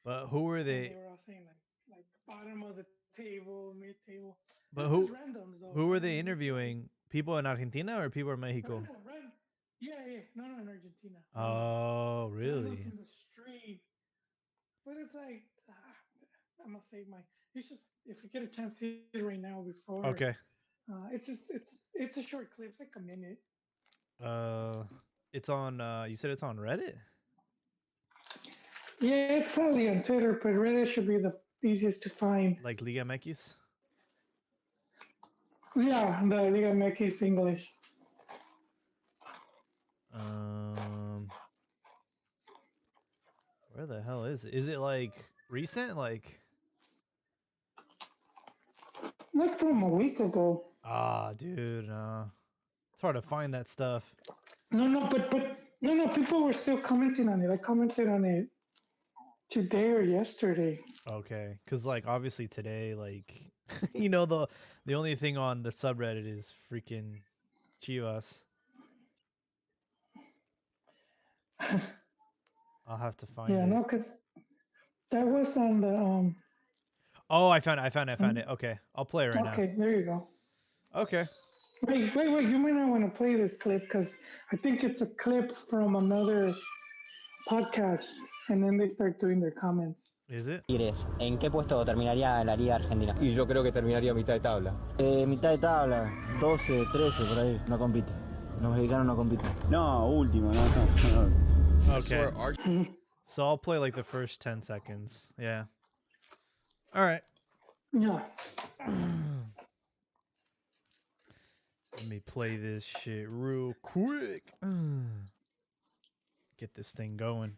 But who were and they they? were all saying like bottom of the table, mid table. But It's just randoms though. who were I they mean, interviewing? People in Argentina or people in Mexico? random. Yeah, yeah. No, no, in Argentina. Oh, Randoms really? in the street. But it's like I'm gonna save my. It's just if you get a chance to see it right now before. Okay. It's a short clip. It's like a minute. Uh, it's on. You said it's on Reddit. Yeah, it's probably on Twitter, but Reddit should be the easiest to find. Like Liga MX. Yeah, the Liga MX English. Um, where the hell is it? Is it like recent? Like Like from a week ago. dude, it's hard to find that stuff. No, no, but no, no. People were still commenting on it. I commented on it today or yesterday. Okay, because like obviously today, like the only thing on the subreddit is freaking Chivas. I'll have to find Yeah, it. no, because that was on the Oh, I found it. I found it. Okay, I'll play it right now. Okay, there you go. Okay. Wait. You might not want to play this clip because I think it's a clip from another podcast, and then they start doing their comments. Is it? Tigres, ¿en qué puesto terminaría la Liga Argentina? Y yo creo que terminaría a mitad de tabla. Mitad de tabla, 12, 13, por ahí, no compite. Los mexicanos no compiten. No, último, no. Okay. So I'll play like the first 10 seconds. Yeah. All right. Yeah. Let me play this shit real quick. Get this thing going.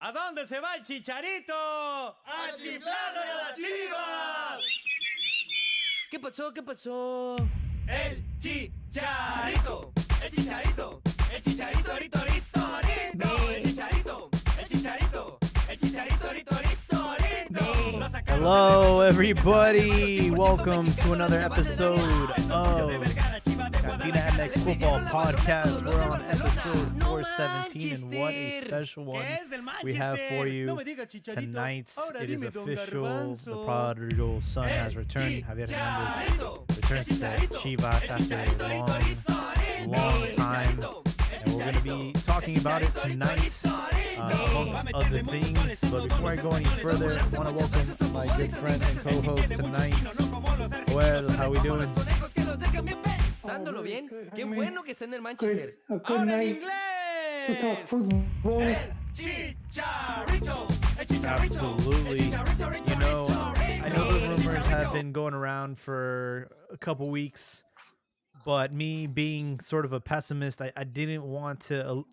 ¿A dónde se va el Chicharito? ¡A chiflarlo y a las Chivas! ¿Qué pasó? ¿Qué pasó? El Chicharito, el Chicharito, el Chicharito, rito, rito, rito, el Chicharito, el Chicharito, el Chicharito, rito, rito, rito. Hello, everybody. Welcome to another episode of Cantina MX Football Podcast. We're on episode 417, and what a special one we have for you tonight. It is official. The prodigal son has returned. Javier Hernandez returns to Chivas after a long time. And we're going to be talking about it tonight, amongst other things. But before I go any further, I want to welcome my good friend and co-host tonight. Well, how we doing? Pensándolo bien, qué bueno que está en el Manchester. Ahora en inglés. To talk football. El Chicharito, el Chicharito, Absolutely. el Chicharito, You know, I know the rumors have been going around for a couple weeks, but me being sort of a pessimist, I didn't want to,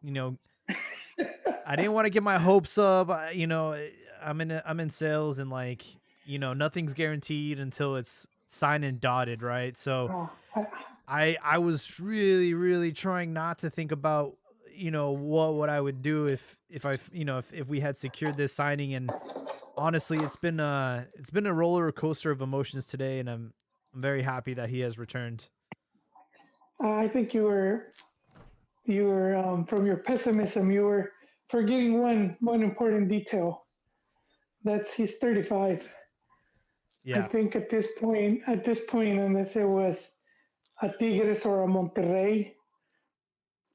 I didn't want to get my hopes up. I'm in sales, and like, nothing's guaranteed until it's signed and dotted, right? So I was really, really trying not to think about, what I would do if we had secured this signing. And honestly, it's been a roller coaster of emotions today, and I'm very happy that he has returned. I think you were from your pessimism, you were forgetting one important detail. That's he's 35. Yeah. I think at this point, unless it was a Tigres or a Monterrey,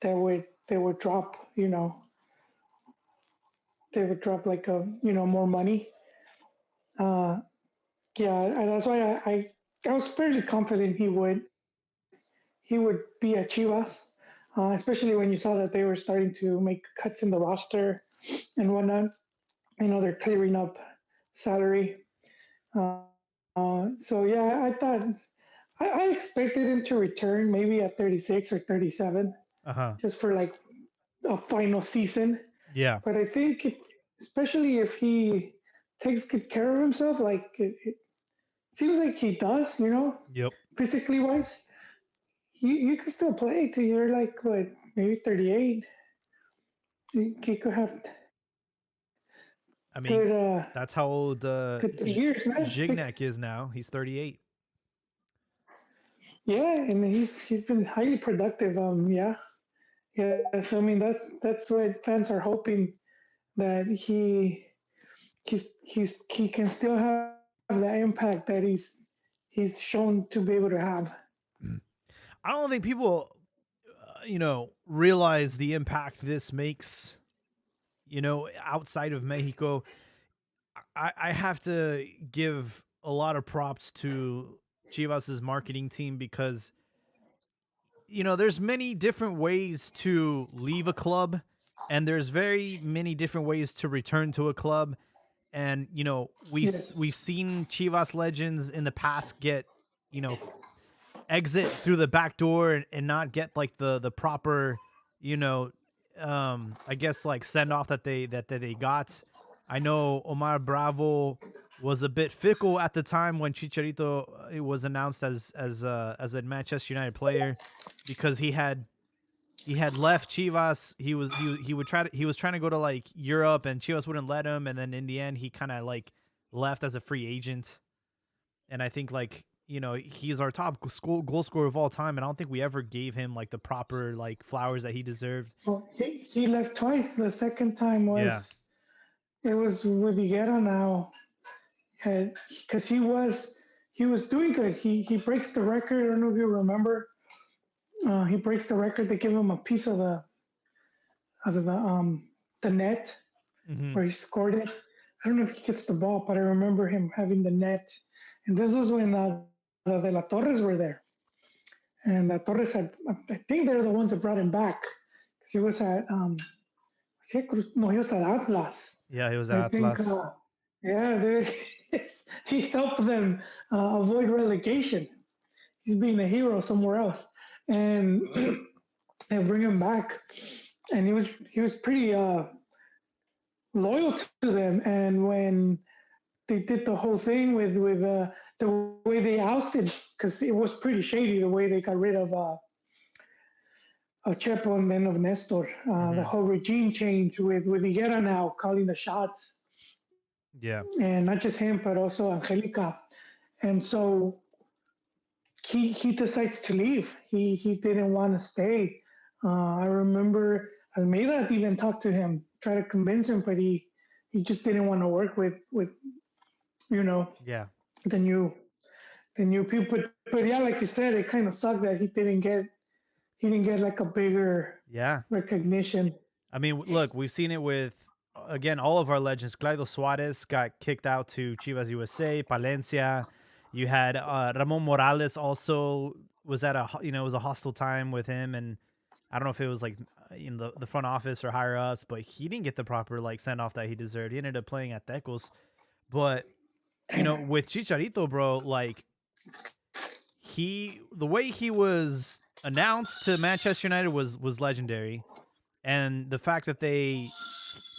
they would drop, they would drop like more money. Yeah, that's why I was fairly confident he would be at Chivas, especially when you saw that they were starting to make cuts in the roster and whatnot. They're clearing up salary. So yeah, I thought I expected him to return maybe at 36 or 37, just for like a final season. Yeah. But I think, especially if he takes good care of himself, like it seems like he does, Yep. physically wise, you could still play till you're like what, maybe 38. You could have. I mean, good, that's how old good years, man. Gignac is now. He's 38. Yeah, and he's been highly productive. Yeah, yeah. So I mean, that's what fans are hoping that he can still have the impact that he's shown to be able to have. I don't think people, realize the impact this makes, outside of Mexico. I have to give a lot of props to Chivas's marketing team because there's many different ways to leave a club and there's very many different ways to return to a club. And Yes. we've seen Chivas legends in the past get you know exit through the back door and not get like the proper you know I guess like send off that they got. I know Omar Bravo was a bit fickle at the time when Chicharito was announced as a Manchester United player because he had left Chivas. He would try to he was trying to go to like Europe and Chivas wouldn't let him, and then in the end he kind of like left as a free agent. And I think like he's our top goal scorer of all time, and I don't think we ever gave him like the proper like flowers that he deserved. Well, he left twice. The second time Yeah. was it was with Higuera now, because he was doing good. He breaks the record. I don't know if you remember. He breaks the record. They give him a piece of the net Hmm. where he scored it. I don't know if he gets the ball, but I remember him having the net. And this was when the De La Torres were there. And the Torres had, I think they're the ones that brought him back. Because he was at, no, he was at Atlas. Yeah, he was So I at think, Atlas. yeah, he helped them avoid relegation. He's being a hero somewhere else. And they bring him back. And he was pretty loyal to them. And when they did the whole thing with the way they ousted, because it was pretty shady the way they got rid of Chepo and then of Nestor. The Hmm. whole regime change with Higuera now calling the shots, Yeah. and not just him but also Angelica. And so he decides to leave. He didn't want to stay. I remember Almeida even talked to him, try to convince him, but he just didn't want to work with you know Yeah. the new people. But yeah, like you said, it kind of sucked that he didn't get like a bigger Yeah. recognition. I mean, look, we've seen it with again all of our legends. Claudio Suarez got kicked out to Chivas USA. Palencia, you had Ramon Morales also was at it was a hostile time with him, and I don't know if it was like in the front office or higher ups, but he didn't get the proper like send off that he deserved. He ended up playing at Tecos, but with Chicharito, bro, like the way he was announced to Manchester United was legendary, and the fact that he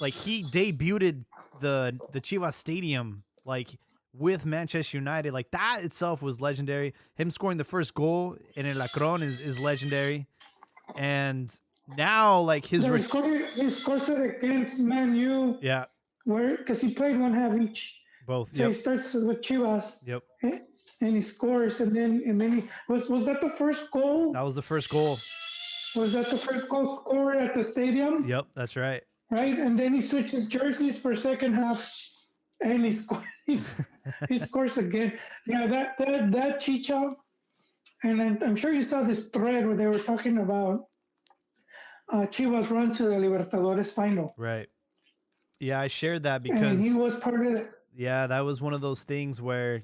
debuted the Chivas Stadium like with Manchester United, like that itself was legendary. Him scoring the first goal in El Acron is legendary, and now like No, he scores it against Man U, yeah, where because he played one half each. both, So he yep, starts with Chivas, yep, eh, and he scores, and then was that the first goal? that was the first goal, Was that the first goal scored at the stadium? yep, that's right. Right, and then he switches jerseys for second half, and he scores again. Yeah, that Chicha, and I'm sure you saw this thread where they were talking about Chivas run to the Libertadores final, Right. Yeah, I shared that and he because was part of it. yeah, that was one of those things where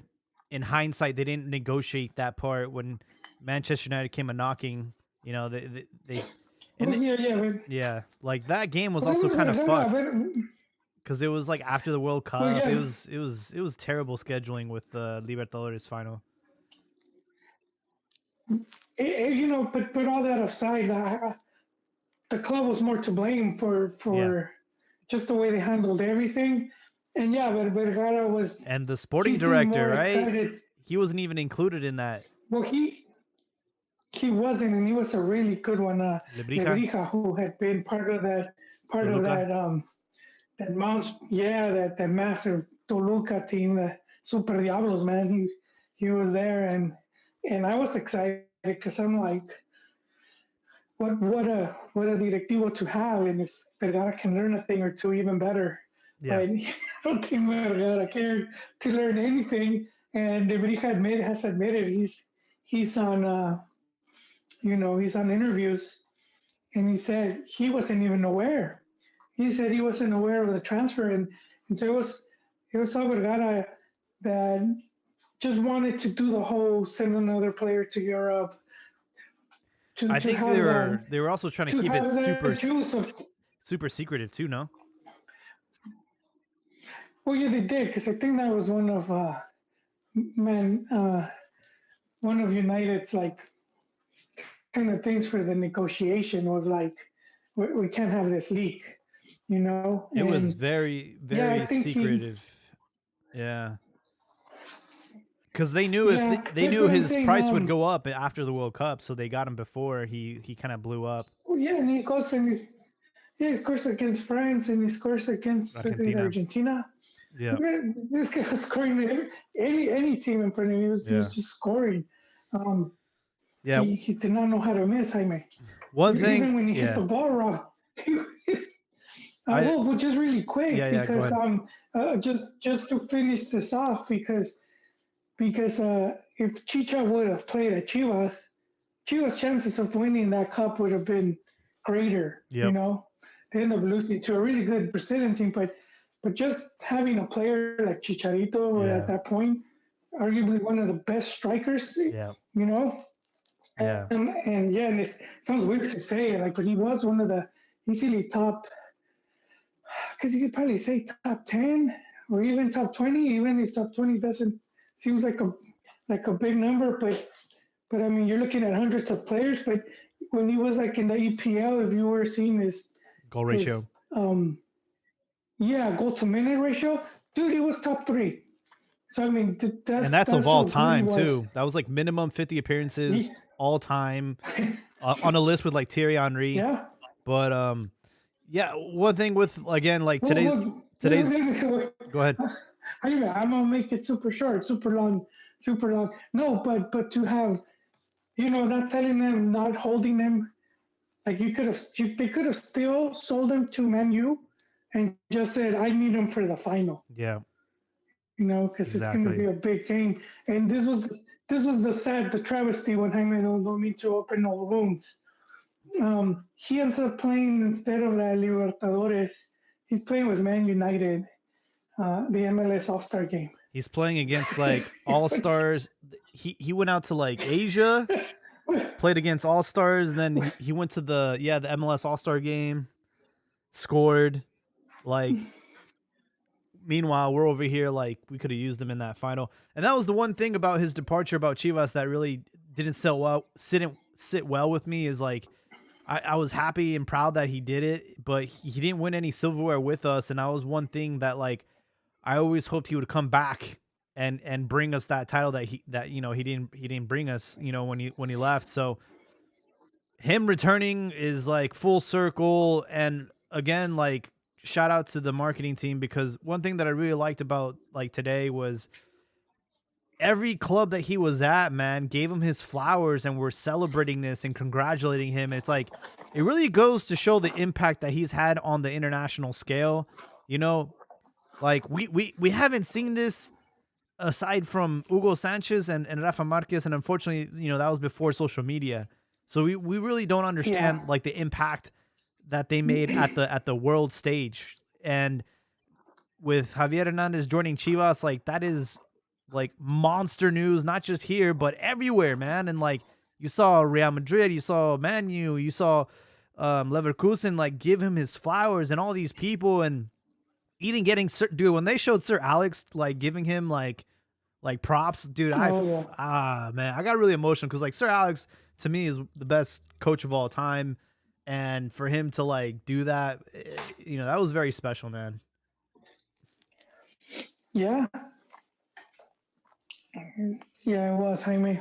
in hindsight they didn't negotiate that part when Manchester United came a knocking. They Oh and yeah, yeah, yeah, like that game was but it also was kind of fucked well, because it was like after the World Cup. It yeah, was it was terrible scheduling with the Libertadores final. but all that aside, the club was more to blame for Yeah, just the way they handled everything. And yeah, but Vergara and the he sporting seemed director, more right? excited. He wasn't even included in that. Well, he wasn't, and he was a really good one. Lebrija, Lebrija, who had been part of Toluca. that yeah, that massive Toluca team, the Super Diablos, man. He was there, and I was excited because I'm like, what a directivo to have, and if Vergara can learn a thing or two, even better. Yeah. But I don't think Vergara cared to learn anything. And Debrija has admitted he's on he's on interviews, and he said he wasn't even aware. He said he wasn't aware of the transfer, and so it was all Vergara that just wanted to do the whole send another player to Europe. I think they were also trying to keep it super secretive too, no? Well, yeah, they did, because I think that was one of one of United's like kind of things for the negotiation was like we can't have this leak, you know. It was very secretive. Yeah. Because they knew they knew his price would go up after the World Cup, so they got him before he kind of blew up. Well, yeah, and he goes and he scores against France and he scores against Argentina. Yeah, this guy was scoring any team in front of him. He was just scoring. Yeah, he did not know how to miss, Jaime. One thing, even when he hit the ball wrong. Well, just really quick, because just to finish this off, because if Chicha would have played at Chivas chances of winning that cup would have been greater. Yep. You know, they ended up losing to a really good Brazilian team, but just having a player like Chicharito at that point, arguably one of the best strikers. Yeah. You know. Yeah. And it sounds weird to say, like, but he was one of the easily top. Because you could probably say top 10 or even top 20, even if top 20 doesn't seems like a big number, but I mean you're looking at hundreds of players. But when he was like in the EPL, if you were seeing his goal ratio, goal to minute ratio, dude, he was top 3. So I mean that's of all time too. That was like minimum 50 appearances all time on a list with like Thierry Henry. Yeah, but one thing with again like today's go ahead. I'm gonna make it super short, super long. No, but to have, not telling them, not holding them, like they could have still sold them to Man U, and just said, I need them for the final. Yeah. Because it's going to be a big game, and this was the travesty when Jaime don't mean to open all the wounds. He ends up playing instead of the Libertadores. He's playing with Man United. The MLS All-Star game. He's playing against like All-Stars. He went out to like Asia, played against All-Stars, and then he went to the MLS All-Star game, scored. Like, meanwhile, we're over here like we could have used him in that final. And that was the one thing about his departure about Chivas that really didn't sit well with me is like I was happy and proud that he did it, but he didn't win any silverware with us, and that was one thing that like I always hoped he would come back and bring us that title that he didn't bring us, when he left. So him returning is like full circle. And again, like shout out to the marketing team, because one thing that I really liked about like today was every club that he was at, man, gave him his flowers and we're celebrating this and congratulating him. It's like, it really goes to show the impact that he's had on the international scale. Like we haven't seen this aside from Hugo Sanchez and Rafa Marquez. And unfortunately, that was before social media. So we really don't understand like the impact that they made at the world stage. And with Javier Hernandez joining Chivas, like that is like monster news, not just here, but everywhere, man. And like you saw Real Madrid, you saw Man U, you saw Leverkusen, like give him his flowers, and all these people, and even getting dude, when they showed Sir Alex like giving him like props, dude, man, I got really emotional because like Sir Alex to me is the best coach of all time, and for him to like do that, that was very special, man. Yeah, it was, Jaime.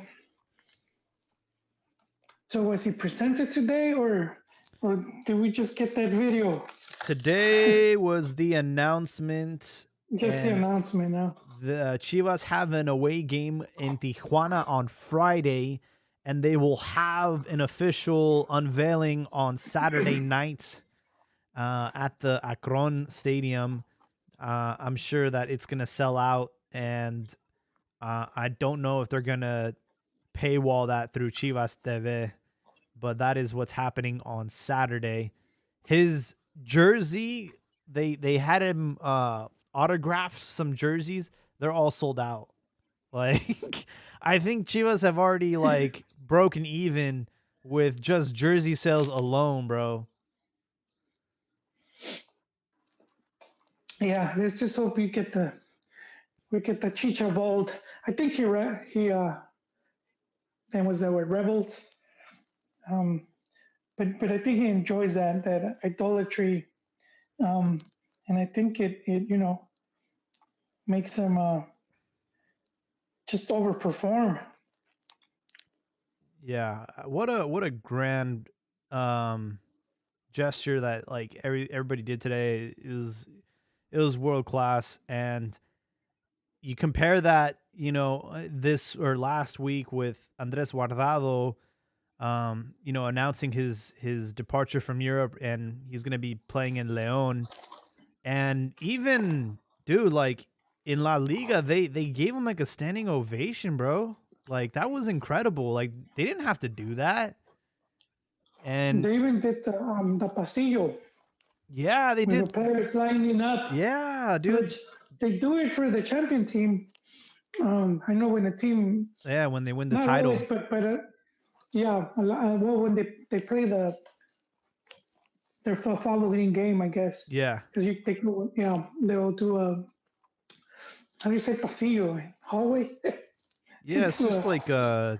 So was he presented today, or did we just get that video? Today was the announcement. Just the announcement now. The Chivas have an away game in Tijuana on Friday, and they will have an official unveiling on Saturday night at the Akron Stadium. I'm sure that it's going to sell out, and I don't know if they're going to paywall that through Chivas TV, but that is what's happening on Saturday. His jersey, they had him autograph some jerseys. They're all sold out. Like, I think Chivas have already like broken even with just jersey sales alone, bro. Yeah, let's just hope we get the Chicha Vault. I think he and was that word Rebels. But I think he enjoys that idolatry, and I think it makes him just overperform. Yeah, what a grand gesture that like everybody did today. It was world class, and you compare that, this or last week with Andres Guardado, announcing his departure from Europe, and he's gonna be playing in León. And even, dude, like in La Liga, they gave him like a standing ovation, bro. Like that was incredible. Like they didn't have to do that. And They even did the pasillo yeah, they with the did. players lining up. Yeah, dude. Which they do it for the champion team. I know when a team, Yeah, when they win the not title. always, but yeah, well, when they play their following game, I guess. Yeah. Because they'll do a, how do you say pasillo, hallway? Yeah, it's just like yeah,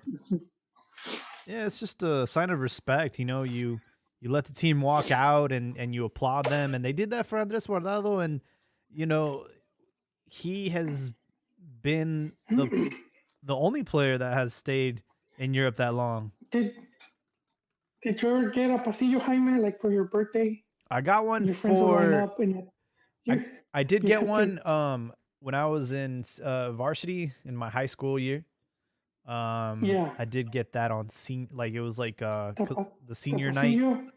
it's just a sign of respect. You let the team walk out and you applaud them, and they did that for Andres Guardado, and he has been the only player that has stayed in Europe that long. Did you ever get a pasillo, Jaime, like for your birthday? I got one Your friends will line for. up and I did you get had one when I was in varsity in my high school year. Yeah. I did get that on like it was like the senior the night. pasillo.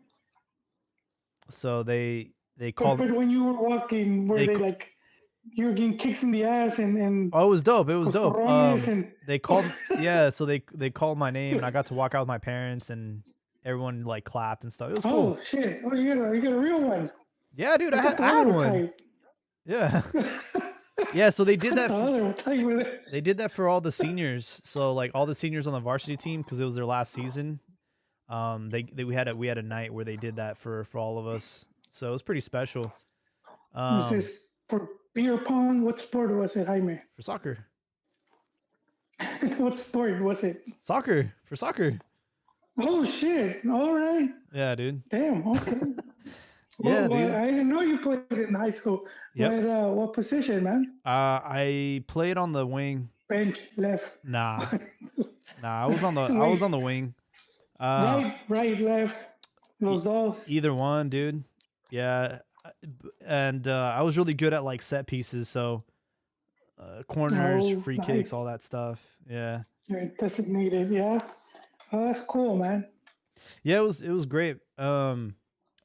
So they called. But when you were walking, were they like you were getting kicks in the ass and Oh, it was dope. It was dope. and They called. Yeah, so they called my name, and I got to walk out with my parents, and everyone like clapped and stuff. It was cool. oh shit! Oh, you got a real one. Yeah, dude, I got the had other one. type. Yeah. Yeah, so they did that. The other type with it. They did that for all the seniors. So like all the seniors on the varsity team, because it was their last season. We had a night where they did that for all of us. So it was pretty special. Was this for beer pong? What sport was it, Jaime? For soccer. What sport was it? Soccer. For soccer. Oh shit! All right. Yeah, dude. Damn. Okay. Yeah, well, dude. I didn't know you played in high school. Yep. What position, man? I played on the wing. Bench, left. Nah, I was on the wing. Right, left. Los dos. Either one, dude. Yeah, and I was really good at like set pieces, so corners, free kicks, all that stuff. Yeah. You're designated, yeah. Oh, that's cool, man. Yeah, it was great.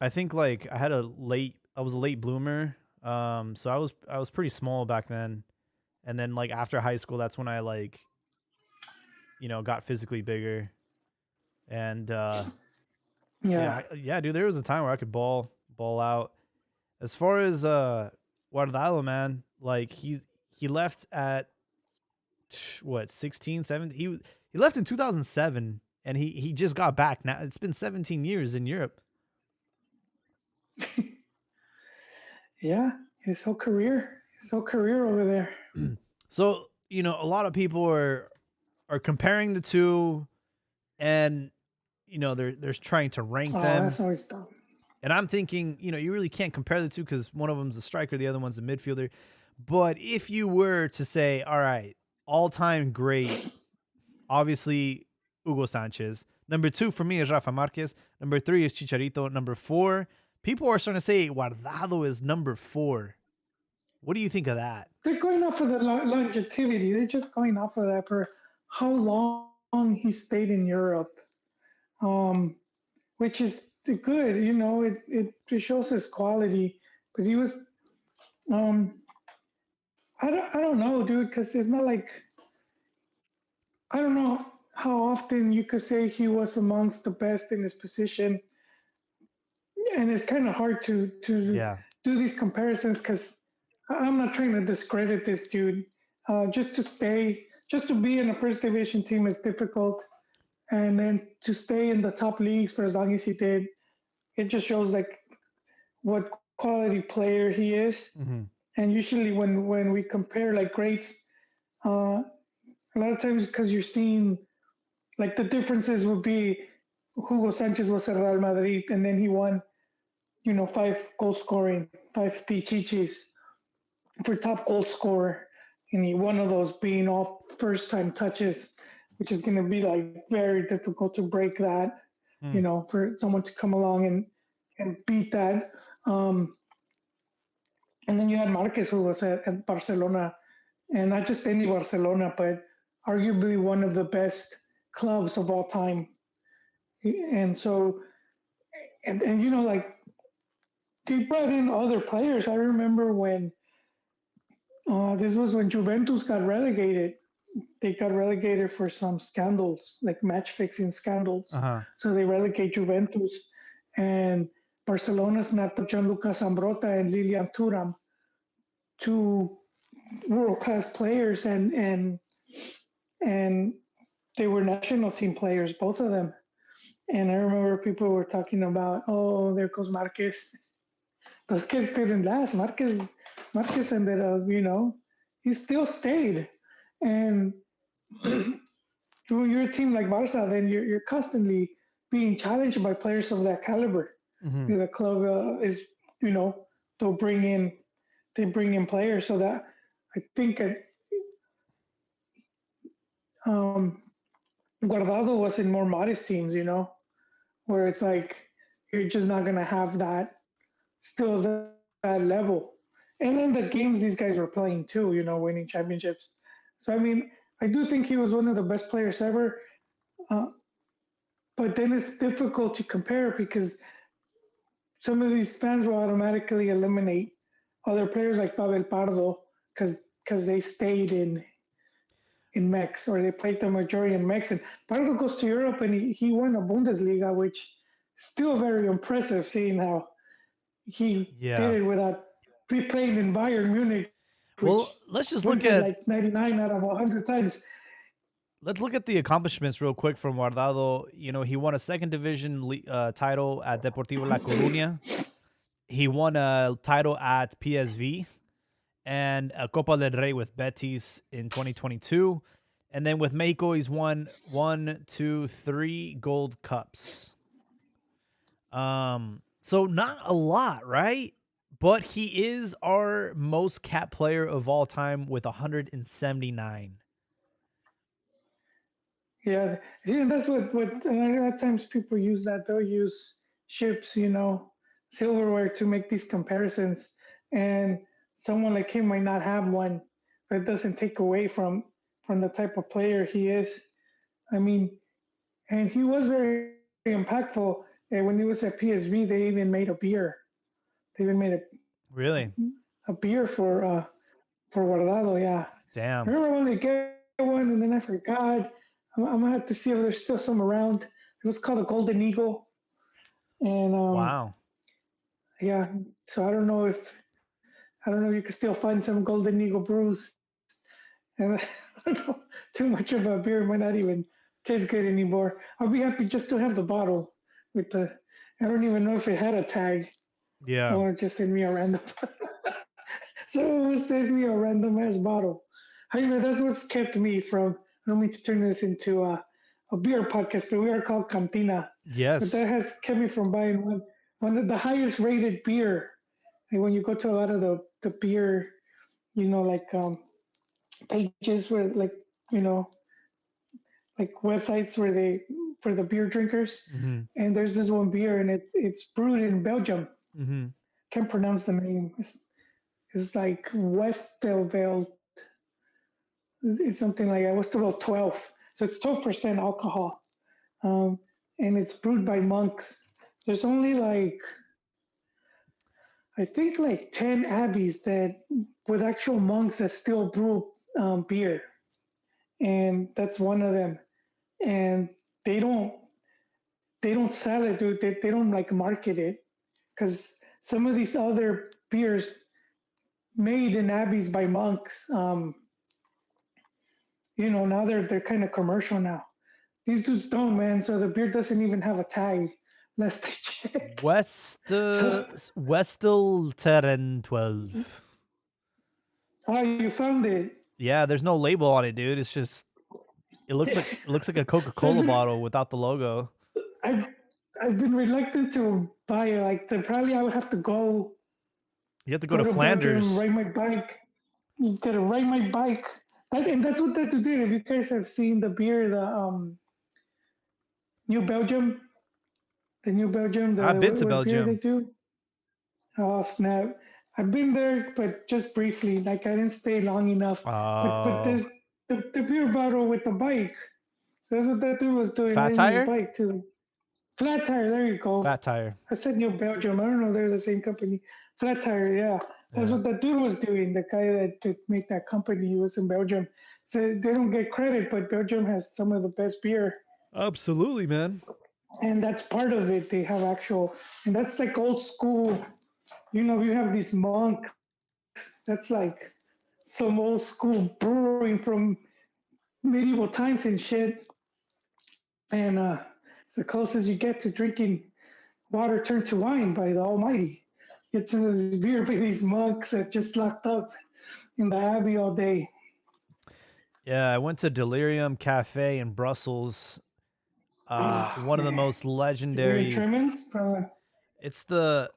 I think like I was a late bloomer. So I was pretty small back then. And then like after high school, that's when I like got physically bigger. And yeah, dude, there was a time where I could ball out. As far as Guardado, man, like he left at what, 16, 17? He left in 2007, and he just got back. Now it's been 17 years in Europe. Yeah, his whole career over there. So, a lot of people are comparing the two, and they're trying to rank them. That's always dumb. And I'm thinking, you really can't compare the two because one of them's a striker, the other one's a midfielder. But if you were to say, all right, all-time great, obviously Hugo Sanchez. Number 2 for me is Rafa Marquez. Number 3 is Chicharito. Number 4, people are starting to say Guardado is number 4. What do you think of that? They're going off of the longevity. They're just going off of that for how long he stayed in Europe, um, which is good. It shows his quality. But he was, um, I don't know, dude, because it's not like I don't know how often you could say he was amongst the best in his position, and it's kind of hard to Yeah. do these comparisons because I'm not trying to discredit this dude. Just to be in a first division team is difficult, and then to stay in the top leagues for as long as he did, it just shows like what quality player he is. Hmm. And usually when we compare like greats, uh, a lot of times because you're seeing like the differences would be Hugo Sanchez was at Real Madrid and then he won, five goal scoring, five pichichis for top goal scorer, and he one of those being all first time touches, which is going to be like very difficult to break that, Mm. for someone to come along and beat that. Um, and then you had Marquez, who was at Barcelona, and not just any Barcelona, but arguably one of the best clubs of all time. And so, and like they brought in other players. I remember when this was when Juventus got relegated. They got relegated for some scandals, like match fixing scandals. Uh-huh. So they relegate Juventus, and Barcelona snapped up Gianluca Zambrota and Lilian Thuram, two world class players, and they were national team players, both of them. And I remember people were talking about, oh, there goes Marquez. Those kids didn't last. Marquez ended up, he still stayed. And when you're a team like Barca, then you're constantly being challenged by players of that caliber. Hmm. The club is, you know, they'll bring in they bring in players so that I think um, Guardado was in more modest teams, where it's like you're just not gonna have that still that level. And then the games these guys were playing too, winning championships. So I mean, I do think he was one of the best players ever. Uh, but then it's difficult to compare because some of these fans will automatically eliminate other players like Pavel Pardo because they stayed in Mex or they played the majority in Mex. And Pardo goes to Europe and he won a Bundesliga, which is still very impressive seeing how he did Yeah. it without playing in Bayern Munich, which Well, let's just look wins it at like 99 out of 100 times. let's look at the accomplishments real quick from Guardado. He won a second division title at Deportivo La Coruña. He won a title at PSV and a Copa del Rey with Betis in 2022. And then with Mexico, he's won 1, 2, 3 gold cups. So not a lot, right? But he is our most capped player of all time with 179. Yeah, that's what a lot of times people use that. They'll use ships, silverware to make these comparisons. And someone like him might not have one, but it doesn't take away from the type of player he is. I mean, and he was very impactful. And when he was at PSV, they even made a beer. They even made Really? a beer for Guardado. Yeah, I Damn. remember when they get one, and then I forgot. I'm gonna have to see if there's still some around. It was called a Golden Eagle, and Wow. yeah. So I don't know if you can still find some Golden Eagle brews, and I don't know, too much of a beer might not even taste good anymore. I'll be happy just to have the bottle with the. I don't even know if it had a tag. Yeah. Someone just sent me a random. Someone sent me a random ass bottle. Anyway, that's what's kept me from. I don't mean to turn this into a beer podcast, but we are called Cantina. But Yes. that has kept me from buying one of the highest rated beer. And when you go to a lot of the beer, like pages where you know like websites where they for the beer drinkers, Mhm. and there's this one beer and it's brewed in Belgium. Mhm. Can't pronounce the name. It's like Westelveld. It's something like that. Westerveld 12. So it's 12% alcohol, um, and it's brewed by monks. There's only like I think like 10 abbeys that with actual monks that still brew beer, and that's one of them. And they don't they don't sell it, dude. They don't like market it because some of these other beers made in abbeys by monks, now they're kind of commercial now. These dudes don't, man. So the beer doesn't even have a tag. Last I checked. So, Westel 12. oh, you found it. Yeah, there's no label on it, dude. It's just it looks like a So Coca-Cola bottle without the logo. I've I've been reluctant to buy it. Like probably I would have to You have to go go to to Belgium, Flanders. ride my bike. You gotta ride my bike. And that's what they do. If you guys have seen the beer, the New Belgium, the New Belgium, I've the been to what beer they Belgium. do? Oh snap! I've been there, but just briefly. Like I didn't stay long enough. But Oh, there's the beer bottle with the bike. That's what that dude was doing, Fat riding his Tire? bike too. Flat tire, there you go. Fat Tire. I said New Belgium. I don't know, they're the same company. Flat tire, yeah. That's Yeah. what that dude was doing. The guy that made that company, he was in Belgium. So they don't get credit, but Belgium has some of the best beer. Absolutely, man. And that's part of it. They have actual, and that's like old school. You have these monks. That's like some old school brewing from medieval times and shit. And it's the closest you get to drinking water turned to wine by the Almighty. Get some of this beer by these monks that just locked up in the abbey all day. Yeah, I went to Delirium Cafe in Brussels. One of the Man. most Very legendary. tremens from It's the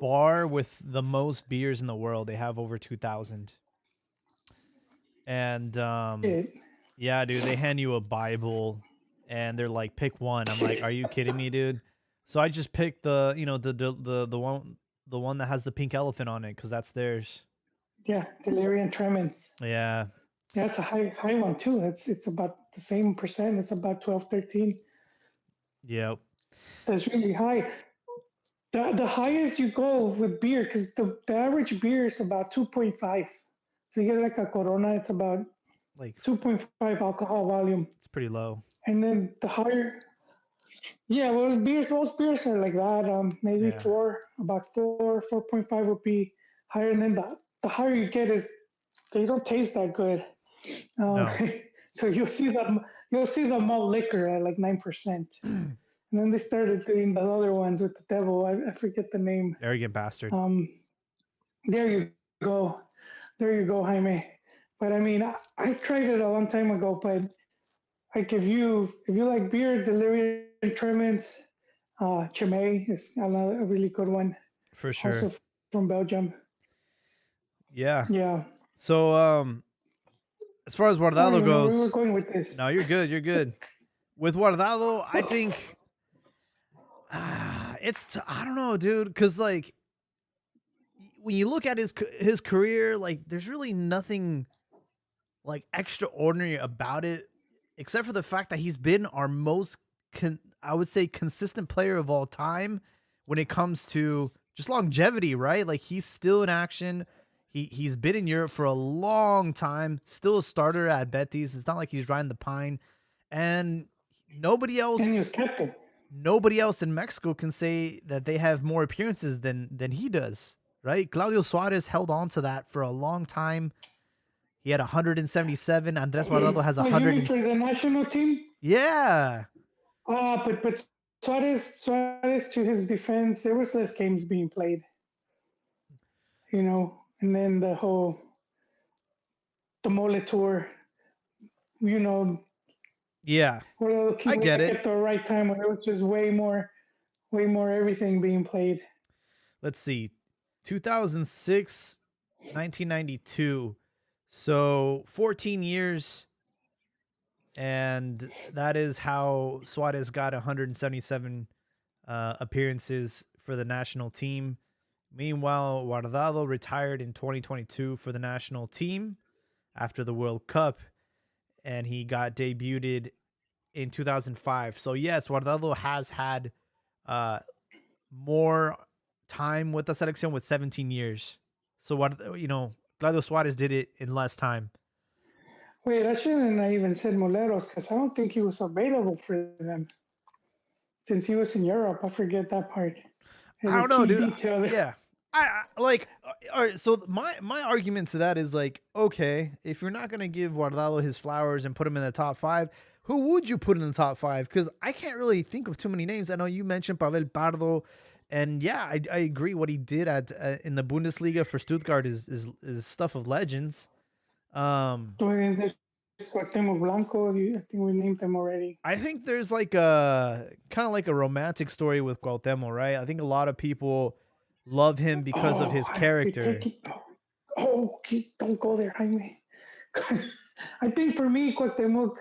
bar with the most beers in the world. They have over 2,000. And it. yeah, dude, they hand you a Bible and they're like, pick one. I'm like, are you kidding me, dude? So I just picked the one that has the pink elephant on it because that's theirs. Yeah, delirium tremens. Yeah. Yeah, it's a high one too. It's about the same percent. It's about 12, 13. Yep. That's really high. The highest you go with beer, because the average beer is about 2.5. If you get like a Corona, it's about Like 2.5 alcohol volume. it's pretty low. And then the higher, yeah, well, most beers are like that. Maybe Yeah. about 4.5 would be higher. And then the higher you get is they don't taste that good. No. So you'll see the malt liquor at like 9%. And then they started doing the other ones with the devil. I forget the name. Arrogant bastard. There you go. There you go, Jaime. But I mean, I tried it a long time ago. But like if you like beer, Delirium Tremens, Chimay is another a really good one. For sure. Also from Belgium. Yeah. Yeah. So as far as I don't Guardado even know where we were goes, going with this. no, you're good. You're good. With Guardado, I think I don't know, dude, because like when you look at his career, like there's really nothing like extraordinary about it, except for the fact that he's been our most, I would say, consistent player of all time when it comes to just longevity, right? Like he's still in action. He's been in Europe for a long time, still a starter at Betis. It's not like he's riding the pine, and nobody And he else, was captain. nobody else in Mexico can say that they have more appearances than he does, right? Claudio Suarez held on to that for a long time. He had 177. Andres Guardado has You 100. mean for the national team? Yeah. But Suarez, to his defense, there was less games being played. And then the Mole Tour, Yeah. where I get it. at the right time when there was just way more everything being played. Let's see. 2006, 1992. So 14 years. And that is how Suarez got 177 appearances for the national team. Meanwhile, Guardado retired in 2022 for the national team after the World Cup, and he got debuted in 2005. So yes, Guardado has had uh, more time with the selección with 17 years. So what Claudio Suarez did it in less time. Wait, I shouldn't have even said Moleros because I don't think he was available for them since he was in Europe. I forget that part. I The don't know, key dude. detail there. Yeah. I like all right, so my argument to that is like, okay, if you're not gonna give Guardado his flowers and put him in the top 5, who would you put in the top 5? Because I can't really think of too many names. I know you mentioned Pavel Pardo, and yeah, I agree. What he did at in the Bundesliga for Stuttgart is stuff of legends. There's Cuauhtemoc Blanco. I think we named them already. I think there's like a kind of like a romantic story with Cuauhtemoc, right? I think a lot of people love him because of his character. Don't go there, Jaime. I think for me, Cuauhtemoc.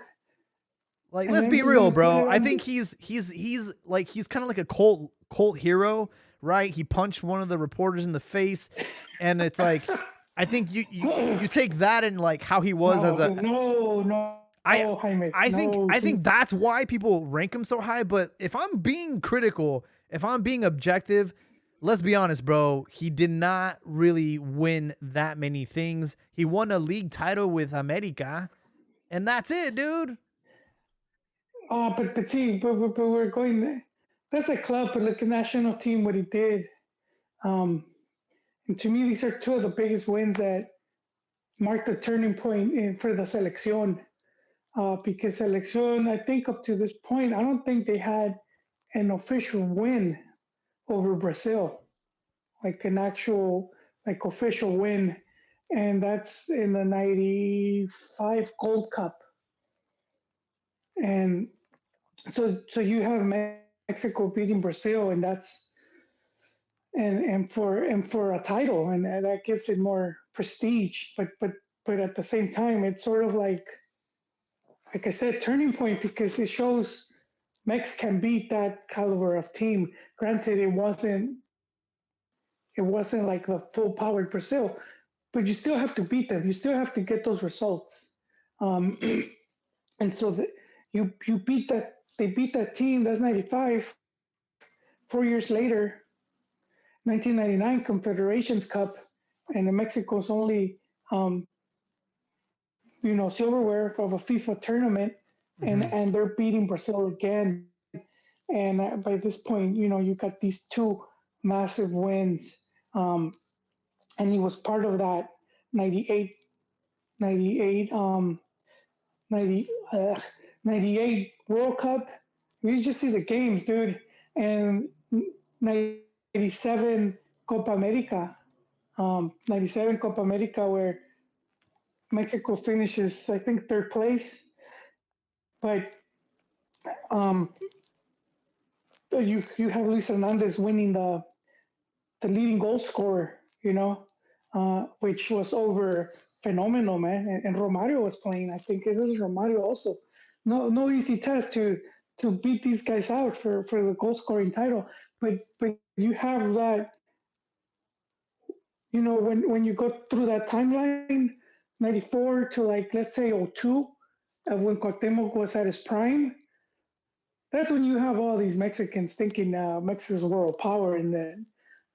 Like, let's be real, bro. I think he's kind of like a cult hero, right? He punched one of the reporters in the face, and it's like, I think you take that and like how he was as a Jaime. I think that's why people rank him so high. But if I'm being critical, if I'm being objective, let's be honest, bro. He did not really win that many things. He won a league title with America, and that's it, dude. But we're going there. That's a club, but look at national team, what he did. And to me, these are two of the biggest wins that marked a turning point for the selección. Because selección, I think up to this point, I don't think they had an official win over Brazil, like an actual, like official win. And that's in the 95 Gold Cup. And so you have Mexico beating Brazil, and that's and for a title, and that gives it more prestige. But at the same time, it's sort of like I said, turning point because it shows Mex can beat that caliber of team. Granted, it wasn't like the full powered Brazil, but you still have to beat them. You still have to get those results. And so you beat that. They beat that team. That's 95. 4 years later, 1999 Confederations Cup, and Mexico's only silverware of a FIFA tournament, and they're beating Brazil again. And by this point, you got these two massive wins, and he was part of that 98, 98, 90, 98 World Cup. You just see the games, dude, and 97 Copa America, 97 Copa America, where Mexico finishes, I think, third place. But you have Luis Hernandez winning the leading goal scorer, which was over phenomenal, man. And Romario was playing. I think it was Romario also. No easy test to beat these guys out for the goal scoring title. But you have that, when you go through that timeline, 94 to let's say 02, of when Cuauhtemoc was at his prime. That's when you have all these Mexicans thinking Mexico's world power and that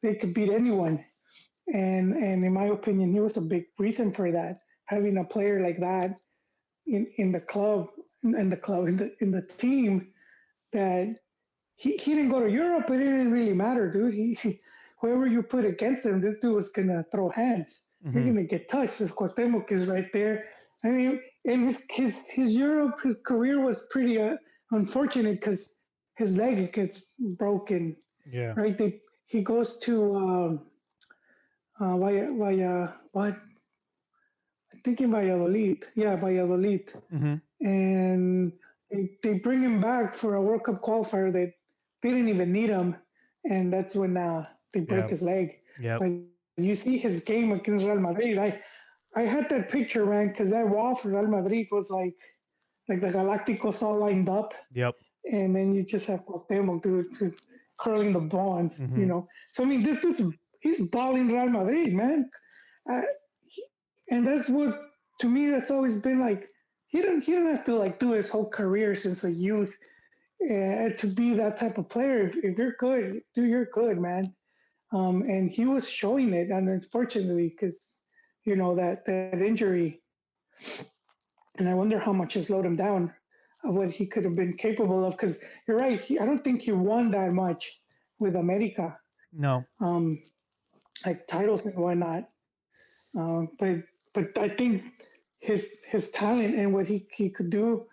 they could beat anyone. And in my opinion, he was a big reason for that. Having a player like that in the club, in the team, that he didn't go to Europe, but it didn't really matter, dude. Whoever you put against him, this dude was gonna throw hands. You're gonna get touched. If Cuauhtemoc is right there, I mean, and his Europe, his career was pretty unfortunate because his leg gets broken. Yeah. Right. He goes to what? I'm thinking Valladolid. Yeah, Valladolid. And they bring him back for a World Cup qualifier. They didn't even need him, and that's when they break his leg. Yeah. But you see his game against Real Madrid. I had that picture, man, because that wall for Real Madrid was like the Galacticos all lined up. Yep. And then you just have Cuauhtemoc curling the bonds, So I mean, he's balling Real Madrid, man, and that's what to me, that's always been like he don't have to like do his whole career since a youth to be that type of player. If you're good, dude, you're good, man. And he was showing it, and unfortunately, because that injury, and I wonder how much has slowed him down of what he could have been capable of. Because you're right, I don't think he won that much with America, No. like titles and whatnot. But I think his talent and what he could do,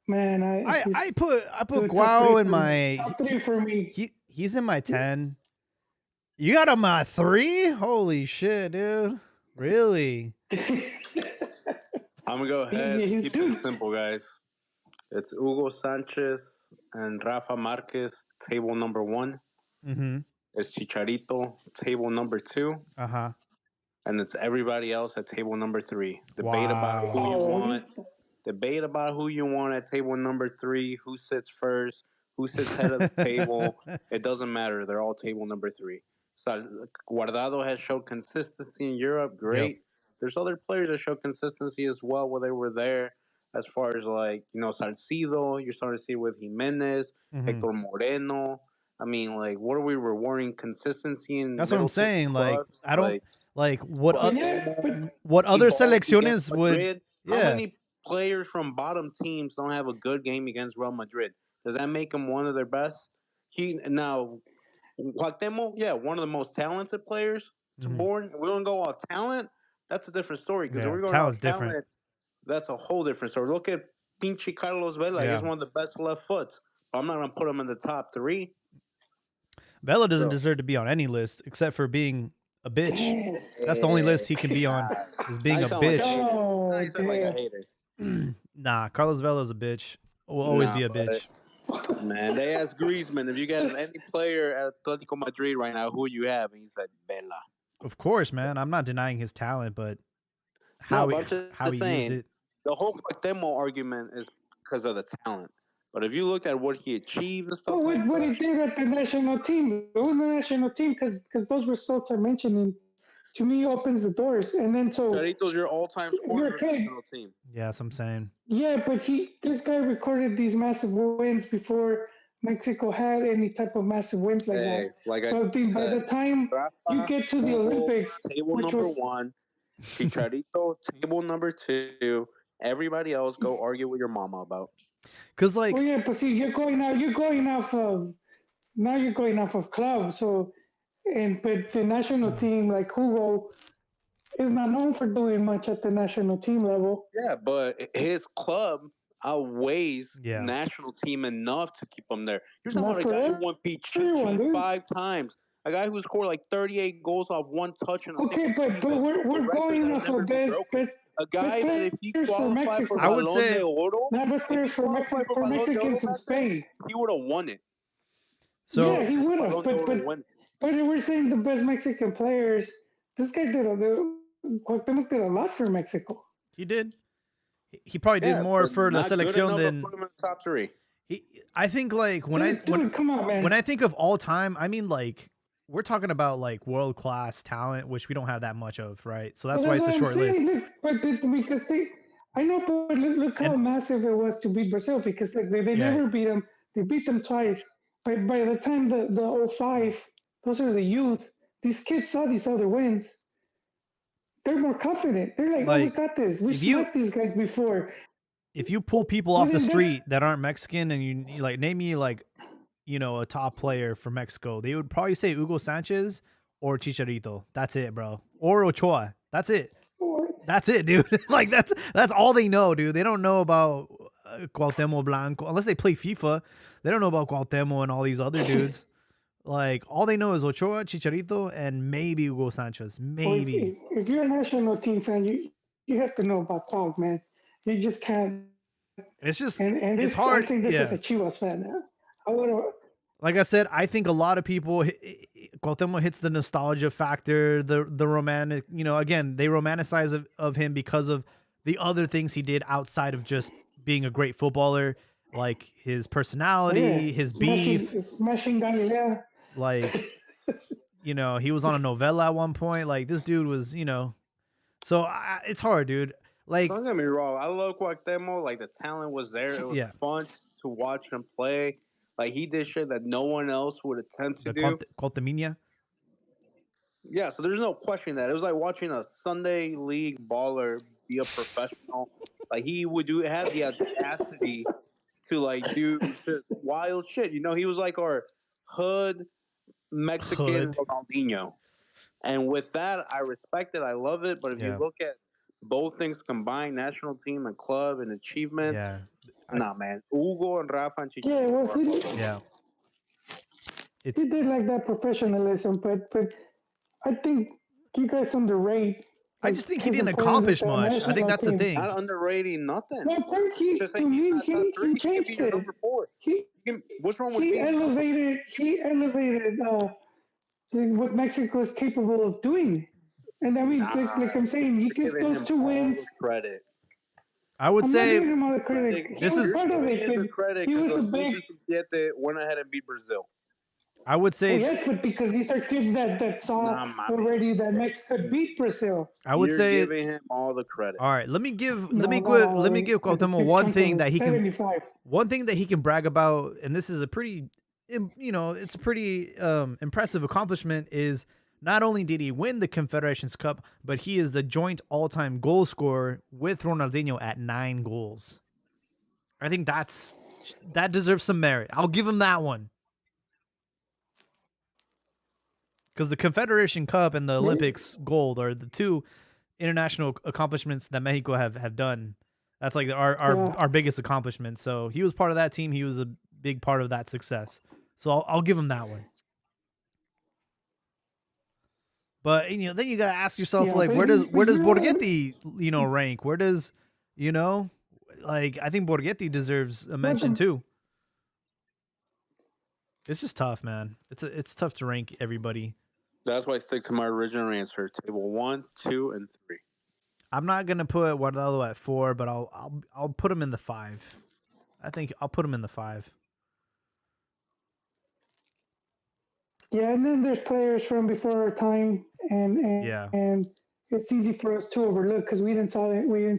man. I put top Guau in for me. my Top three for me. he's in my 10. You got him at 3? Holy shit, dude. Really? I'm gonna go ahead. He's Keep dude. it simple, guys. It's Hugo Sanchez and Rafa Marquez, table number 1. Mm-hmm. It's Chicharito, table number 2. Uh-huh. And it's everybody else at table number 3. Debate about who you want. Debate about who you want at table number 3. Who sits first? Who sits head of the table? It doesn't matter. They're all table number 3. So Guardado has shown consistency in Europe. Great. Yep. There's other players that show consistency as well while they were there. As far as Salcido, you're starting to see with Jimenez, Hector Moreno. I mean, what are we rewarding consistency in? That's what I'm saying. Clubs? I don't what other selecciones would. How many players from bottom teams don't have a good game against Real Madrid? Does that make him one of their best? Cuauhtemoc, one of the most talented players born. We don't go off talent. That's a different story because if we're going off talent, different. That's a whole different story. Look at Pinche Carlos Vela. He's one of the best left foots. I'm not going to put him in the top 3. Vela doesn't deserve to be on any list except for being a bitch. That's the only list he can be on, is being a bitch. Like a hater. Nah, Carlos Vela is a bitch. Will always be a bitch. Man, they asked Griezmann, if you got any player at Atletico Madrid right now, who you have? And he said, Vela. Of course, man. I'm not denying his talent, but how he used it. The whole Cuauhtemoc argument is because of the talent. But if you look at what he achieved and stuff, what he did at the national team, because those results I mentioned, to me, opens the doors. And then Chicharito's your all-time scorer for the national team. Yeah, that's what I'm saying. Yeah, but this guy recorded these massive wins before Mexico had any type of massive wins like that. By the time you get to the Olympics, table number 1, Chicharito, table number 2. Everybody else, go argue with your mama about. Because but see, you're going off of club. So, but the national team, like Hugo, is not known for doing much at the national team level. Yeah, but his club outweighs national team enough to keep him there. You're talking about a guy who won Pichichi 5 times. A guy who scored 38 goals off one touch in a season. But we're going off of best. A guy that if he qualified for I would say best players for Mexicans in Spain, he would have won it. So yeah, he would have. But we're saying the best Mexican players. This guy Cuauhtemoc did a lot for Mexico. He did. He probably did more for the selección than top 3. I think when I think of all time, I mean we're talking about world class talent, which we don't have that much of, right? So that's why it's a short list. Because I know, but look how massive it was to beat Brazil, because they never beat them. They beat them twice. By the time the 05, those are the youth. These kids saw these other wins. They're more confident. They're like, oh, we got this. We smacked these guys before. If you pull people off the street that aren't Mexican and you name me a top player for Mexico, they would probably say Hugo Sanchez or Chicharito. That's it, bro. Or Ochoa. That's it. That's it, dude. That's all they know, dude. They don't know about Cuauhtemoc Blanco unless they play FIFA. They don't know about Cuauhtemoc and all these other dudes. All they know is Ochoa, Chicharito, and maybe Hugo Sanchez. Maybe. Well, if you're a national team fan, you have to know about Cuauhtemoc, man. You just can't. It's just it's hard. I think this is a Chivas fan. Like I said, I think a lot of people, Cuauhtemoc hits the nostalgia factor, the romantic. Again, they romanticize of him because of the other things he did outside of just being a great footballer, like his personality, his beef, smashing Galilea. He was on a novella at one point. This dude was, so it's hard, dude. Like, don't get me wrong. I love Cuauhtemoc. Like the talent was there. It was fun to watch him play. Like he did shit that no one else would attempt to do. Contamina. Yeah, so there's no question that it was like watching a Sunday league baller be a professional. Like he would have the audacity to like do just wild shit. You know, he was like our hood Mexican Ronaldinho. And with that, I respect it. I love it. But if you look at both things combined, national team and club and achievements, nah, man. Hugo and Rafa and Chicharito. He did like that professionalism, but I think you guys underrate. I just think he didn't accomplish much. I think that's the thing. Not underrating nothing. No, I think he changed it. What's wrong with he elevated what Mexico is capable of doing. And I mean, like I'm saying, he gives those 2 wins credit. I would say not giving him all the credit. This is part of it. Credit he was a big. Went ahead and beat Brazil. I would say yes, but because these are kids that saw already that Mexico could beat Brazil. I would You're say giving him all the credit. All right, let me give Cuauhtemoc one thing that he can 75. One thing that he can brag about, and this is a pretty, it's a pretty impressive accomplishment, is not only did he win the Confederations Cup, but he is the joint all-time goal scorer with Ronaldinho at 9 goals. I think that deserves some merit. I'll give him that one. Because the Confederation Cup and the Olympics gold are the 2 international accomplishments that Mexico have done. That's like our biggest accomplishment. So he was part of that team. He was a big part of that success. So I'll give him that one. But then you got to ask yourself, like, where does Borghetti rank? Where does I think Borghetti deserves a mention too. It's just tough, man. It's tough to rank everybody. That's why I stick to my original answer: table 1, 2, and 3. I'm not gonna put Guardado at 4, but I'll put him in the 5. I think I'll put him in the 5. Yeah, and then there's players from before our time, and it's easy for us to overlook because we didn't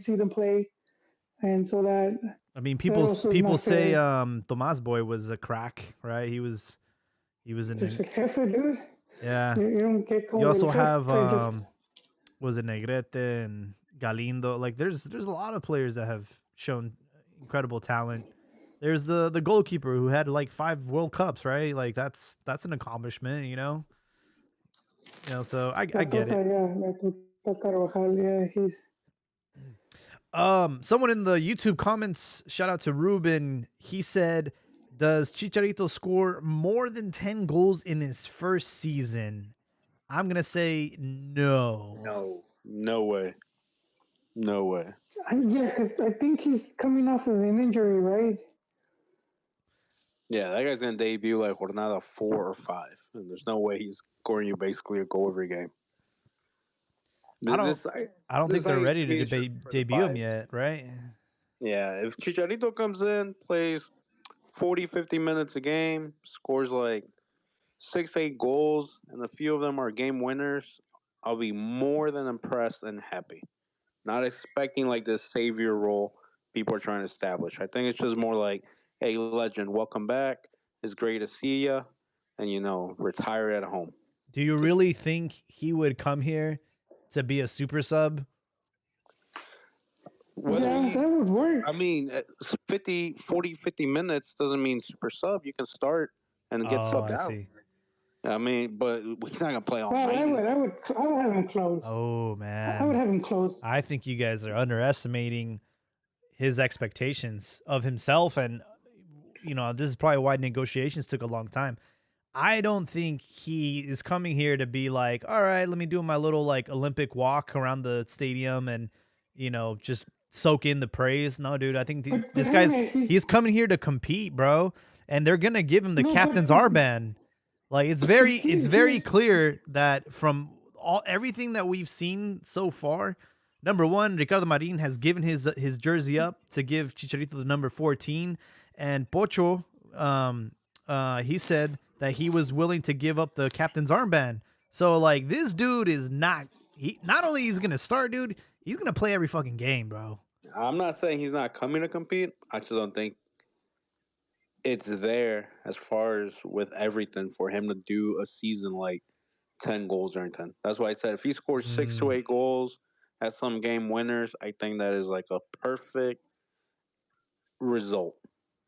see them play, and so that. I mean, people say Tomas Boy was a crack, right? He was in. Dude. Yeah. You don't get called. You also have was it Negrete and Galindo? Like, there's a lot of players that have shown incredible talent. There's the goalkeeper who had like 5 World Cups, right? Like that's an accomplishment, So I get it. Someone in the YouTube comments, shout out to Ruben. He said, "Does Chicharito score more than 10 goals in his first season?" I'm gonna say no. No way. Yeah, because I think he's coming off of an injury, right? Yeah, that guy's gonna debut like Jornada 4 or 5, and there's no way he's scoring you basically a goal every game. I don't think they're ready to debut him yet, right? Yeah, if Chicharito comes in, plays 40, 50 minutes a game, scores like 6, 8 goals, and a few of them are game winners, I'll be more than impressed and happy. Not expecting like this savior role people are trying to establish. I think it's just more like, hey, legend, welcome back. It's great to see you, and retire at home. Do you really think he would come here to be a super sub? That would work. I mean, 40, 50 minutes doesn't mean super sub. You can start and get subbed out. See. I mean, but we're not gonna play all night. I would have him close. Oh man, I would have him close. I think you guys are underestimating his expectations of himself, and this is probably why negotiations took a long time. I don't think he is coming here to be like, all right, let me do my little like Olympic walk around the stadium and just soak in the praise. No, dude, I think he's coming here to compete, bro, and they're gonna give him the captain's armband. Like it's very clear that from everything that we've seen so far, number one, Ricardo Marin has given his jersey up to give Chicharito the number 14, and Pocho, he said that he was willing to give up the captain's armband. So like this dude is not only he's gonna start, dude, He's gonna play every fucking game, bro. I'm not saying he's not coming to compete. I just don't think it's there as far as with everything for him to do a season like 10 goals during 10. That's why I said if he scores 6 to 8 goals at some game winners, I think that is like a perfect result.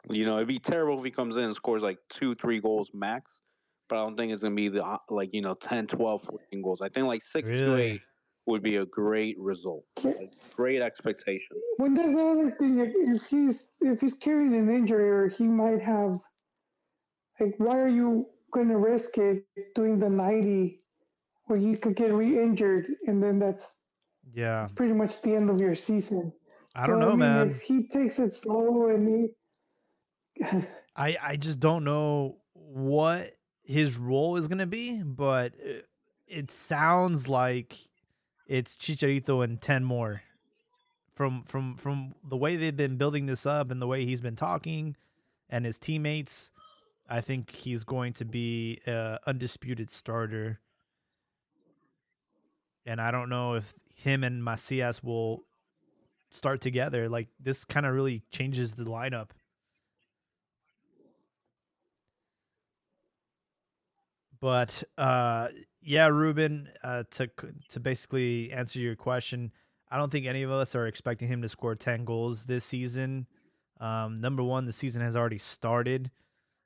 It'd be terrible if he comes in and scores like 2, 3 goals max, but I don't think it's going to be the 10, 12, 14 goals. I think like 6 to 8 Really? would be a great result, like great expectation. When there's another thing, if he's carrying an injury or he might have, like, why are you going to risk it doing the 90 where you could get re-injured and then that's Yeah. pretty much the end of your season. I don't So I know, mean, man. if he takes it slow and I just don't know what his role is gonna be, but it sounds like it's Chicharito and 10 more from the way they've been building this up and the way he's been talking and his teammates. I think he's going to be a undisputed starter, and I don't know if him and Macias will start together. Like this kind of really changes the lineup. But yeah, Ruben, to basically answer your question, I don't think any of us are expecting him to score 10 goals this season. Number one, the season has already started,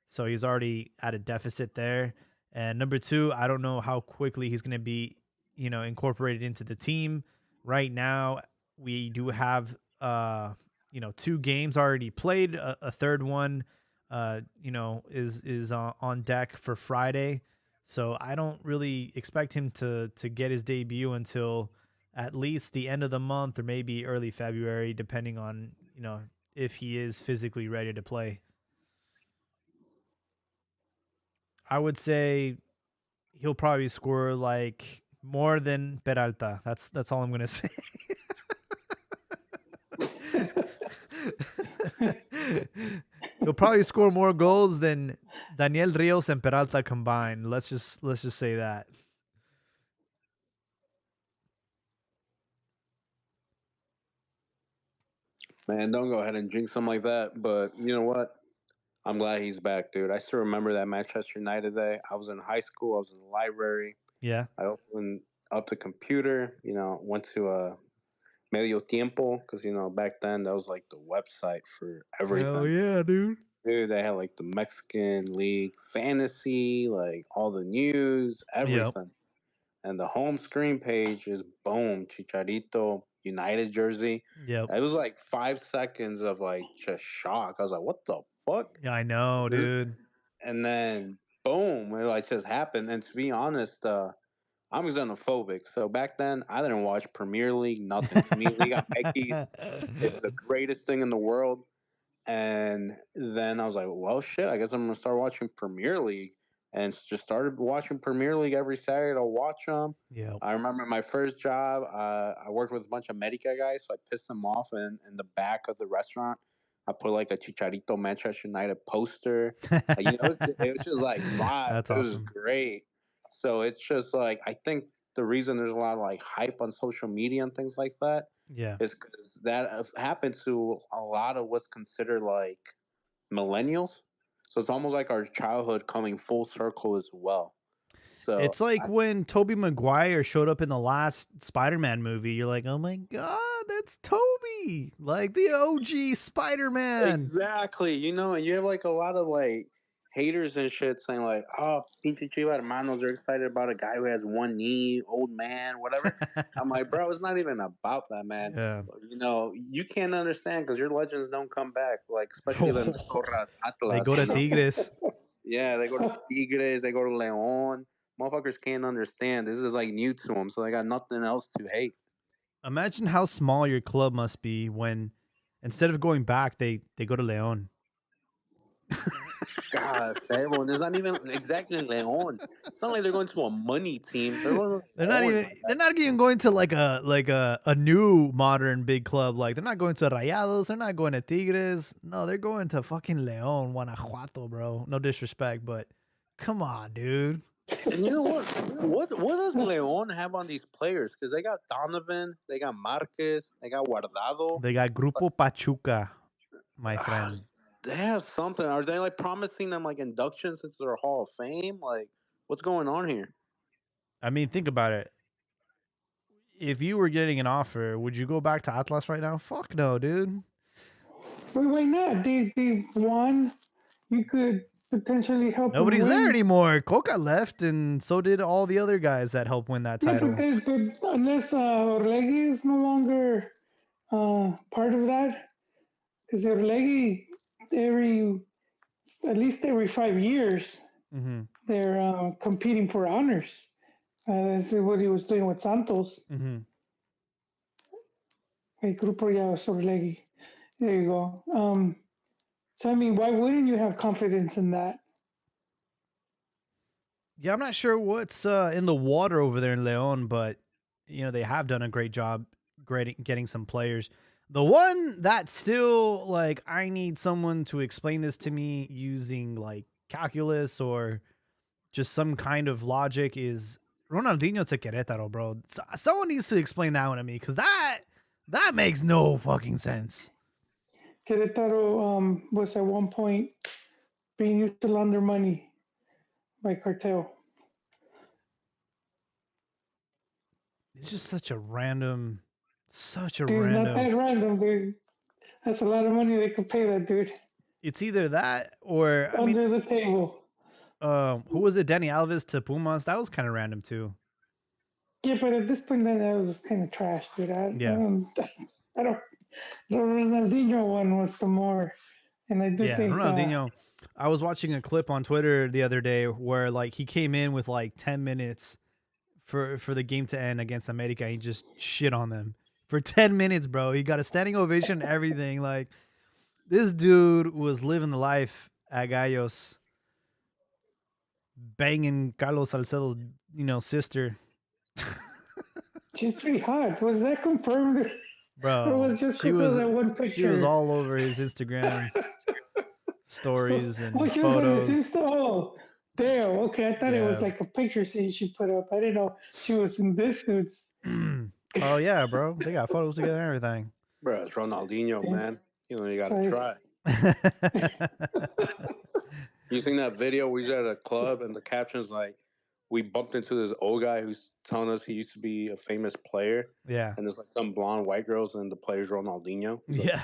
so he's already at a deficit there. And number two, I don't know how quickly he's going to be, incorporated into the team. Right now, we do have, 2 games already played. A third one, is on deck for Friday. So I don't really expect him to get his debut until at least the end of the month or maybe early February, depending on if he is physically ready to play. I would say he'll probably score like more than Peralta. That's all I'm gonna say. He'll probably score more goals than Daniel Rios and Peralta combined. Let's just say that. Man, don't go ahead and jinx him like that. But you know what? I'm glad he's back, dude. I still remember that Manchester United day. I was in high school. I was in the library. Yeah. I opened up the computer. Went to Medio Tiempo because back then that was like the website for everything. Hell yeah, dude. Dude, they had like the Mexican League fantasy, like all the news, everything. And the home screen page is boom, Chicharito United jersey. Yep. It was like 5 seconds of like just shock. I was like, what the fuck? Yeah, I know, dude. And then boom, it like just happened. And to be honest, I'm xenophobic. So back then I didn't watch Premier League, nothing. To me, Liga MX is the greatest thing in the world. And then I was like, well, shit, I guess I'm going to start watching Premier League. And just started watching Premier League every Saturday to watch them. Yeah. I remember my first job, I worked with a bunch of Medica guys, so I pissed them off. And in the back of the restaurant, I put like a Chicharito Manchester United poster. It was just like vibe. That's it was awesome. great. So it's just like, I think the reason there's a lot of like hype on social media and things like that Yeah. is because that happened to a lot of what's considered like millennials. So it's almost like our childhood coming full circle as well. So It's like when Tobey Maguire showed up in the last Spider-Man movie. You're like, oh my God, that's Tobey. Like the OG Spider-Man. Exactly. And you have like a lot of like haters and shit saying like, oh, pinche Chivas hermanos are excited about a guy who has one knee, old man, whatever. I'm like, bro, it's not even about that, man. Yeah. You can't understand because your legends don't come back, like especially the Atlas. They go to Tigres. Yeah, they go to Tigres, they go to Leon. Motherfuckers can't understand. This is like new to them, so they got nothing else to hate. Imagine how small your club must be when instead of going back, they go to Leon. God, everyone. There's not even exactly Leon. It's not like they're going to a money team. They're not even going to like a new modern big club. Like they're not going to Rayados. They're not going to Tigres. No, they're going to fucking Leon, Guanajuato, bro. No disrespect, but come on, dude. And you know what? What does Leon have on these players? Because they got Donovan, they got Marquez, they got Guardado. They got Grupo Pachuca, my friend. They have something. Are they like promising them like inductions into their Hall of Fame? Like, what's going on here? I mean, think about it. If you were getting an offer, would you go back to Atlas right now? Fuck no, dude. Why not? They won. You could potentially help. Nobody's them there win. anymore. Coca left, and so did all the other guys that helped win that Yeah, title. but unless Orlegi is no longer part of that, because Orlegi at least every 5 years Mm-hmm. they're competing for honors. That's what he was doing with Santos. Mm-hmm. El Grupo ya Orlegi. There you go. So I mean, why wouldn't you have confidence in that? Yeah, I'm not sure what's in the water over there in Leon, but they have done a great job getting some players. The one that still like I need someone to explain this to me using like calculus or just some kind of logic is Ronaldinho to Querétaro, bro. Someone needs to explain that one to me because that makes no fucking sense. Querétaro was at one point being used to launder money by cartel. It's just such a random. It's not that random, dude. That's a lot of money they could pay that dude. It's either that or under the table. Who was it? Danny Alves to Pumas. That was kind of random too. Yeah, but at this point, that was kind of trash, dude. I don't. The Ronaldinho one was the more, and I do think Ronaldinho. I was watching a clip on Twitter the other day where like he came in with like 10 minutes for the game to end against America. He just shit on them for 10 minutes, bro. He got a standing ovation, everything. Like this dude was living the life at Gallos, banging Carlos Salcedo's, sister. She's pretty hot. Was that confirmed? Bro, or was just because of that one picture? She was all over his Instagram stories and she photos. Was oh, damn. Okay, I thought it was like a picture she put up. I didn't know she was in this suits. Oh yeah, bro. They got photos together and everything. Bro, it's Ronaldinho, man. You gotta try. You seen that video? We was at a club and the caption's like, we bumped into this old guy who's telling us he used to be a famous player. Yeah. And there's like some blonde white girls and the player's Ronaldinho. Yeah.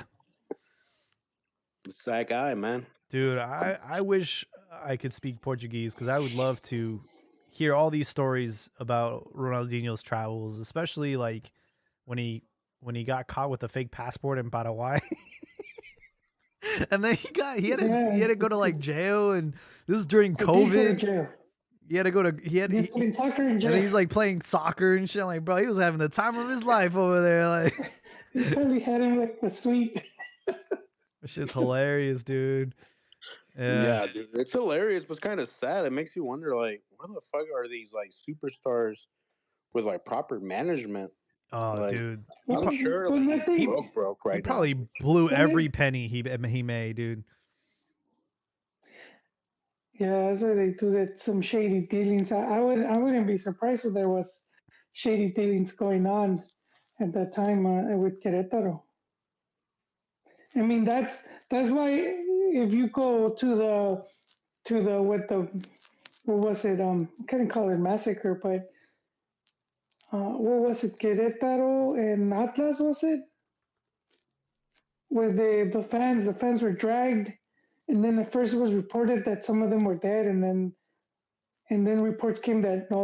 It's that guy, man. Dude, I wish I could speak Portuguese because I would love to hear all these stories about Ronaldinho's travels, especially like when he got caught with a fake passport in Paraguay. And then he had to go to like jail, and this is during COVID. He had to go to soccer in jail. And he's like playing soccer and shit. I'm like, bro, he was having the time of his life over there. Like he probably had him like the sweet. This shit's hilarious, dude. Yeah, dude, it's hilarious, but it's kind of sad. It makes you wonder, like, where the fuck are these like superstars with like proper management? Oh, like, dude, I'm sure like, he broke right he probably now. blew every penny he made, dude. Yeah, that's why they do that. Some shady dealings. I wouldn't be surprised if there was shady dealings going on at that time with Querétaro. I mean, that's why if you go to the what was it? I couldn't call it massacre, but what was it? Querétaro and Atlas, was it? Where the fans were dragged, and then at first it was reported that some of them were dead, and then reports came that no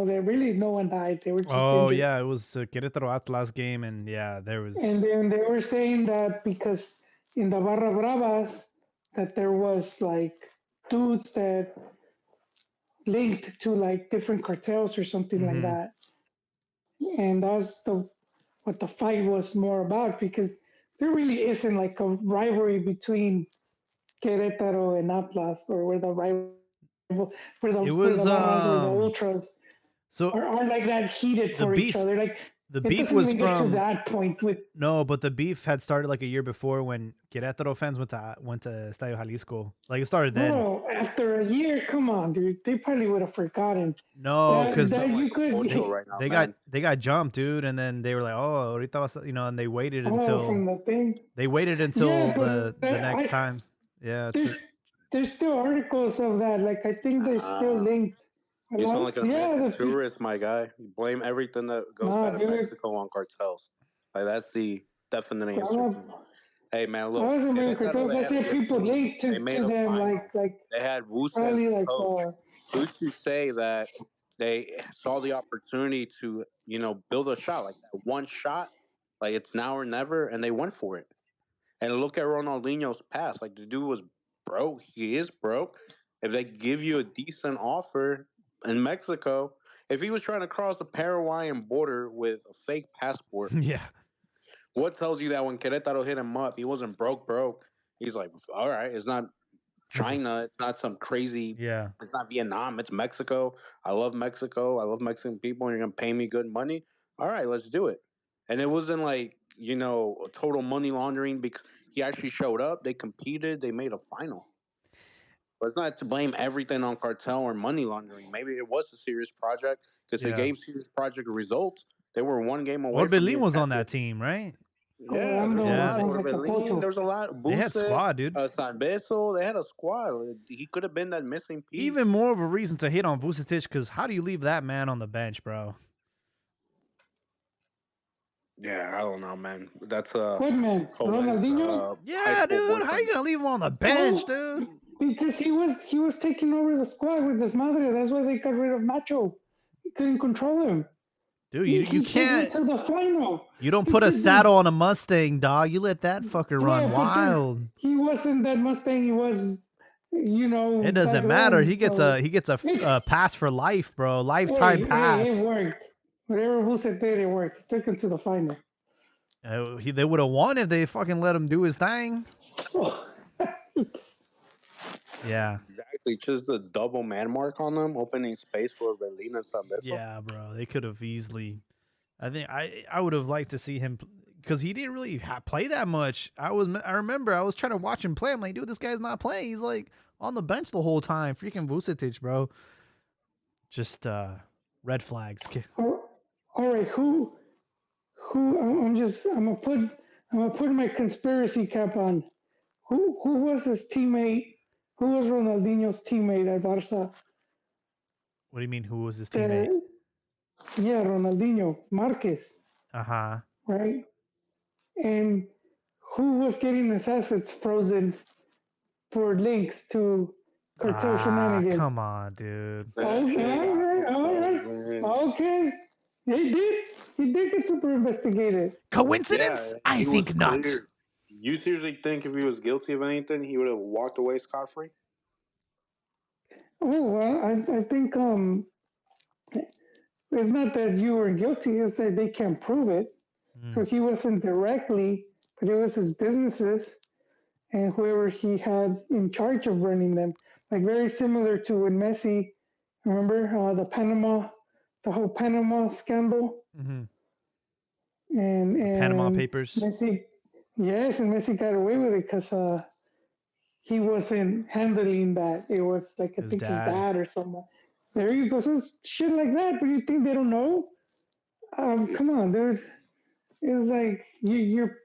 one died. They were just injured. Yeah, it was a Querétaro Atlas game, and yeah, there was. And then they were saying that because in the Barra Bravas that there was like dudes that linked to like different cartels or something like that. And that's what the fight was more about, because there really isn't like a rivalry between Querétaro and Atlas, or where the Barras or the Ultras are like that heated for each other. Like The It beef doesn't was even get to from that point with. no, but the beef had started like a year before when Querétaro fans went to Estadio Jalisco. Like it started then. Bro, after a year, come on, dude. They probably would have forgotten. No, because That Like you a could. Portugal right now, they man. got jumped, dude, and then they were like, "Oh, ahorita vas," and they waited Oh, until from the thing. the Yeah, but next time. Yeah, there's still articles of that. Like I think they're still Ah, linked. you sound like an Yeah, American tourist, my guy. You blame everything that goes nah, bad in dude. Mexico on cartels. Like that's the definite answer I'm to it. Hey man, I look, wasn't being Querétaro, cartels. they I had a said good people team. linked They to made a them, final. like They had Wuce as probably the like coach. Who's to say that they saw the opportunity to, build a shot like that one shot, like it's now or never, and they went for it. And look at Ronaldinho's past. Like the dude was broke. He is broke. If they give you a decent offer in Mexico, if he was trying to cross the Paraguayan border with a fake passport, yeah. what tells you that when Querétaro hit him up, he wasn't broke? He's like, all right, it's not China. It's not some crazy. Yeah. It's not Vietnam. It's Mexico. I love Mexico. I love Mexican people. And you're gonna pay me good money. All right, let's do it. And it wasn't like total money laundering because he actually showed up. They competed. They made a final. But it's not to blame everything on cartel or money laundering. Maybe it was a serious project because they Yeah. gave serious project results. They were one game away from Orbelin being was on that champions. team, right? Yeah, there's a Yeah, lot. sounds like a Orbelin, pocho. there's a lot. they had Buse, squad, dude. San Beso, they had a squad. He could have been that missing piece. Even more of a reason to hit on Vucetic because how do you leave that man on the bench, bro? Yeah, I don't know, man. That's What man? Joel's Ronaldinho? Yeah, high school dude. How you boyfriend. gonna leave him on the bench, dude? Because he was taking over the squad with his madre. That's why they got rid of Nacho. He couldn't control him. Dude, He you took him can't. to the final. You don't He put a took them- saddle on a Mustang, dog. You let that fucker run Yeah, because wild. he wasn't that Mustang. He was, It doesn't back matter. then, He gets so- a pass for life, bro. Lifetime pass. It worked. Whatever Buset did, it worked. He took him to the final. They would have won if they fucking let him do his thing. Yeah. Exactly. Just the double man mark on them, opening space for Berlin and San Beso. Yeah, bro. They could have easily. I think I would have liked to see him because he didn't really play that much. I remember I was trying to watch him play. I'm like, dude, this guy's not playing. He's like on the bench the whole time. Freaking Vucetic, bro. Just red flags. All right, who? I'm gonna put my conspiracy cap on. Who was his teammate? Who was Ronaldinho's teammate at Barca? What do you mean? Who was his teammate? Yeah, Ronaldinho, Marquez, Uh-huh. right? And who was getting his assets frozen for links to cartel shenanigans? Come on, dude. Okay, all right. Okay. He did get super investigated. Coincidence? Yeah, I he think was not. cleared. You seriously think if he was guilty of anything, he would have walked away scot free? Oh, well, I think it's not that you were guilty, it's that they can't prove it. So he wasn't directly, but it was his businesses and whoever he had in charge of running them. Like very similar to when Messi, remember the whole Panama scandal, Mm-hmm. and Panama Papers. Messi, yes, and Messi got away with it because he wasn't handling that. It was like I think his dad or someone. There you go. So it's shit like that. But you think they don't know? Come on, dude. It's like you're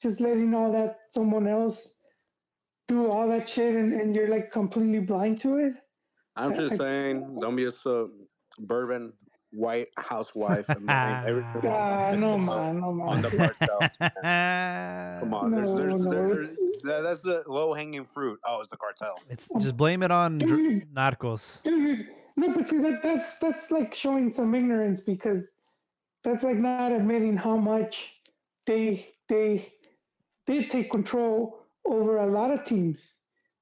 just letting all that someone else do all that shit, and you're like completely blind to it. I'm just saying, don't be a suburban white housewife and blame everything No man. on the cartels. Come on, that's the low hanging fruit. Oh, it's the cartel. It's just blame it on narcos. Dude, no, but see that's like showing some ignorance because that's like not admitting how much they did take control over a lot of teams,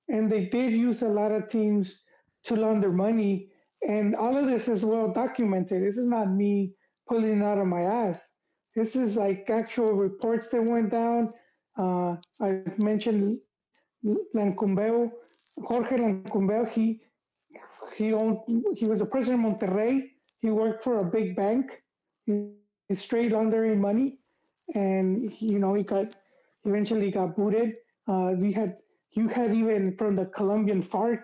and they did use a lot of teams to launder money. And all of this is well documented. This is not me pulling it out of my ass. This is like actual reports that went down. I mentioned Lancumbeo, Jorge Lancumbeo. He was the president of Monterrey. He worked for a big bank. He straight laundering money, and he eventually got booted. You had even from the Colombian FARC,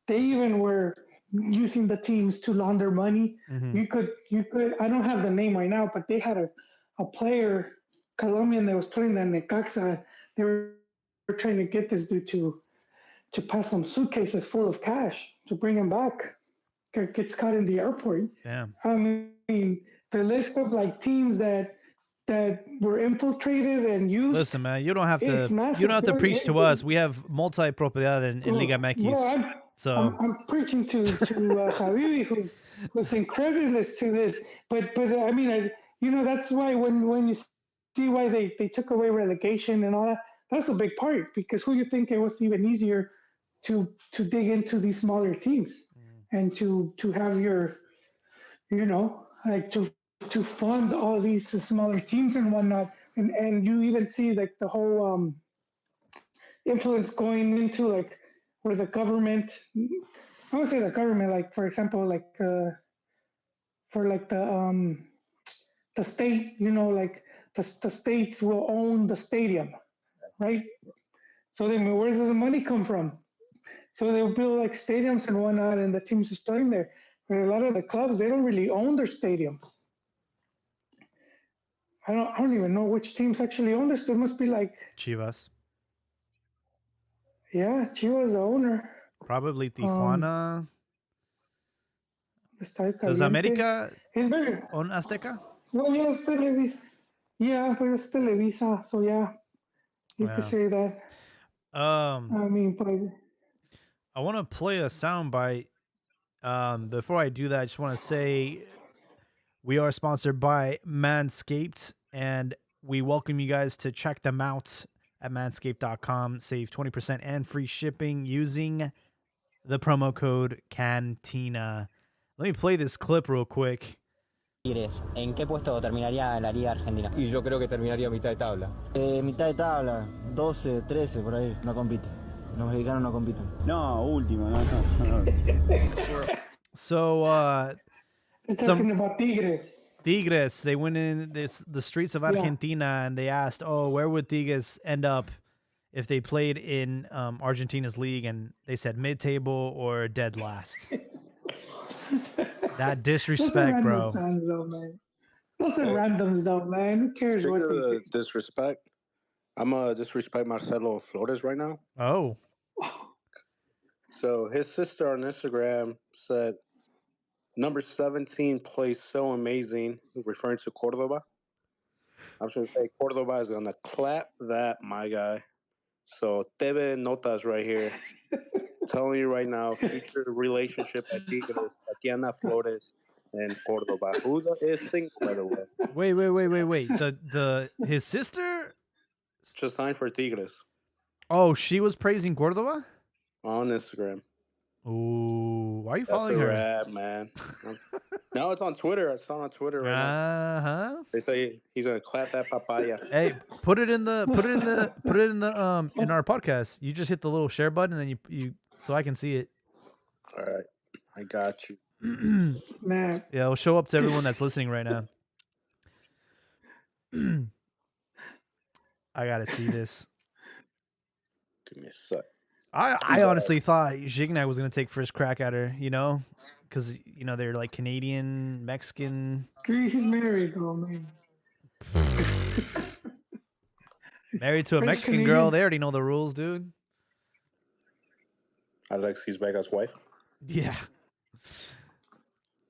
they even were using the teams to launder money. Mm-hmm. You could I don't have the name right now, but they had a player Colombian that was playing the Necaxa. They were trying to get this dude to pass some suitcases full of cash to bring him back. Gets caught in the airport. Damn. I mean, the list of like teams that were infiltrated and used. Listen, man, you don't have It's to massive. preach to us. We have multi-propiedad in Liga Well, MX. So I'm preaching to Habibi, who's incredulous to this. But I mean, that's why when you see why they took away relegation and all that, that's a big part because who you think it was even easier to dig into these smaller teams and to have like to fund all these smaller teams and whatnot, and you even see like the whole influence going into like where the government, I would say the government, like for example, like for like the state, like the states will own the stadium, right? So then where does the money come from? So they'll build like stadiums and whatnot, and the teams is playing there. But a lot of the clubs, they don't really own their stadiums. I don't even know which teams actually own this. There must be like, Chivas, yeah, Chivas the owner. probably Tijuana. Estadio Does Caliente. America It's very own Azteca? well, yeah, it's Televisa. Yeah, but it's Televisa, so yeah, you Yeah. could say that. I mean, but I want to play a soundbite. Before I do that, I just want to say we are sponsored by Manscaped, and we welcome you guys to check them out at manscaped.com. Save 20% and free shipping using the promo code CANTINA. Let me play this clip real quick. Tigres, ¿en qué puesto terminaría la Liga Argentina? Y yo creo que terminaría a mitad de tabla. Mitad de tabla, 12, 13, por ahí, no compite. Los mexicanos no compiten. No, último, no. So, they're talking about Tigres. they went in the streets of Argentina and they asked, where would Tigres end up if they played in Argentina's league? And they said mid-table or dead last. That disrespect, bro. Fans, though, man. Those are randoms, though, man. Who cares Speaking what they of think? disrespect, I'm gonna disrespect Marcelo Flores right now. Oh. So his sister on Instagram said, "Number 17 plays so amazing," referring to Cordoba. I'm just gonna say Cordoba is gonna clap that, my guy. So TV Notas right here, telling you right now, future relationship at Tigres, Tatiana Flores and Cordoba, who is single, by the way. Wait. His sister? Just signed for Tigres Oh, she was praising Cordoba? on Instagram. Ooh, why are you That's following a her? wrap, man. No, it's on Twitter. I saw it on Twitter right now. Uh-huh. They say he's gonna clap that papaya. Hey, put it in our podcast. You just hit the little share button and then you so I can see it. All right, I got you. Man, Yeah, it'll show up to everyone that's listening right now. I gotta see this. Give me a sec. I honestly thought Gignac was gonna take first crack at her, because they're like Canadian, Mexican. he's married, though, man. Married to a French Mexican Canadian. girl. They already know the rules, dude. Alexis Vega's wife. Yeah.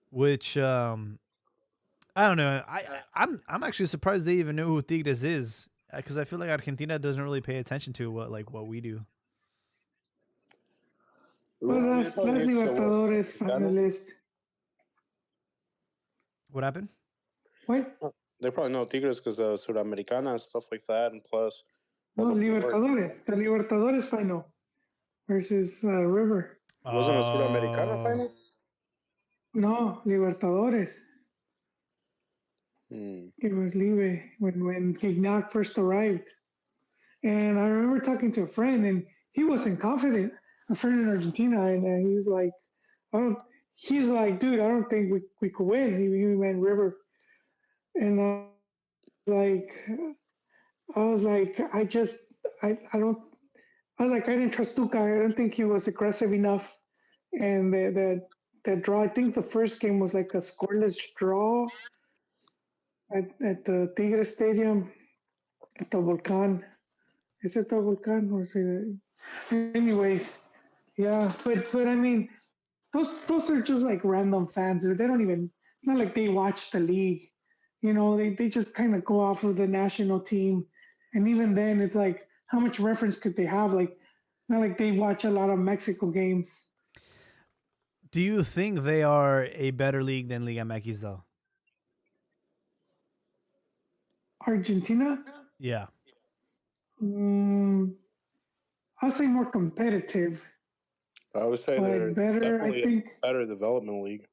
Which I don't know. I'm actually surprised they even know who Tigres is, because I feel like Argentina doesn't really pay attention to what we do. Well, that's Libertadores finalist. What happened? What? They probably know Tigres because of Sudamericana and stuff like that, and plus. No, Libertadores. The Libertadores final versus River. Wasn't a Sudamericana final? No, Libertadores. It was Libre when Gignac first arrived. And I remember talking to a friend, and he wasn't confident. A friend in Argentina, and he was like, dude, I don't think we could win. He went River. and like I was like, I don't. I was like, I didn't trust Tuca. I don't think he was aggressive enough. And that draw, I think the first game was like a scoreless draw at the Tigre Stadium at the Volcan. Is it the Volcan or is it? Anyways, yeah, but I mean, those are just like random fans. They don't even. It's not like they watch the league. You know, they just kind of go off of the national team, and even then, it's like how much reference could they have? Like, it's not like they watch a lot of Mexico games. Do you think they are a better league than Liga MX though? Argentina, Yeah. mm, I'll say more competitive, I would say they're but better. I definitely think. a better development league.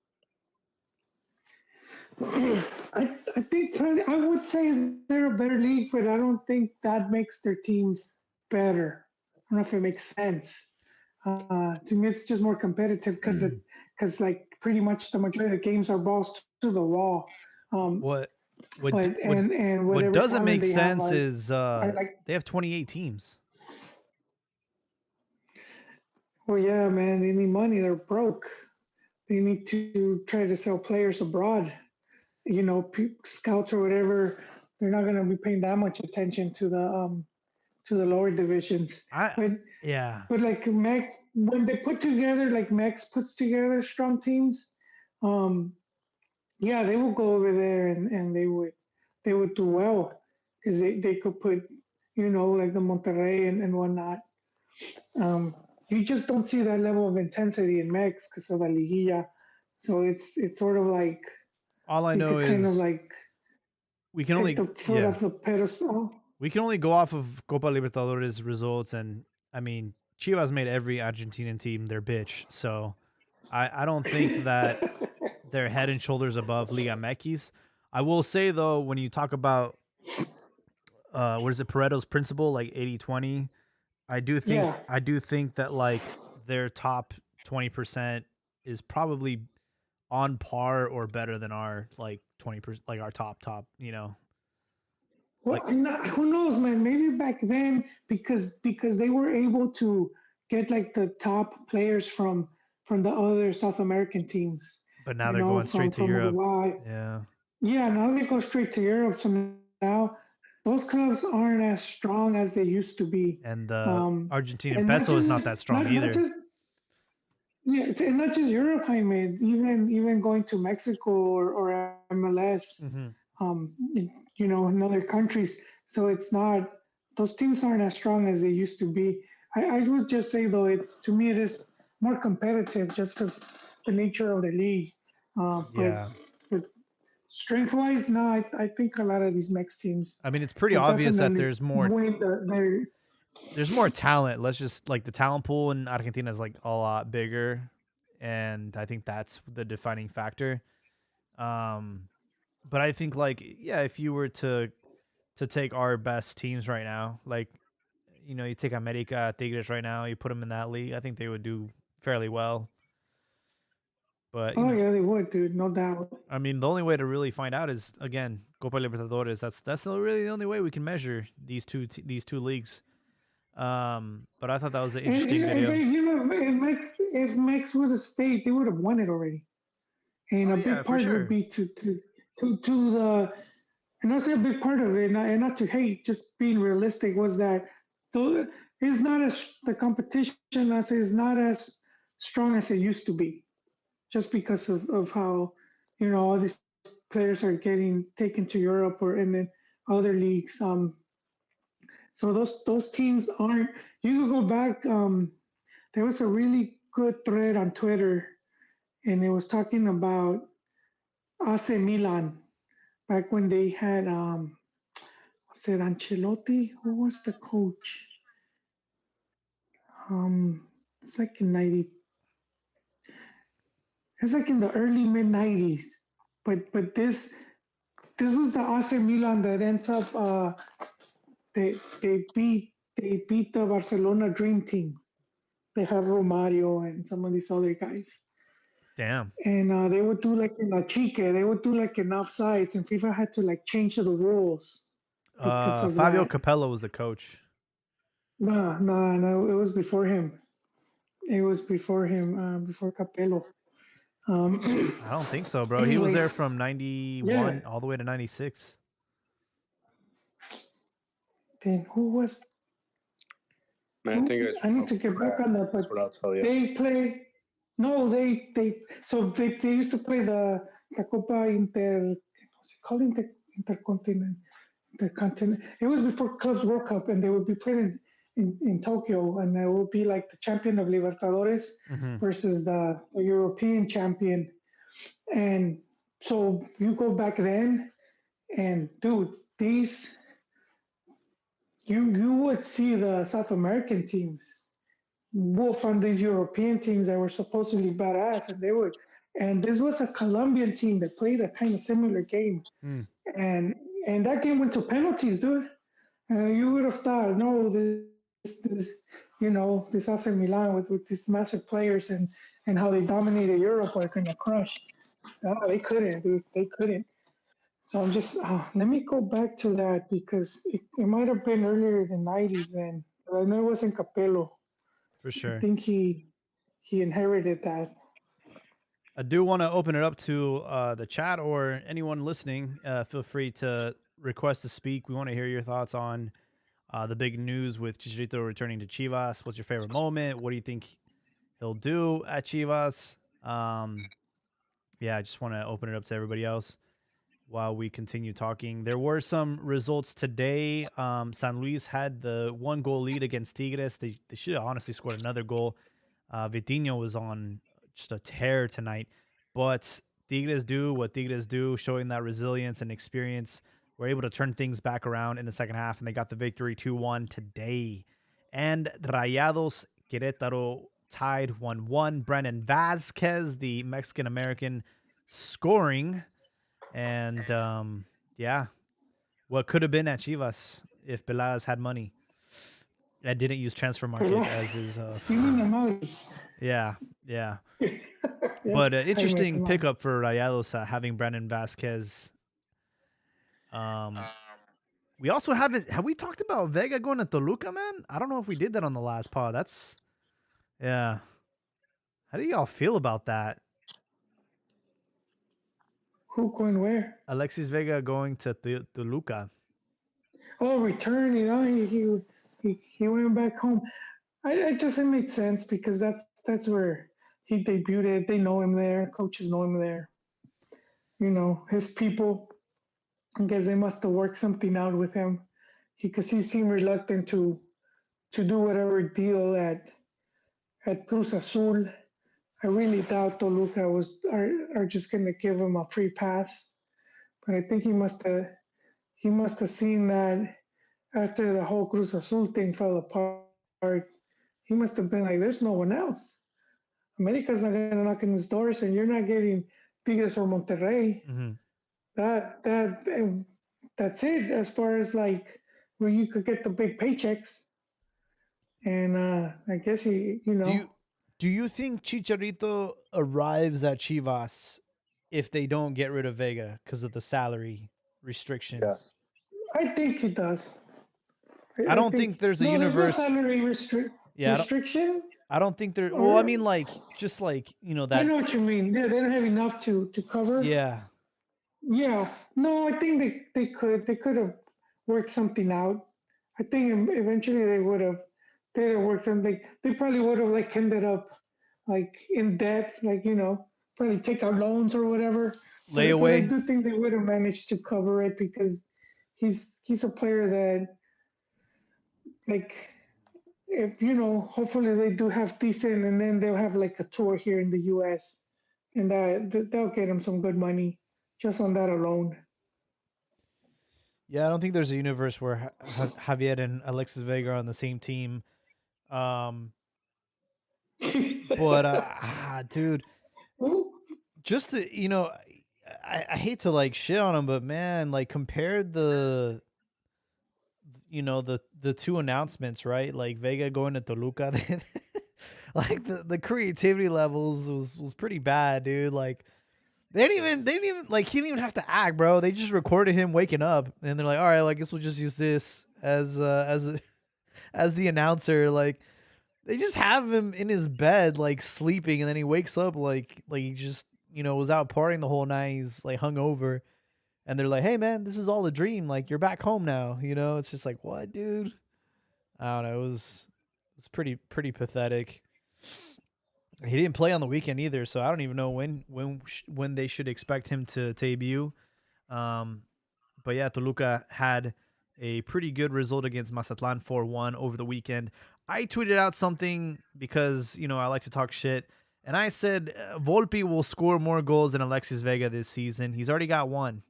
I think I would say they're a better league, but I don't think that makes their teams better. I don't know if it makes sense. To me, it's just more competitive because like pretty much the majority of the games are balls to the wall. Um, What what but what and what whatever doesn't talent make they have, sense is I like. they have 28 teams. Well, yeah, man, they need money. They're broke. They need to try to sell players abroad. You know, scouts or whatever. They're not going to be paying that much attention to the lower divisions. I But yeah. but like Max, when they put together, like Max puts together strong teams, um, yeah, they will go over there and they would do well because they could put, you know, like the Monterrey and whatnot. Um, you just don't see that level of intensity in Mex because of the liguilla. So it's sort of like All I you know could kind of is like we can take only the foot yeah. off the pedestal. We can only go off of Copa Libertadores results, and I mean Chivas made every Argentinian team their bitch. So I don't think that they're head and shoulders above Liga MX. I will say though, when you talk about what is it, Pareto's principle, like 80-20, Yeah. I do think that like their top 20% is probably on par or better than our like 20%, like our top, you know. Well, Like who knows, man? Maybe back then, because they were able to get like the top players from the other South American teams, but now you they're know, going straight to from Europe. Uruguay. Yeah. Yeah, now they go straight to Europe. So now those clubs aren't as strong as they used to be. And the Um, Argentinian and not peso is just not that strong not either. just yeah, and not just Europe. I mean, even going to Mexico or MLS, Mhm. um, you know, in other countries. So it's not those teams aren't as strong as they used to be. I would just say though, it's to me it is more competitive just because the nature of the league. Yeah. But strength wise, no, I think a lot of these Mex teams I mean, it's pretty will obvious that definitely win there's more talent. Let's just like the talent pool in Argentina is like a lot bigger, and I think that's the defining factor. Um, but I think like yeah, if you were to take our best teams right now, like you know, you take America, Tigres right now, you put them in that league, I think they would do fairly well. But you Oh know, yeah, they would, dude, no doubt. I mean, the only way to really find out is again Copa Libertadores. Really the only way we can measure these two leagues. But I thought that was an interesting And video. they, you know, if Mex would have stayed, they would have won it already. And Oh a yeah, big for part would sure. be to the, and I say a big part of it, and not to hate, just being realistic, was that though it's not as the competition, I say, is not as strong as it used to be, just because of how, you know, all these players are getting taken to Europe or and then other leagues. So those teams aren't. You could go back. There was a really good thread on Twitter, and it was talking about AC Milan back when they had was it Ancelotti? Who was the coach? It's like in 90. It's like in the early mid 90s. But this was the AC Milan that ends up they beat the Barcelona Dream Team. They had Romario and some of these other guys. Damn. and they would do like in La Chica, they would do like an offsides, and FIFA had to like change the rules because of Fabio that. Capello was the coach. No, it was before him. It was before him, before Capello. I don't think so, bro. He was there Anyways, from yeah. 91 all the way to 96. Then who was? Man, I think it's I need to get back on that, that's but what I'll tell you. they play. No, they used to play the Copa Inter. What's it called? Intercontinent. It was before Clubs World Cup, and they would be playing in Tokyo, and it would be like the champion of Libertadores Mm-hmm. versus the European champion. And so you go back then, and dude, these you would see the South American teams wolf on these European teams that were supposedly badass, and they would. And this was a Colombian team that played a kind of similar game, Mm. and and that game went to penalties, dude. You would have thought, no, this this AC Milan with these massive players and how they dominated Europe are going to crush. No, they couldn't, dude. They couldn't. So I'm just, let me go back to that because it might have been earlier in the 90s then. But I know it wasn't Capello. For I sure. think he inherited that. I do want to open it up to the chat or anyone listening. Feel free to request to speak. We want to hear your thoughts on the big news with Chicharito returning to Chivas. What's your favorite moment? What do you think he'll do at Chivas? Yeah, I just want to open it up to everybody else while we continue talking. There were some results today. San Luis had the 1-goal lead against Tigres. They should have honestly scored another goal. Vitinho was on just a tear tonight. But Tigres do what Tigres do, showing that resilience and experience. We're able to turn things back around in the second half, and they got the victory 2-1 today. And Rayados Querétaro tied 1-1. Brandon Vazquez, the Mexican-American, scoring. And, yeah, what could have been at Chivas if Peláez had money. I didn't use transfer market as is. You mean the money? Yeah. Yeah, But I mean, interesting come on. pickup for Rayados having Brandon Vazquez. We also have we talked about Vega going to Toluca, man? I don't know if we did that on the last pod. Yeah. How do y'all feel about that? Who going where? Alexis Vega going to Toluca. Oh, return. He went back home. It doesn't make sense because that's where he debuted. They know him there. Coaches know him there. His people. I guess they must have worked something out with him because he seemed reluctant to do whatever deal at Cruz Azul. I really doubt Toluca are just going to give him a free pass, but I think he must have seen that after the whole Cruz Azul thing fell apart. He must have been like, "There's no one else. America's not going to knock on his doors, and you're not getting Tigres or Monterrey." Mm-hmm. That's it as far as like where you could get the big paychecks. And I guess Do you think Chicharito arrives at Chivas if they don't get rid of Vega because of the salary restrictions? Yes. I think he does. I don't think there's a universe. There's no salary restriction. I don't think there. Well, I mean, like just like that. I know what you mean. Yeah, they don't have enough to cover. Yeah. Yeah. No, I think they could have worked something out. I think eventually they would have worked something. They probably would have like ended up like in debt, like probably take out loans or whatever. Layaway. But I do think they would have managed to cover it because he's a player that like if hopefully they do have decent, and then they'll have like a tour here in the U.S. and they'll get him some good money just on that alone. Yeah, I don't think there's a universe where Javier and Alexis Vega are on the same team. But dude, just to, I hate to like shit on him, but man, like compare the two announcements, right? Like Vega going to Toluca. Like the creativity levels was pretty bad, dude. Like they didn't even like he didn't even have to act, bro. They just recorded him waking up, and they're like, all right, well, I guess we'll just use this as the announcer. Like they just have him in his bed, like sleeping, and then he wakes up like he just was out partying the whole night. He's like hungover, and they're like, "Hey, man, this was all a dream. Like you're back home now." It's just like, what, dude? I don't know. It was pretty pathetic. He didn't play on the weekend either, so I don't even know when they should expect him to debut. Um, but yeah, Toluca had a pretty good result against Mazatlan 4-1 over the weekend. I tweeted out something because, I like to talk shit. And I said Volpe will score more goals than Alexis Vega this season. He's already got one.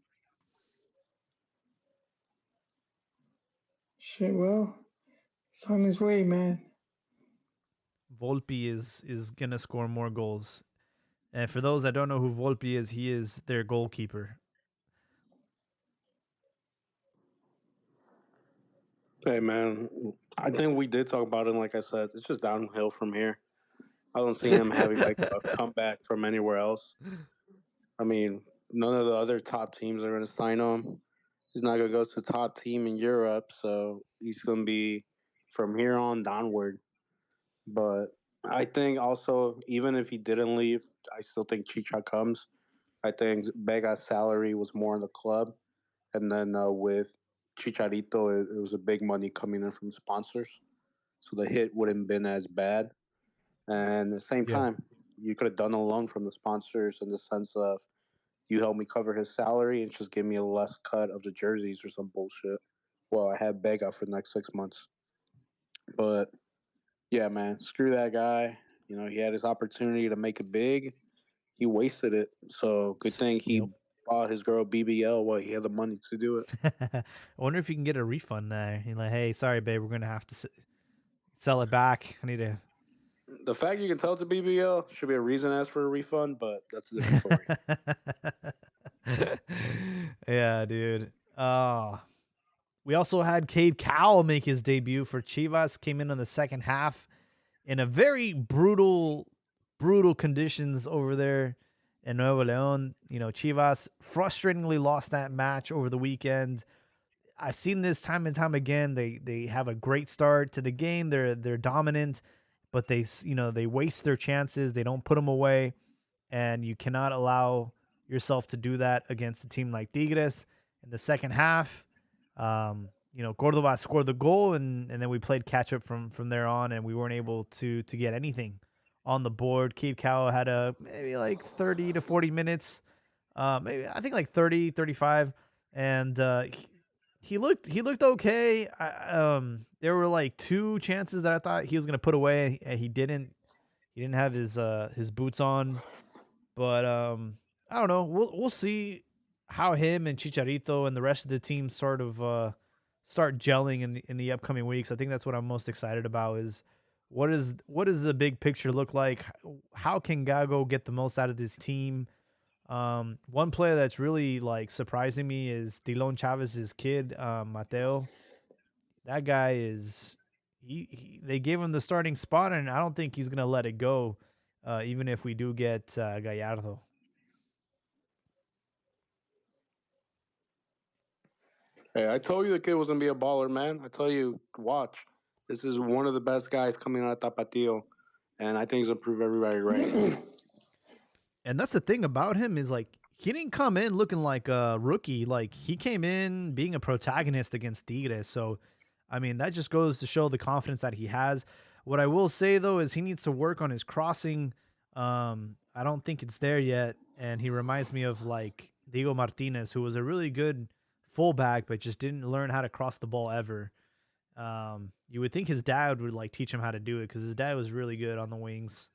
Shit, well, it's on his way, man. Volpe is going to score more goals. And for those that don't know who Volpe is, he is their goalkeeper. Hey man, I think we did talk about it. Like I said, it's just downhill from here. I don't see him having like a comeback from anywhere else. I mean, none of the other top teams are going to sign him. He's not going to go to the top team in Europe, so he's going to be from here on downward. But I think also, even if he didn't leave, I still think Chicha comes. I think Vega's salary was more in the club, and then with Chicharito, it was a big money coming in from sponsors, so the hit wouldn't have been as bad. And at the same Yeah. time, you could have done a loan from the sponsors in the sense of you help me cover his salary and just give me a less cut of the jerseys or some bullshit. Well, I have Bega for the next 6 months. But yeah, man, screw that guy. He had his opportunity to make it big. He wasted it. So good thing he Yep. bought his girl BBL while he had the money to do it. I wonder if you can get a refund there. You're like, hey, sorry, babe, we're going to have to sell it back. I need to. The fact you can tell it's a BBL should be a reason to ask for a refund, but that's a different story. Yeah, dude. We also had Cade Cowell make his debut for Chivas. Came in the second half in a very brutal conditions over there in Nuevo León. Chivas frustratingly lost that match over the weekend. I've seen this time and time again. They have a great start to the game. They're dominant, but they waste their chances. They don't put them away, and you cannot allow yourself to do that against a team like Tigres. In the second half, Cordova scored the goal, and then we played catch up from there on, and we weren't able to get anything on the board. Cade Cowell had maybe like 30 to 40 minutes, maybe I think like 30, 35, and he looked okay. There were like two chances that I thought he was gonna put away, and he didn't. He didn't have his boots on, but I don't know. We'll see how him and Chicharito and the rest of the team sort of start gelling in the upcoming weeks. I think that's what I'm most excited about is what does the big picture look like? How can Gago get the most out of this team? One player that's really like surprising me is Dilon Chavez's kid, Mateo. That guy is they gave him the starting spot, and I don't think he's gonna let it go, even if we do get Gallardo. Hey, I told you the kid was gonna be a baller, man. I tell you, watch. This is one of the best guys coming out of Tapatio, and I think he's gonna prove everybody right. And that's the thing about him is like he didn't come in looking like a rookie. Like he came in being a protagonist against Tigres. So, I mean, that just goes to show the confidence that he has. What I will say though is he needs to work on his crossing. I don't think it's there yet, and he reminds me of like Diego Martinez, who was a really good fullback, but just didn't learn how to cross the ball ever. You would think his dad would like teach him how to do it because his dad was really good on the wings.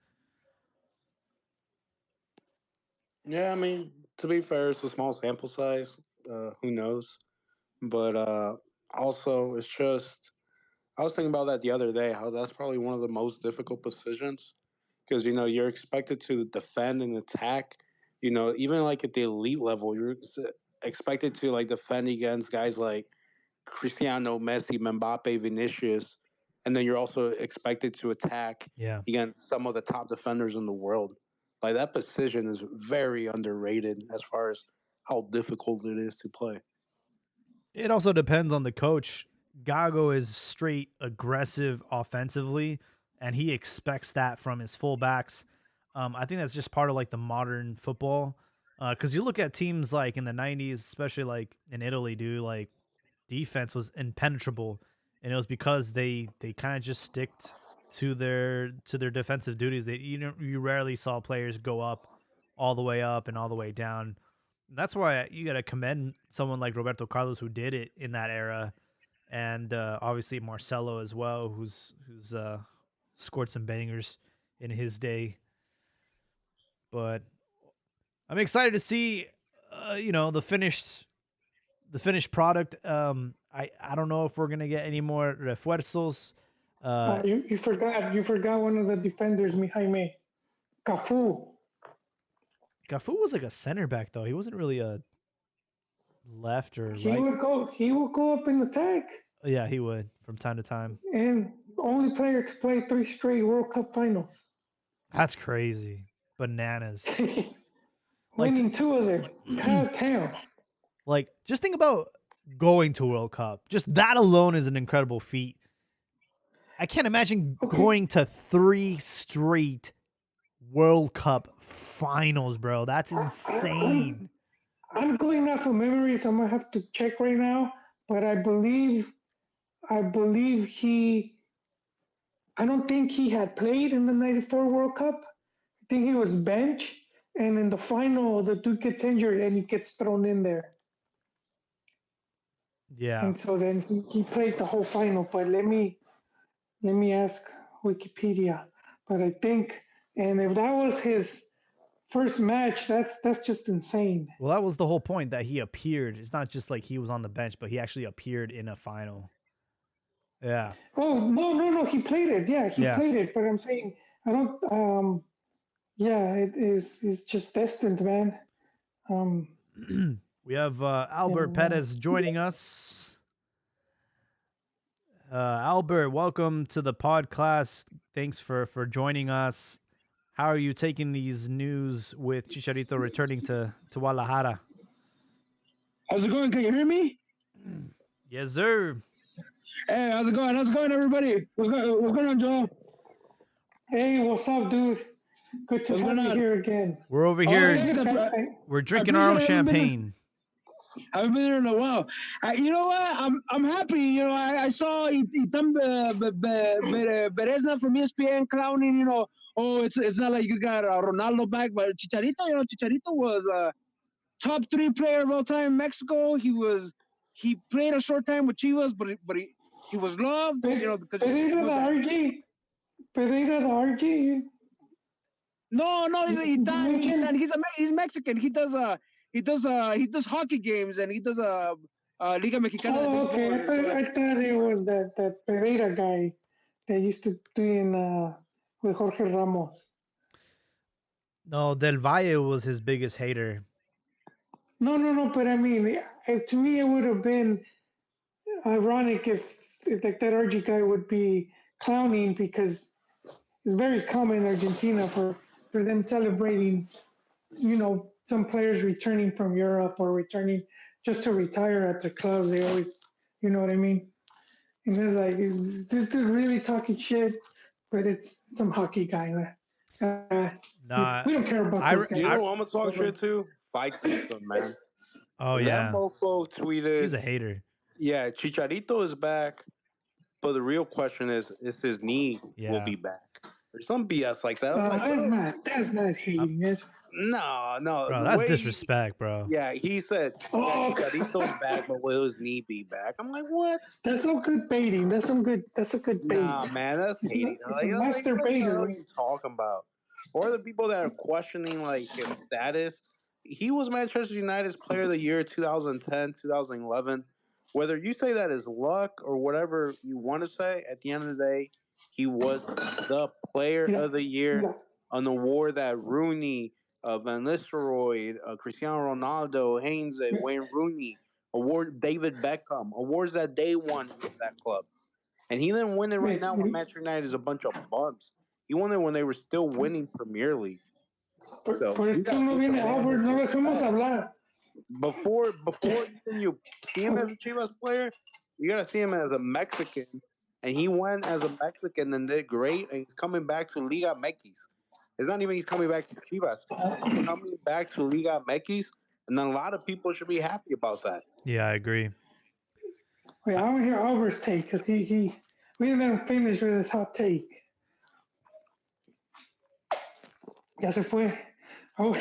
Yeah, I mean, to be fair, it's a small sample size. Who knows? But also, it's just I was thinking about that the other day. How that's probably one of the most difficult positions because you're expected to defend and attack. Even like at the elite level, you're expected to like defend against guys like Cristiano, Messi, Mbappe, Vinicius. and then you're also expected to attack Yeah. against some of the top defenders in the world. Like that position is very underrated as far as how difficult it is to play. It also depends on the coach. Gago is straight aggressive offensively, and he expects that from his fullbacks. I think that's just part of like the modern football. Because you look at teams like in the '90s, especially like in Italy, dude, like defense was impenetrable, and it was because they kind of just sticked to their defensive duties. They you rarely saw players go all the way up and all the way down. That's why you got to commend someone like Roberto Carlos who did it in that era, and obviously Marcelo as well, who's scored some bangers in his day. But I'm excited to see, the finished product. I don't know if we're gonna get any more refuerzos. You forgot one of the defenders, mi Jaime. Cafu. Cafu was like a center back though. He wasn't really a left or He right. would go up in attack. Yeah, he would from time to time. And only player to play 3 straight World Cup finals. That's crazy. Bananas. Winning 2 of them. God damn. Like, just think about going to World Cup. Just that alone is an incredible feat. I can't imagine going to 3 straight World Cup finals, bro. That's insane. I'm going off of memory, so I'm gonna have to check right now. But I believe he. I don't think he had played in the '94 World Cup. I think he was bench, and in the final, the dude gets injured and he gets thrown in there. Yeah. And so then he played the whole final. But let me ask Wikipedia. But I think, and if that was his first match, that's just insane. Well, that was the whole point, that he appeared. It's not just like he was on the bench, but he actually appeared in a final. Yeah. Oh no! He played it. Yeah, he played it. But I'm saying I don't. Yeah, it's just destined, man. We have Albert Perez joining us. Albert, welcome to the podcast. Thanks for joining us. How are you taking these news with Chicharito returning to Guadalajara? How's it going? Can you hear me? Yes, sir. Hey, how's it going? How's it going, everybody? What's going on, Joel? Hey, what's up, dude? Good to have you here again. We're over here. We're drinking our own champagne. I haven't been here in a while. You know what? I'm happy. You know, I saw Itam Berezna from ESPN clowning. You know, oh, it's not like you got Ronaldo back, but Chicharito. You know, Chicharito was a top 3 player of all time in Mexico. He played a short time with Chivas, but he was loved. You know, because Pereira the RG. No, he's Mexican. He does hockey games, and he does Liga Mexicana. Oh, okay. I thought it was that Pereira guy that used to be in with Jorge Ramos. No, Del Valle was his biggest hater. No. But I mean, to me, it would have been ironic if like that RG guy would be clowning, because it's very common in Argentina for them celebrating, you know, some players returning from Europe or returning just to retire at the club. They always, you know what I mean? And it's like, is this dude really talking shit? But it's some hockey guy. Nah, we don't care about this guy. You know I'm gonna talk shit too? Fight system, man. Oh, yeah. That mofo tweeted. He's a hater. Yeah, Chicharito is back, but the real question is his knee will be back. Or some BS like that. That's not hating. No. Bro, that's disrespect, bro. Yeah, he said Chicharito's back, but will his knee be back? I'm like, what? That's some good baiting. That's a good bait. Nah, man, that's hating. It's a master baiter. What are you talking about? Or the people that are questioning like his status. He was Manchester United's Player of the Year 2010, 2011. Whether you say that is luck or whatever you want to say, at the end of the day, he was the Player of the Year, an award that Rooney, Van Nistelrooy, Cristiano Ronaldo, Heinze, Wayne Rooney, award David Beckham, awards that they won with that club. And he didn't win it right now when Wait, Manchester United is a bunch of bums. He won it when they were still winning Premier League. So por you esto gotta no give the viene man Albert, his no dejemos respect. hablar. Before even you see him as a Chivas player, you gotta see him as a Mexican. And he went as a Mexican and did great. And he's coming back to Liga MX. It's not even he's coming back to Chivas. He's coming back to Liga MX. And then a lot of people should be happy about that. Yeah, I agree. Wait, I want to hear Albert's take because we didn't let him finish with his hot take. Ya se fue. Oh,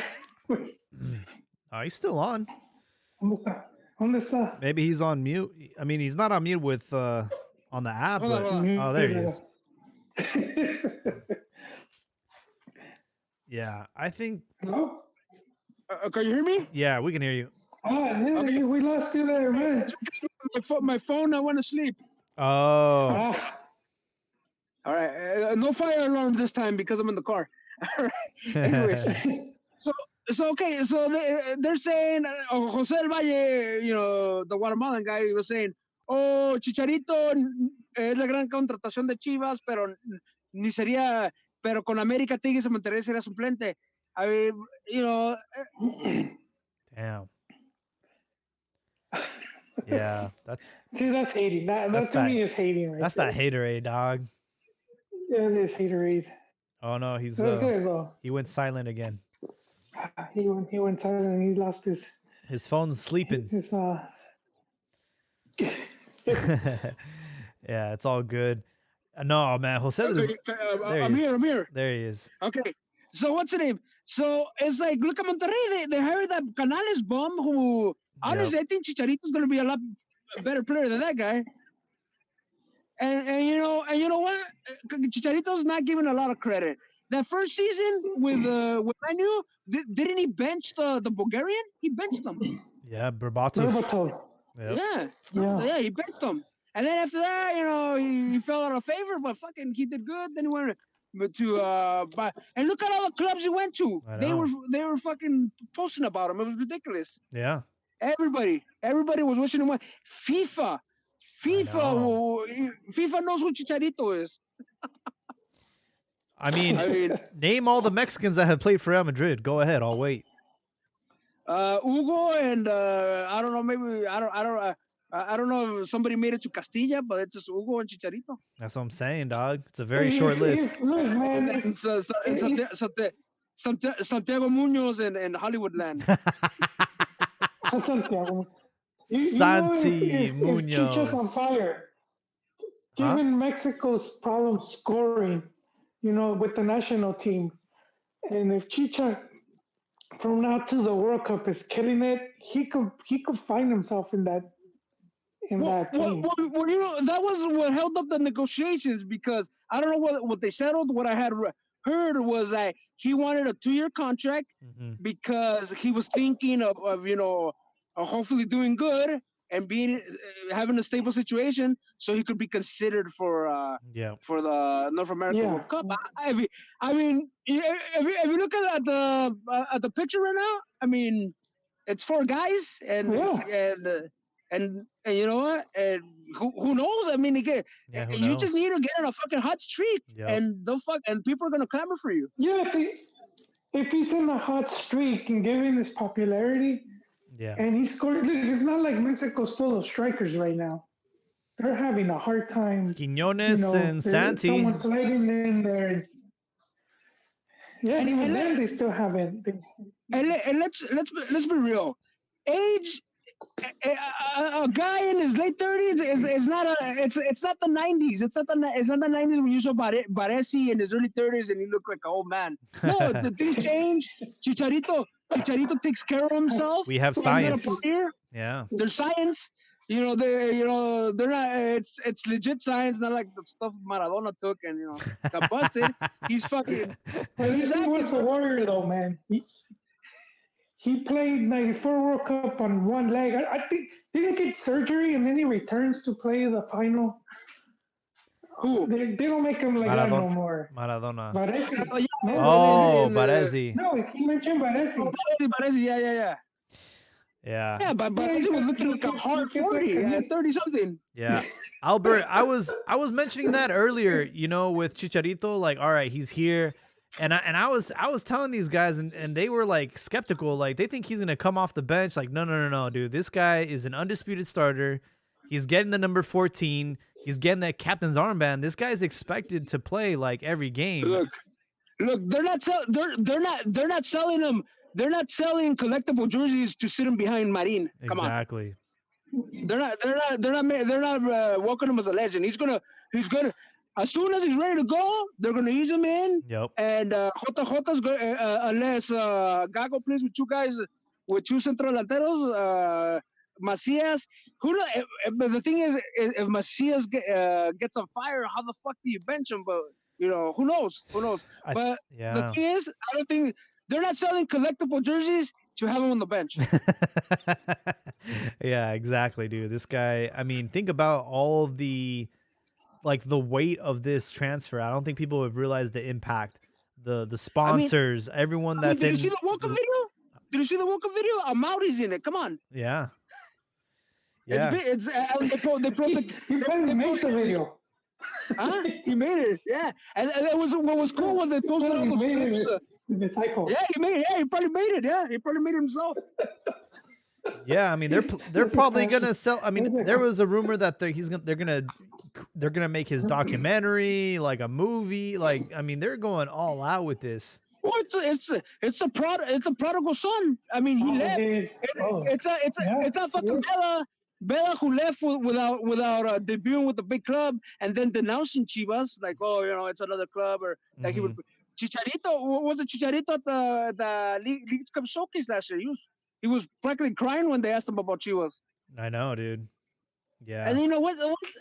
He's still on. ¿Dónde está? Maybe he's on mute. I mean, he's not on mute with on the app, Hold on, but hold on. oh, there he is. Yeah, I think. Hello? Can you hear me? Yeah, we can hear you. Yeah, Okay. we lost you there, man. My phone, I went to sleep. Oh, All right. No fire alarm this time because I'm in the car. All right. Anyways, so okay. So they're saying Jose del Valle, the Guatemalan guy, he was saying, oh, Chicharito es la gran contratación de Chivas, pero ni sería, pero con América, Tigres y Monterrey sería suplente. I mean, damn. Yeah, that's hating. That to me is hating. Right that's there. that haterade, dog. Yeah, it is haterade. Oh no, he's That's good though. he went silent again. He went silent. And he lost his phone's sleeping. Yeah, it's all good. No, man, Jose. Okay, I'm here. There he is. Okay, so what's the name? So it's like, look at Monterrey. They hired that Canales bum who, honestly, I think Chicharito's going to be a lot better player than that guy. And you know what? Chicharito's not given a lot of credit. That first season with Manu, didn't he bench the Bulgarian? He benched them. Yeah, Berbatov. Yep. Yeah, he benched them. And then after that, he fell out of favor, but fucking he did good. Then he went to and look at all the clubs he went to. They were fucking posting about him. It was ridiculous. Yeah. Everybody was wishing him well. FIFA knows who Chicharito is. I mean, name all the Mexicans that have played for Real Madrid. Go ahead, I'll wait. Hugo and I don't know. Maybe I don't know if somebody made it to Castilla, but it's just Hugo and Chicharito. That's what I'm saying, dog. It's a very short list. Santiago Munoz and Hollywoodland. Santiago. Santi Munoz. Chicha's on fire. Given Mexico's problem scoring, with the national team, and if Chicha from now to the World Cup is killing it, he could find himself in that team. Well, that was what held up the negotiations, because I don't know what they settled. What I had heard was that he wanted a 2-year contract because he was thinking of hopefully doing good and having a stable situation, so he could be considered for the North American World Cup. I mean, if you look at the picture right now, I mean, it's 4 guys and you know what? And who knows? I mean, you just need to get on a fucking hot streak, and people are gonna clamor for you. Yeah, if he's in a hot streak and given his popularity, and he scored. It's not like Mexico's full of strikers right now. They're having a hard time. Quinones and Santi. Someone's sliding in there. Yeah, and even then they still haven't. And let's be real. Age. A guy in his late 30s is not it's not the 90s. It's not the 90s when you saw Baresi in his early 30s and he looked like an old man. No, the things change. Chicharito takes care of himself. We have science. Yeah, there's science. They're not. It's legit science, not like the stuff Maradona took and got busted. He's fucking. He was a warrior though, man. He played 94 World Cup on one leg. I think didn't he get surgery and then he returns to play the final. Who? They don't make him like that no more. Maradona. Baresi. Baresi. No, he mentioned Baresi. Baresi, yeah. Yeah. Yeah, but he was looking like a hard 40, 30 something. Yeah. Albert, I was mentioning that earlier, you know, with Chicharito, like, all right, he's here. And I was telling these guys and they were like skeptical, like they think he's gonna come off the bench. Like, no, dude. This guy is an undisputed starter. He's getting the number 14. He's getting that captain's armband. This guy's expected to play like every game. Look, they're not selling them. They're not selling collectible jerseys to sit him behind Marin. Come Exactly. on. They're not welcoming him as a legend. He's gonna as soon as he's ready to go, they're gonna ease him in. Yep. And JJ's gonna unless Gago plays with two central delanteros, Macias. Who know? But the thing is, if Macias gets on fire, how the fuck do you bench him? But you know, who knows? But the thing is, I don't think they're not selling collectible jerseys to have him on the bench. Yeah, exactly, dude. This guy, I mean, think about all the weight of this transfer. I don't think people have realized the impact. The sponsors, everyone that's did in. Did you see the Walker video? Did you see the Walker video? Mauri's in it. Come on. Yeah. Yeah. They probably made the video. Huh? He made it. Yeah. And that was what was cool when they posted all those clips. The cycle. Yeah, he made it. Yeah, he probably made it. Yeah, he probably made it himself. Yeah, I mean they're probably gonna sell. I mean, there was a rumor that they're gonna make his documentary, like a movie. Like, I mean, they're going all out with this. Well, it's a prodigal son. I mean, he left. It's a fucking Bella who left without debuting with the big club and then denouncing Chivas, like, oh, you know, it's another club, or like he would. Chicharito, was it Chicharito at the League's Cup Showcase last year? He was practically crying when they asked him about Chivas. I know, dude. Yeah. And you know what?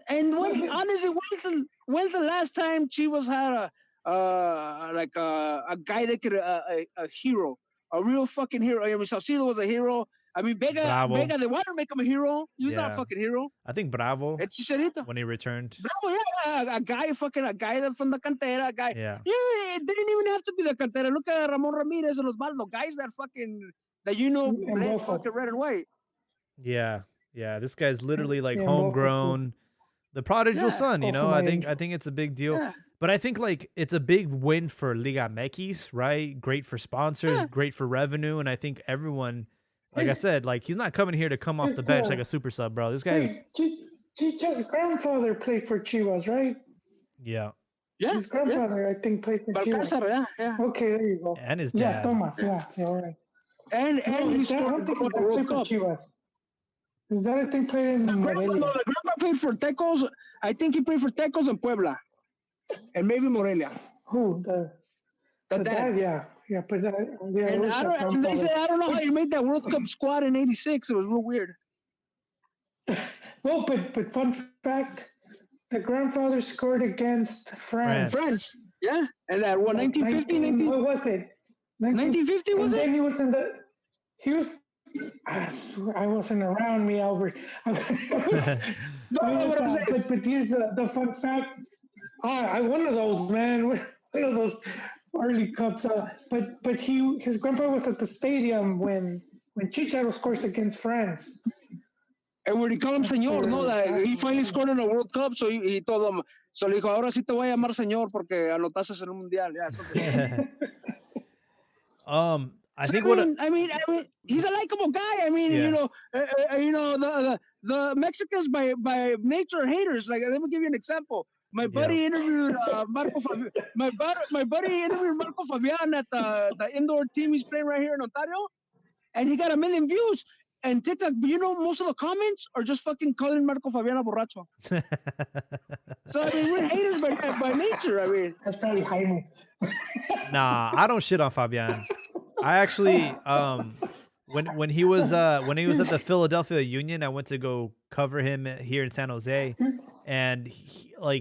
Honestly, when's the last time Chivas had a guy that could a hero, a real fucking hero? I mean, Salcido was a hero. I mean, Vega, they want to make him a hero. He was not a fucking hero. I think Bravo. It's Chicharito. When he returned. Bravo, yeah, a guy that from the cantera, a guy. Yeah. Yeah, it didn't even have to be the cantera. Look at Ramon Ramirez and los Maldo, guys that fucking red and white. Yeah, yeah. This guy's literally like homegrown, the prodigal son. You know, I think it's a big deal. Yeah. But I think like it's a big win for Liga MX, right? Great for sponsors, great for revenue, and I think everyone. Like I said, like he's not coming here to come off the bench like a super sub, bro. This guy's. Chicha's grandfather played for Chivas, right? Yeah. Yeah. His grandfather, I think, played for Chivas. Yeah. Okay, there you go. And his dad. Yeah, Thomas. Yeah, all right. And he scored the World Cup. Chivas. Is that I think played in Morelia? The grandpa played for Tecos. I think he played for Tecos and Puebla, and maybe Morelia. Who the dad? Yeah. But and they said, I don't know how you made that World Cup squad in '86. It was real weird. Well, but fun fact, the grandfather scored against France. Yeah, and that what 1950? What was it? 1950 was and it? Then he was. I wasn't around, me, Albert. But here's the fun fact. I one of those, man. One of those early cups. But his grandpa was at the stadium when Chicharito scores against France. And when he called him señor, no, that he finally scored in a World Cup, so he told him, so le dijo, ahora sí te voy a llamar señor porque anotaste en un mundial. Yeah. I think I mean, he's a likable guy. I mean, you know, the Mexicans by nature are haters. Like, let me give you an example. My buddy interviewed Marco Fabian. My buddy interviewed Marco Fabian at the indoor team he's playing right here in Ontario, and he got 1 million views. And TikTok, but you know, most of the comments are just fucking calling Marco Fabian a borracho. So I mean, we're haters by nature. I mean, that's probably Jaime. Nah, I don't shit on Fabian. I actually, when he was at the Philadelphia Union, I went to go cover him here in San Jose, and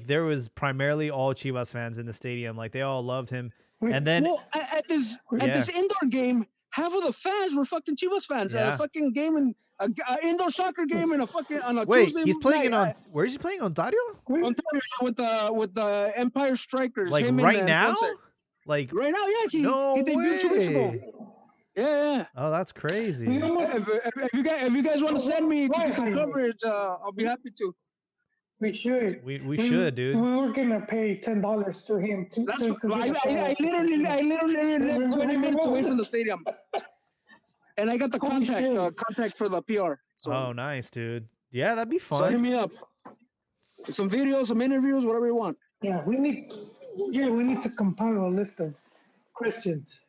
there was primarily all Chivas fans in the stadium. Like, they all loved him. And then at this indoor game, half of the fans were fucking Chivas fans. A fucking game in an indoor soccer game in a fucking on a Tuesday. He's playing where is he playing? Ontario? Ontario with the Empire Strikers. Like right now? Like right now, yeah. He debuted 2 weeks ago. Yeah. Oh, that's We crazy. almost If you guys want to send me to get some Wi-Fi. coverage, I'll be happy to. We should. We should, We dude. were gonna pay $10 to him That's to I, get a shout I, I out to literally I Cortina. literally live 20 minutes away from the Remember? stadium, and I got the Holy shit. contact for the PR. So Oh, nice, dude. Yeah, that'd be so hit fun. me up. Some videos, some interviews, whatever you want. Yeah, we need to compile a list of questions.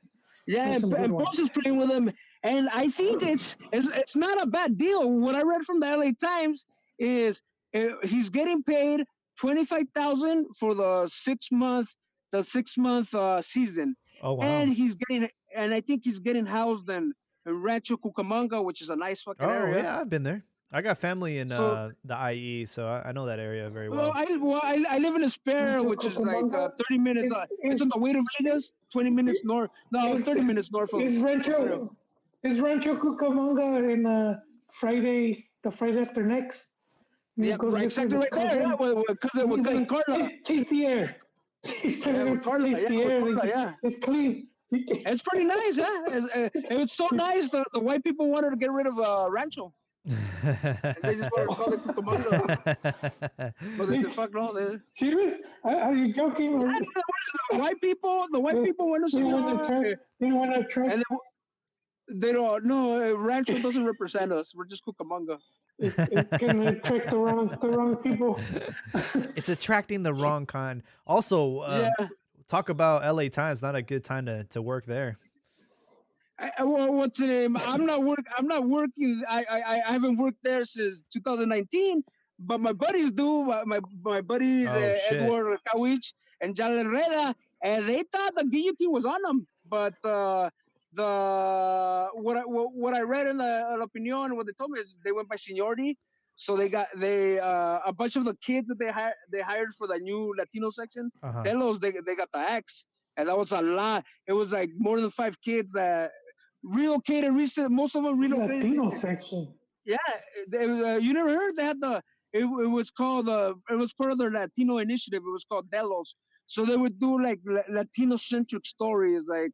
Yeah, There's some good and ones. Boss is playing with him, and I think it's not a bad deal. What I read from the LA Times is he's getting paid 25,000 for the 6 month season, Oh, wow. and I think he's getting housed in Rancho Cucamonga, which is a nice fucking Oh, area. yeah, I've been there. I got family in So- the IE, so I know that area very Well, well. I live in Espera, which is like 30 minutes. It's on the way to Vegas, 20 minutes north. No, Is- 30 minutes north of. Is Rancho Cucamonga in the Friday after next? Yeah, right, exactly right there. Yeah, with cousin Carla. Taste the air. He's telling him with to Carla, taste yeah, the with air. Carla, Like, yeah. it's clean. It's pretty nice, yeah. It's so nice. The white people wanted to get rid of Rancho. They just wanted to call it Cucamonga. But they said, fuck no. Serious? Are you joking? Or The white people want to they say, want to attract. and they don't. No, Rancho doesn't represent us. We're just Cucamonga. It's gonna attract the wrong people. It's attracting the wrong kind. Also, Yeah. talk about LA Times. Not a good time to work there. Well, what's the name? I'm not working. I haven't worked there since 2019. But my buddies do. My buddies Oh, shit. Edward Kawich and Jal Herrera, and they thought the guillotine was on them. But what I read in the opinion, what they told me is they went by seniority. So they got a bunch of the kids that they hired for the new Latino section. Uh-huh. Delos, they got the axe, and that was a lot. It was like more than 5 kids that relocated recent. Most of them relocated. Latino section. Yeah, you never heard they had it was called it was part of their Latino initiative. It was called Delos. So they would do like Latino centric stories, like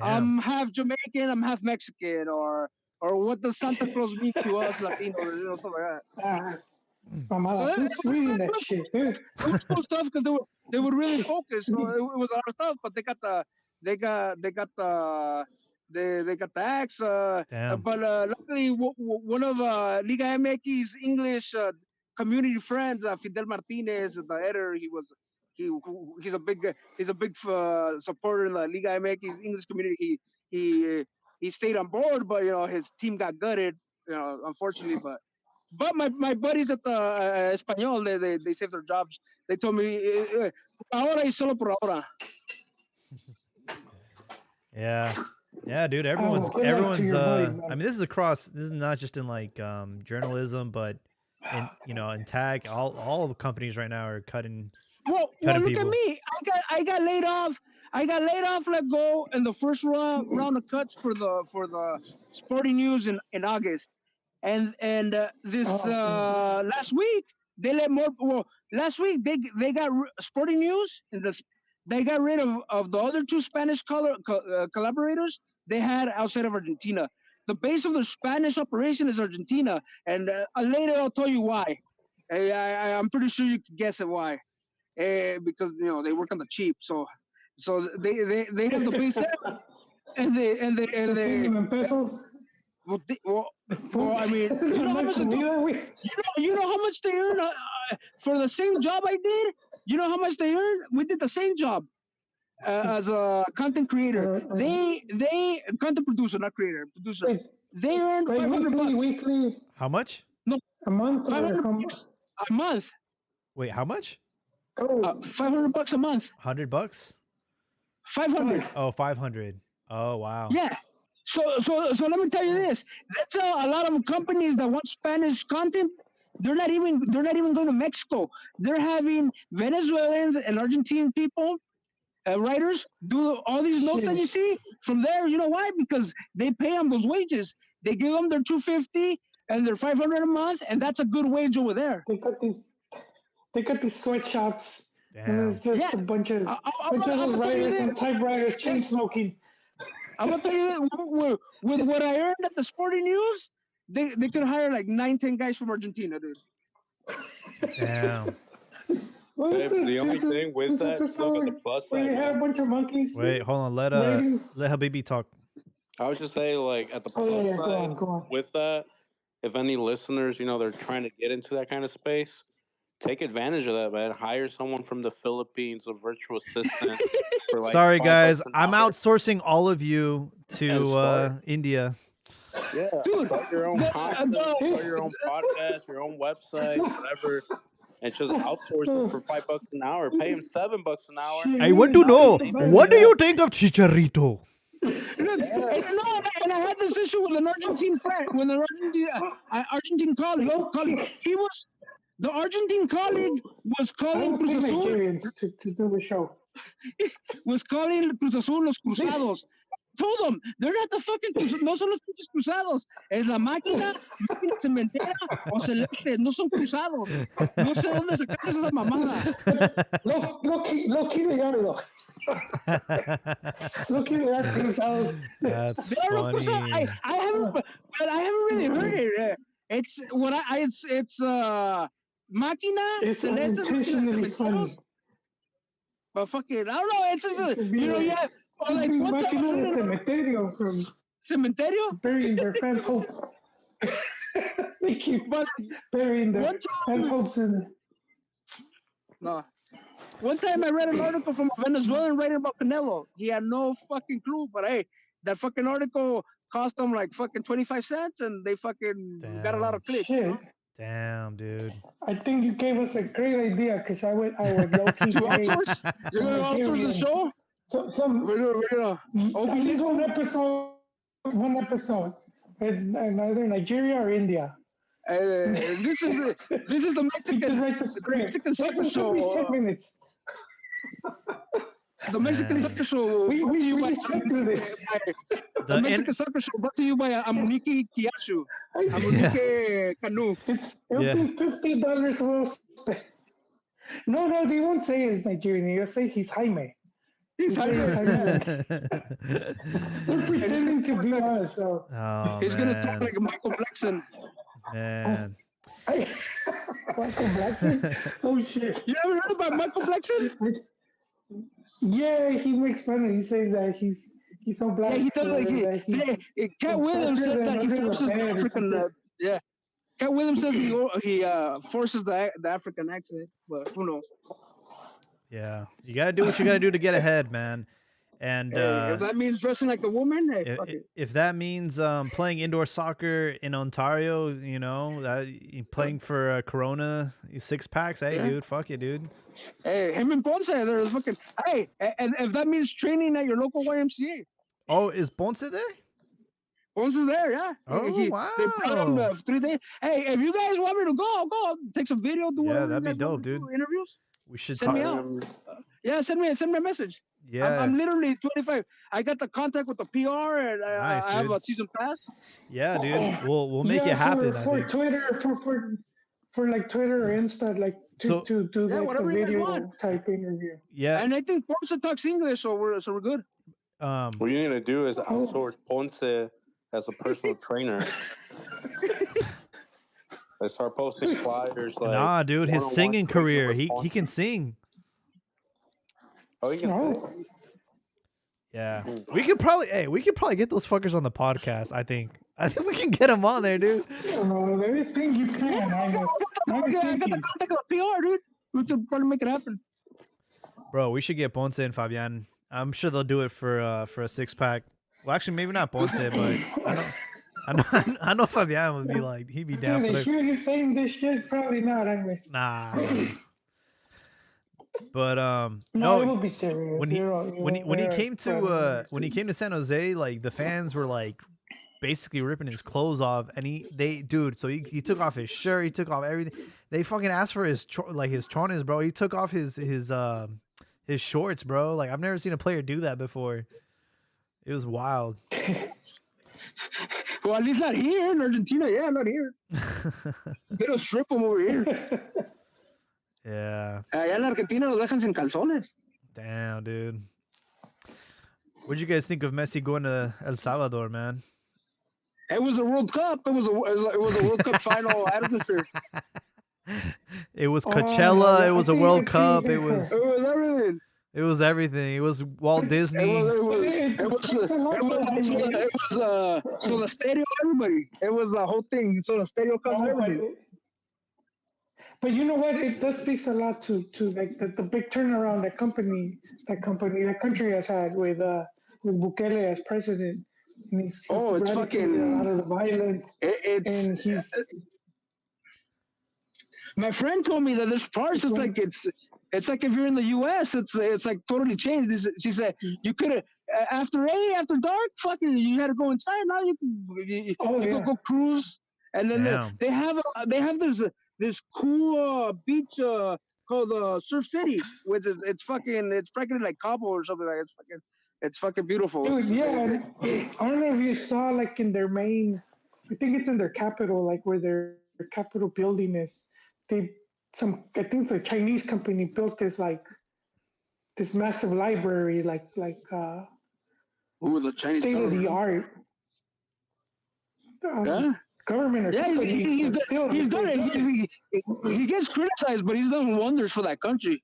I'm half Jamaican, I'm half Mexican, or what does Santa Claus mean to us Latinos, stuff like that. Mamá, who's reading that shit, dude? It was cool stuff because they would really focus. So it was a lot of stuff, but they got the axe. Damn. But luckily, one of Liga MX's English community friends, Fidel Martinez, the editor, he's a big supporter in the Liga MX's English community. He stayed on board, but his team got gutted, unfortunately. But my buddies at the Español, they saved their jobs. They told me, ahora y solo por ahora. Yeah. Yeah, dude. good luck to Everyone's. your buddy, I man. mean, this is across. This is not just in like journalism, but in tag. All of the companies right now are cutting. Well, Cutting look people. at me. I got laid off. Let go in the first round of cuts for the Sporting News in August, and this last week they let more. Well, last week they got Sporting News and they got rid of the other 2 Spanish collaborators they had outside of Argentina. The base of the Spanish operation is Argentina, and later I'll tell you why. I'm pretty sure you can guess it why. Because they work on the cheap, so they have the base there, and they In pesos. well, I mean, you know how much how much they earn for the same job I did. You know how much they earn? We did the same job as a content creator. They content producer, not creator, producer. They earned Like $500. weekly, How much? a month, or how $500 much? a month. Wait, how much? Go. $500 a month. $100? 500. Oh, 500. Oh, wow. Yeah. So let me tell you this. That's a lot of companies that want Spanish content. They're not even going to Mexico. They're having Venezuelans and Argentine people, writers, do all these notes that you see from there. You know why? Because they pay them those wages. They give them their $250 and their $500 a month, and that's a good wage over there. They got these sweatshops, Damn. and it's just a bunch of those writers and typewriters chain smoking. I'm gonna tell you that with what I earned at the Sporting News, they could hire like 9-10 guys from Argentina, dude. Damn. What Hey, is but the only this thing with that, look at the episode plus where side, you have a man. bunch of monkeys? Wait, hold on. Let Rating? Habibi talk. I was just saying, like, at the Oh plus yeah, side, go on. with that, if any listeners, they're trying to get into that kind of space, take advantage of that, man. Hire someone from the Philippines, a virtual assistant, for like Sorry, guys. $5 an I'm hour, outsourcing all of you and to start. India. Yeah, Dude, start your own content, start your own podcast, your own website, whatever, and just outsource it for $5 an hour. Pay him $7 an hour. Shit, I want to Now know, they what do you think of Chicharito? And I had this issue with an Argentine friend, with an Argentine colleague. He was the Argentine colleague was I calling don't Cruz think Azul, Nigerians to do the show. was calling Cruz Azul los cruzados. Told them they're not the fucking no son los pinches cruzados. Es la máquina cementera o celeste, no son cruzados. No sé dónde sacaste esa mamada. Low-key they are though. Low-key they are cruzados. That's They are no funny. cruzados. I haven't really heard it. It's what it's máquina It's celeste unintentionally cementeros. funny. But fucking, I don't know. It's just yeah. Or like what Máquina de Cementerio from cementerio? burying their fans' hopes. They keep burying their fans' hopes in. No. One time I read an article from a Venezuelan writing about Canelo. He had no fucking clue, but hey, that fucking article cost them like fucking 25 cents, and they fucking got a lot of clicks. Shit. Damn, dude. I think you gave us a great idea because I would low-key To pay. outsource? You're gonna outsource the show? We're gonna At least one episode. In either Nigeria or India. this is the Mexican. Just write the script. Mexican soccer It took me 10 show. minutes. The Mexican soccer show. We brought to you just went through this. the Mexican soccer show brought to you by Amuniki Kiyasu. Amuniki Kanu. It'll be $50 well spent. No, they won't say he's Nigerian. They'll say he's Jaime. He's They're pretending to be us. So. Oh, He's gonna talk man. like Michael Blackson. Man. Michael Blackson? Oh shit! You ever heard about Michael Blackson? Yeah, he makes fun of. He says that he's so black. Yeah, he does like Cat Williams says that he forces the African. Yeah, Cat Williams says he forces the African accent, but who knows? Yeah. You got to do what you got to do to get ahead, man. And Hey, if that means dressing like a woman, hey, fuck it. if that means playing indoor soccer in Ontario, playing for Corona 6-packs, hey, Yeah. dude, fuck it, dude. Hey, him and Ponce, they're fucking. Hey, and if that means training at your local YMCA, Oh, is Ponce there? Ponce is there, yeah. Oh, They brought him wow. 3 days. Hey, if you guys want me to go, I'll go. Take some video, do Yeah, whatever. that'd be you guys want dope, me to dude. do, interviews. We should Send me talk. out. Yeah, send me a message. Yeah. I'm literally 25. I got the contact with the PR, and Nice, I have dude. a season pass. Yeah, dude. We'll make it happen. I for think. Twitter, for like Twitter or Insta, like So- to do Yeah, like a whatever you guys video want. type interview. Yeah. And I think Ponce talks English, so we're good. What you need to do is outsource Ponce as a personal trainer. They start posting flyers like. Nah, dude, his one-on-one singing training career. with He Ponce. can sing. Oh, you can No. sing? Yeah. We could probably get those fuckers on the podcast, I think. I think we can get them on there, dude. Everything you can. I got I got the contact of the PR, dude. We could probably make it happen. Bro, we should get Ponce and Fabian. I'm sure they'll do it for a 6-pack. Well, actually, maybe not Ponce, but I know Fabian would be like, he'd be down for they the. hear you saying this shit? Probably not. Anyway. Nah. But No, it will be serious. when he when he came to when when he came to San Jose, like the fans were like basically ripping his clothes off, and he took off his shirt, he took off everything. They fucking asked for his chones, bro. He took off his shorts, bro. Like I've never seen a player do that before. It was wild. Well, at least not here in Argentina. Yeah, not here. They don't strip them over here. Yeah. Allá en Argentina los dejan sin calzones. Damn, dude. What'd you guys think of Messi going to El Salvador, man? It was a World Cup. It was a World Cup final atmosphere. It was Oh Coachella. yeah, It I was a think World I see you Cup. It guys was were. It was everything. it was everything. It was Walt Disney. So the stadium, everybody. It was the whole thing. So the stadium comes No, everything. but you know what? It does speaks a lot to like the big turnaround that country has had with Bukele as president. And he's Oh, it's eradicated a lot fucking. of the violence, It's and he's my friend told me that there's parts. It's like like if you're in the U.S. It's like totally changed. She said you could after dark, fucking you had to go inside. Now you could go cruise, and then Damn. they have this cool beach called Surf City, which is it's practically like Cabo or something like that. It's fucking beautiful. dude, yeah. I don't know if you saw like in their main, I think it's in their capital, like where their capital building is. They I think the Chinese company built this massive library, Ooh, the Chinese state of the art. Yeah. Government or Yeah, company, but still, he's done it. He gets criticized, but he's done wonders for that country.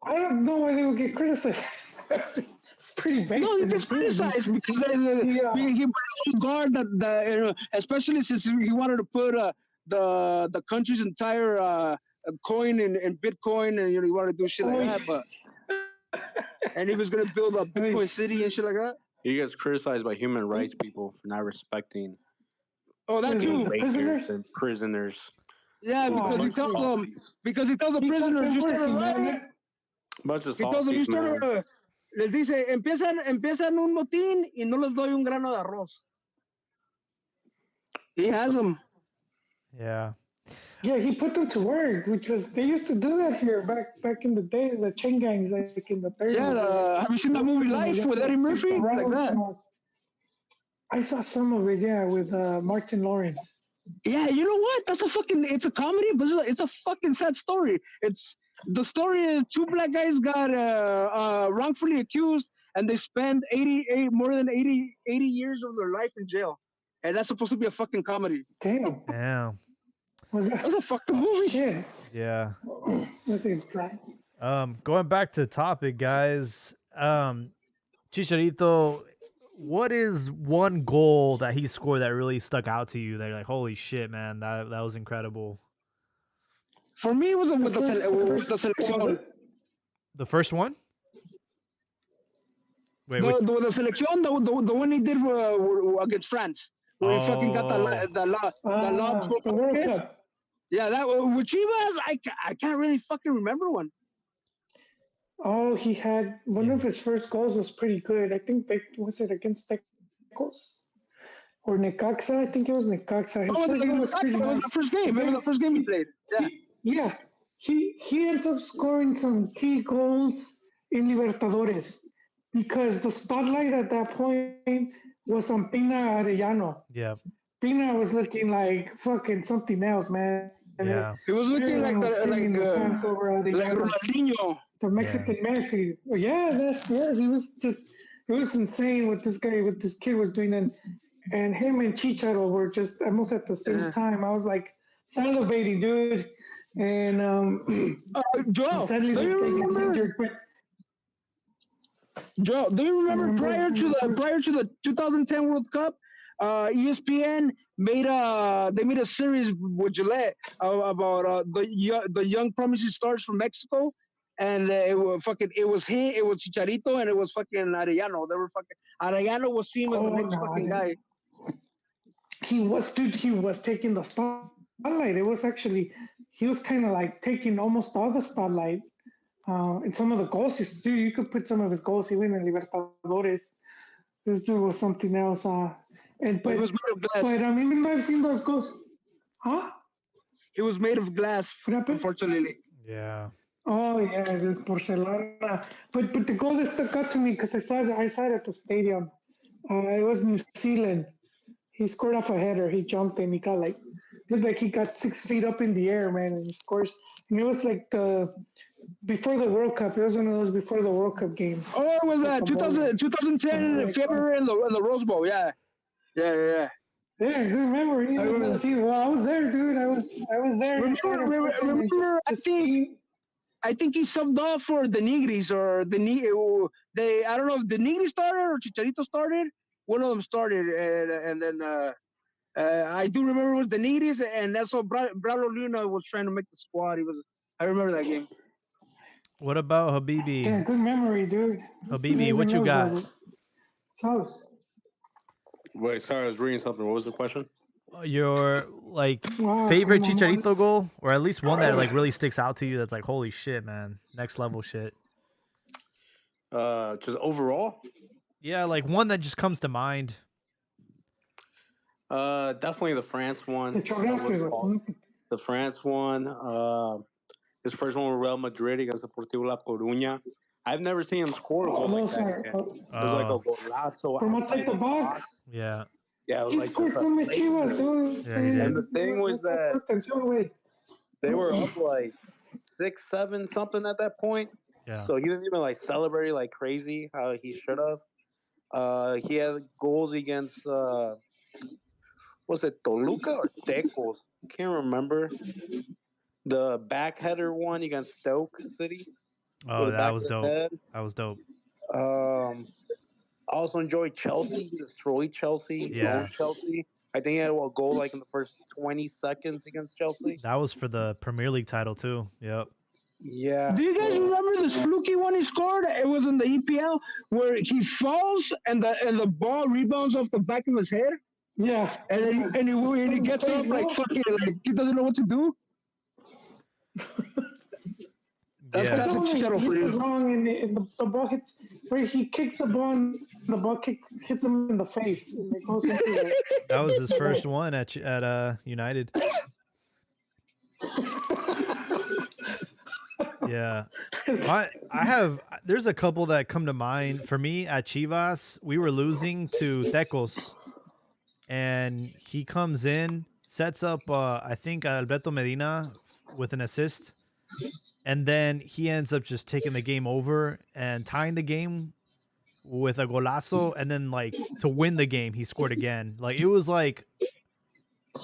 I don't know why they would get criticized. It's pretty basic. No, he gets criticized because he put a guard that especially since he wanted to put the country's entire coin in Bitcoin, and he wanted to do shit like that. But and he was gonna build a Bitcoin city and shit like that. He gets criticized by human rights people for not respecting that too. prisoners and prisoners. Yeah, because he tells them the prisoners you started rioting. He tells them you started. Les dice empiezan un motín y no les doy un grano de arroz. He has them. Yeah. Yeah, he put them to work because they used to do that here back in the days, the chain gangs, like in the 30s. Yeah, have you seen that movie Life with Eddie Murphy? Like that. I saw some of it, yeah, with Martin Lawrence. Yeah, you know what? It's a comedy, but it's a fucking sad story. The story is two black guys got wrongfully accused, and they spend more than 80 years of their life in jail. And that's supposed to be a fucking comedy. Damn. That's a fucking movie. Shit. Yeah. Going back to topic, guys. Chicharito, what is one goal that he scored that really stuck out to you that you're like, holy shit, man, that was incredible? For me, it was with the selección. The first one? Wait, the selección, the one he did against France, where he fucking got the World Cup. Yeah, that with Chivas, I can't really fucking remember one. Oh, he had one of his first goals was pretty good. I think was it against Tecos or Necaxa? I think it was Necaxa. His first game was pretty nice. The first game. It was the first game he played. Yeah. He ends up scoring some key goals in Libertadores because the spotlight at that point was on Pina Arellano. Yeah. Pina was looking like fucking something else, man. Yeah. He was looking like Ronaldinho. The Mexican Messi. He was insane what this kid was doing, and him and Chicharito were just almost at the same time. I was like salivating, dude. And Joe, sadly this guy gets injured. Joe, do you remember prior to the 2010 World Cup, ESPN made a series with Gillette about the young promising stars from Mexico, and it was Chicharito, and it was fucking Arellano. Arellano was seen as the next fucking guy. He was taking the spotlight. It was actually, he was kind of like taking almost all the spotlight. And some of the goals, you could put some of his goals. He went in Libertadores. This dude was something else. But even though I've seen those goals, He was made of glass, unfortunately. Yeah. Oh yeah, the porcelana. But the goal that stuck out to me because I saw it at the stadium. It was New Zealand. He scored off a header. He jumped and he got looked like he got 6 feet up in the air, man, and he scores. And it was like the before the World Cup. It was one of those before the World Cup games. Oh, it was 2010 February in the Rose Bowl. Yeah. Yeah, good memory. I remember. See, well, I was there, dude. I was there. Remember, I think he subbed off for the Nigris or they. I don't know if the Nigris started or Chicharito started. One of them started, and then I do remember it was the Nigris, and that's what Bravo Luna was trying to make the squad. I remember that game. What about Habibi? Yeah, good memory, dude. Habibi, what you got? Sauce. Wait, sorry, I was reading something. What was the question? Your favorite Chicharito goal, or at least one that like really sticks out to you. That's like, holy shit, man, next level shit. Just overall. Yeah, like one that just comes to mind. Definitely the France one. The France one. His first one with Real Madrid against Deportivo La Coruña. I've never seen him score a goal like that. It was like a golazo from outside the box. Yeah. Yeah, it was he like scored some Chivas, dude. Yeah, he did. And the thing was that they were up like 6-7 something at that point. Yeah. So he didn't even like celebrate like crazy how he should have. He had goals against was it Toluca or Tecos? Can't remember. The back header one against Stoke City. Oh, that was dope. That was dope. I also enjoyed Chelsea. He destroyed Chelsea. Yeah. Chelsea. I think he had a goal like in the first 20 seconds against Chelsea. That was for the Premier League title too. Yep. Yeah. Do you guys remember this fluky one he scored? It was in the EPL where he falls and the ball rebounds off the back of his head. Yeah. And he gets up like fucking like he doesn't know what to do. That's a Chicharito for you. Wrong, and the ball hits where he kicks the ball, and the ball hits him in the face, and it goes into that was his first one at United. Yeah, there's a couple that come to mind for me at Chivas. We were losing to Tecos, and he comes in, sets up I think Alberto Medina with an assist. And then he ends up just taking the game over and tying the game with a golazo. And then, like, to win the game, he scored again. Like, it was like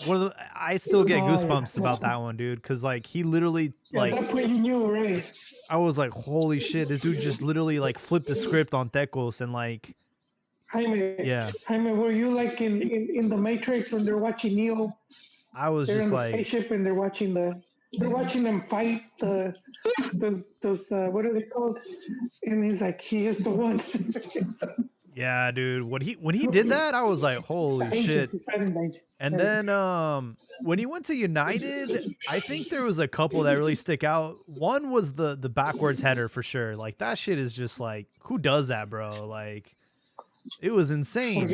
one of the. I still get goosebumps about that one, dude. Because, like, he literally, like, that's what you knew, right? I was like, holy shit, this dude just literally, like, flipped the script on Tecos and, like, Jaime, were you like in the Matrix when they're watching Neo? I was they're just in the like, spaceship and they're watching them fight those what are they called? And he's like, he is the one. yeah, dude. When he did that, I was like, holy shit. And then when he went to United, I think there was a couple that really stick out. One was the backwards header for sure. Like that shit is just like, who does that, bro? Like it was insane.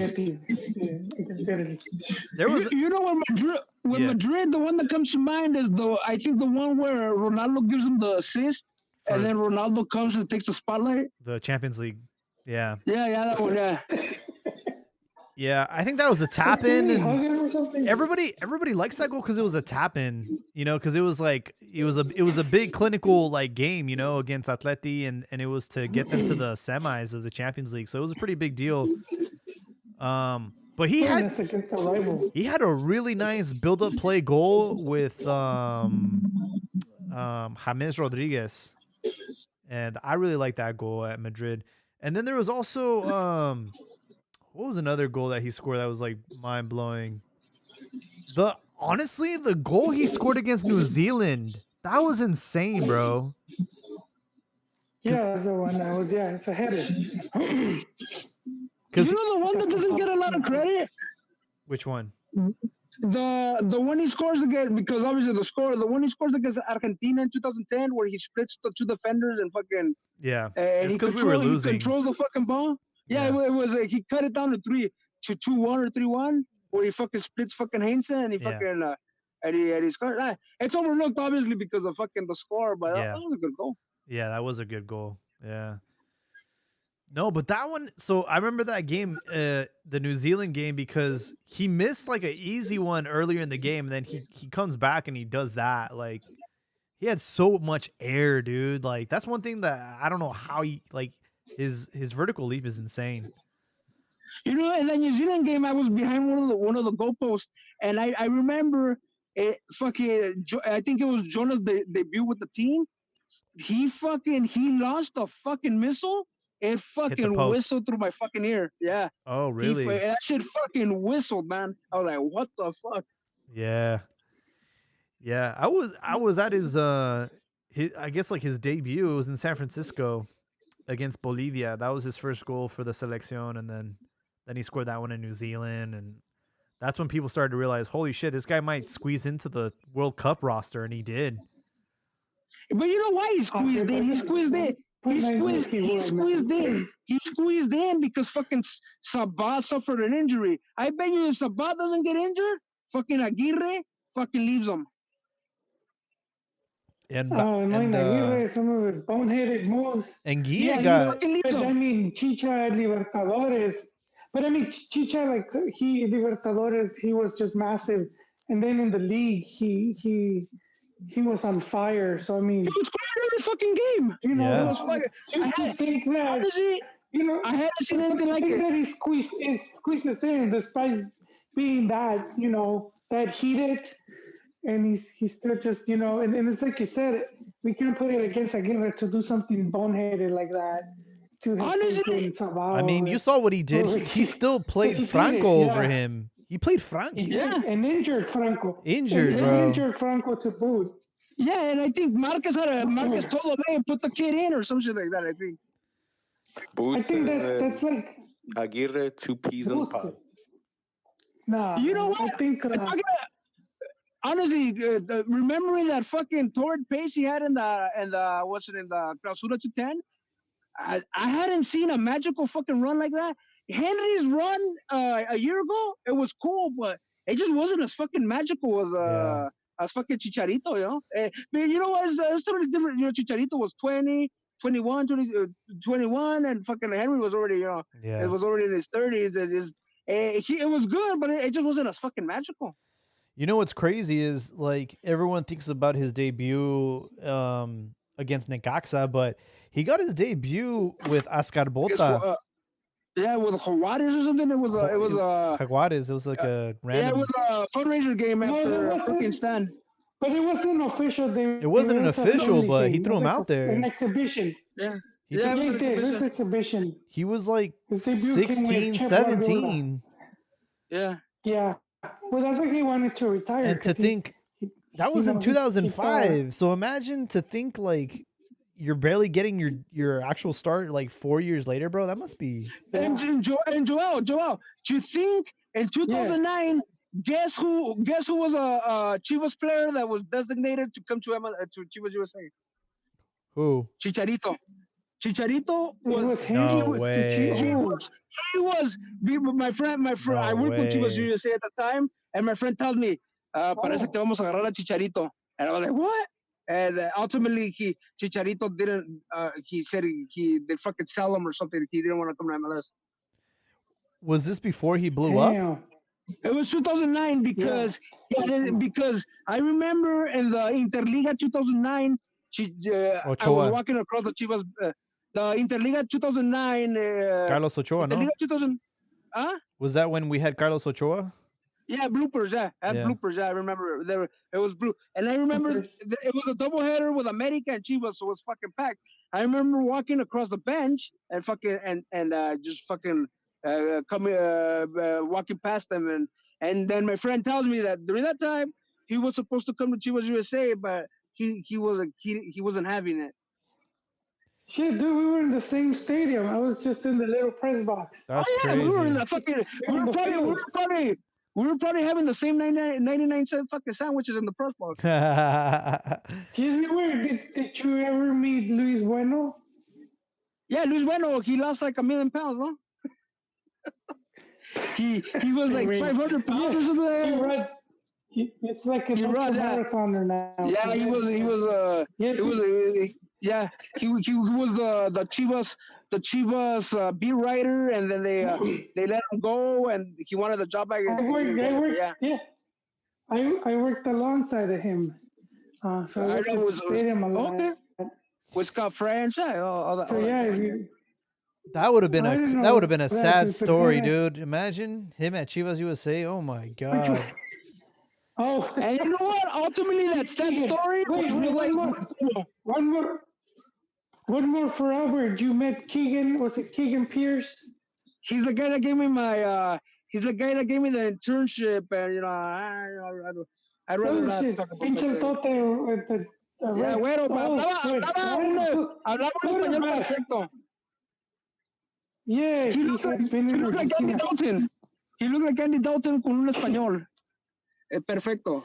There was, you know, when Madrid, the one that comes to mind is I think the one where Ronaldo gives him the assist, and then Ronaldo comes and takes the spotlight. The Champions League, yeah, that one, yeah. Yeah, I think that was a tap in, and everybody likes that goal because it was a tap in, you know, because it was like it was a big clinical like game, you know, against Atleti, and it was to get them to the semis of the Champions League, so it was a pretty big deal. But he had a really nice build up play goal with James Rodriguez, and I really like that goal at Madrid. And then there was also what was another goal that he scored that was like mind blowing? Honestly, the goal he scored against New Zealand, that was insane, bro. Yeah, that's the one that was, it's a header. You know the one that doesn't get a lot of credit? Which one? The one he scores against, because obviously the one he scores against Argentina in 2010 where he splits the two defenders and fucking it's because we were losing. He controls the fucking ball. Yeah, it was he cut it down to 2-1 or 3-1 where he fucking splits fucking Heinze and he fucking and he scores. It's overlooked obviously because of fucking the score, but that was a good goal. Yeah, that was a good goal. Yeah. No, but that one, so I remember that game, the New Zealand game, because he missed like an easy one earlier in the game, and then he comes back and he does that. Like he had so much air, dude. Like that's one thing that I don't know how he like his vertical leap is insane. You know, in the New Zealand game, I was behind one of the goalposts, and I remember it fucking. I think it was Jonah's debut with the team. He launched a fucking missile. It fucking post. whistled through my fucking ear. Yeah. Oh, really? That shit fucking whistled, man. I was like, what the fuck? Yeah. Yeah. I was at his I guess like his debut. It was in San Francisco against Bolivia. That was his first goal for the selección, and then he scored that one in New Zealand, and that's when people started to realize, holy shit, this guy might squeeze into the World Cup roster, and he did. But you know why he squeezed in? He squeezed in. He squeezed in because fucking Sabah suffered an injury. I bet you if Sabah doesn't get injured, fucking Aguirre fucking leaves him. And Aguirre, some of his boneheaded moves. And Guilla got. I mean, Chicha at Libertadores. But I mean, Chicha, like Libertadores, he was just massive. And then in the league, he was on fire. So I mean, he was scoring every fucking game. You know, yeah. it was fire. I think that honestly, you know, I hadn't seen anything like it. That he squeezes in, despite being that, you know, that heated, and he's still just, you know, and it's like you said, we can't put it against Aguirre to do something boneheaded like that. Honestly, I mean, you saw what he did. He still played Franco over him. He played Franco. Yeah, an injured Franco. Injured, bro. An injured Franco to boot. Yeah, and I think Marquez told him, hey, put the kid in or some shit like that, I think. I think that's like Aguirre, 2 peas in the pod. Nah, you know what? I think honestly, remembering that fucking torrid pace he had in the Clausura 210, I hadn't seen a magical fucking run like that. Henry's run a year ago, it was cool, but it just wasn't as fucking magical as fucking Chicharito, you know? But you know what? It's totally different. You know, Chicharito was 20, 21, 21, and fucking Henry was already, you know, it was already in his 30s. It was good, but it just wasn't as fucking magical. You know what's crazy is, like, everyone thinks about his debut against Necaxa, but he got his debut with Ascarbota. Yeah, with Juarez or something. It was Juarez. It was like a random. Yeah, it was a fundraiser game after fucking Stan. But it wasn't official. It wasn't an official, but he threw him out there. An exhibition. Yeah. It was an exhibition. He was like 16, 17. Yeah. Yeah. Well, that's why he wanted to retire. And to think that was in 2005. So imagine to think like you're barely getting your actual start like 4 years later, bro. That must be. And Joel, do you think in 2009, guess who was a Chivas player that was designated to come to Chivas USA? Who? Chicharito. Chicharito was no way. He was my friend. No I worked with Chivas USA at the time, and my friend told me, "Parece que vamos a agarrar a Chicharito," and I was like, "What?" And ultimately, Chicharito didn't. He said they fucking sell him or something. He didn't want to come to MLS. Was this before he blew up? It was 2009 because I remember in the Interliga 2009. I was walking across the Chivas. The Interliga 2009. Carlos Ochoa, Interliga no? 2000. Was that when we had Carlos Ochoa? Yeah, bloopers. Yeah, bloopers. Yeah, I remember it was blue, and I remember it was a doubleheader with America and Chivas, so it was fucking packed. I remember walking across the bench and fucking and just fucking coming walking past them, and then my friend tells me that during that time he was supposed to come to Chivas USA, but he wasn't having it. Shit, dude, we were in the same stadium. I was just in the little press box. That's crazy. We were in the fucking. We were probably having the same 99-cent fucking sandwiches in the press box. Did you ever meet Luis Bueno? Yeah, Luis Bueno. He lost like 1 million pounds, no? he was like 500 pounds or something. It's like a marathoner now. Yeah, he was the Chivas beat writer, and then they let him go, and he wanted the job back. I worked alongside of him. So I I was know at it the was stadium a lot. okay. Was Scott French, yeah, all that. So All yeah, that. if you, That would have been I a didn't that know would have been a that, sad but then story, dude. Imagine him at Chivas USA. Oh my god. oh, And you know what? Ultimately, that story was real life. one more, one more for Albert. You met Keegan. Was it Keegan Pierce? He's the guy that gave me my. He's the guy that gave me the internship, and I'd rather Oh not shit, talk about pinche el that. tote. Yeah, güero, hablaba un español Quarterback. perfecto. Yeah, He he looked had been in like Andy Argentina. Dalton. He looked like Andy Dalton con un español. Perfecto.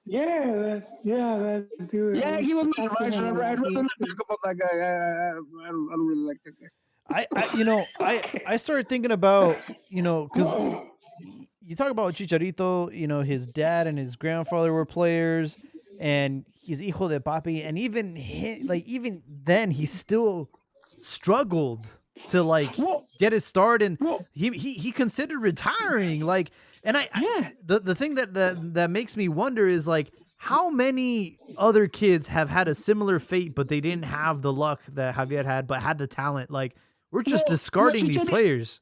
Yeah, that dude. Yeah, I he was my talked to him advisor. a I'd lot. rather not talk about that guy. I don't really like that guy. I started thinking about, because you talk about Chicharito, his dad and his grandfather were players, and he's hijo de papi, and even then he still struggled to get his start, and he considered retiring, and the thing that makes me wonder is how many other kids have had a similar fate, but they didn't have the luck that Javier had, but had the talent. We're just discarding these players.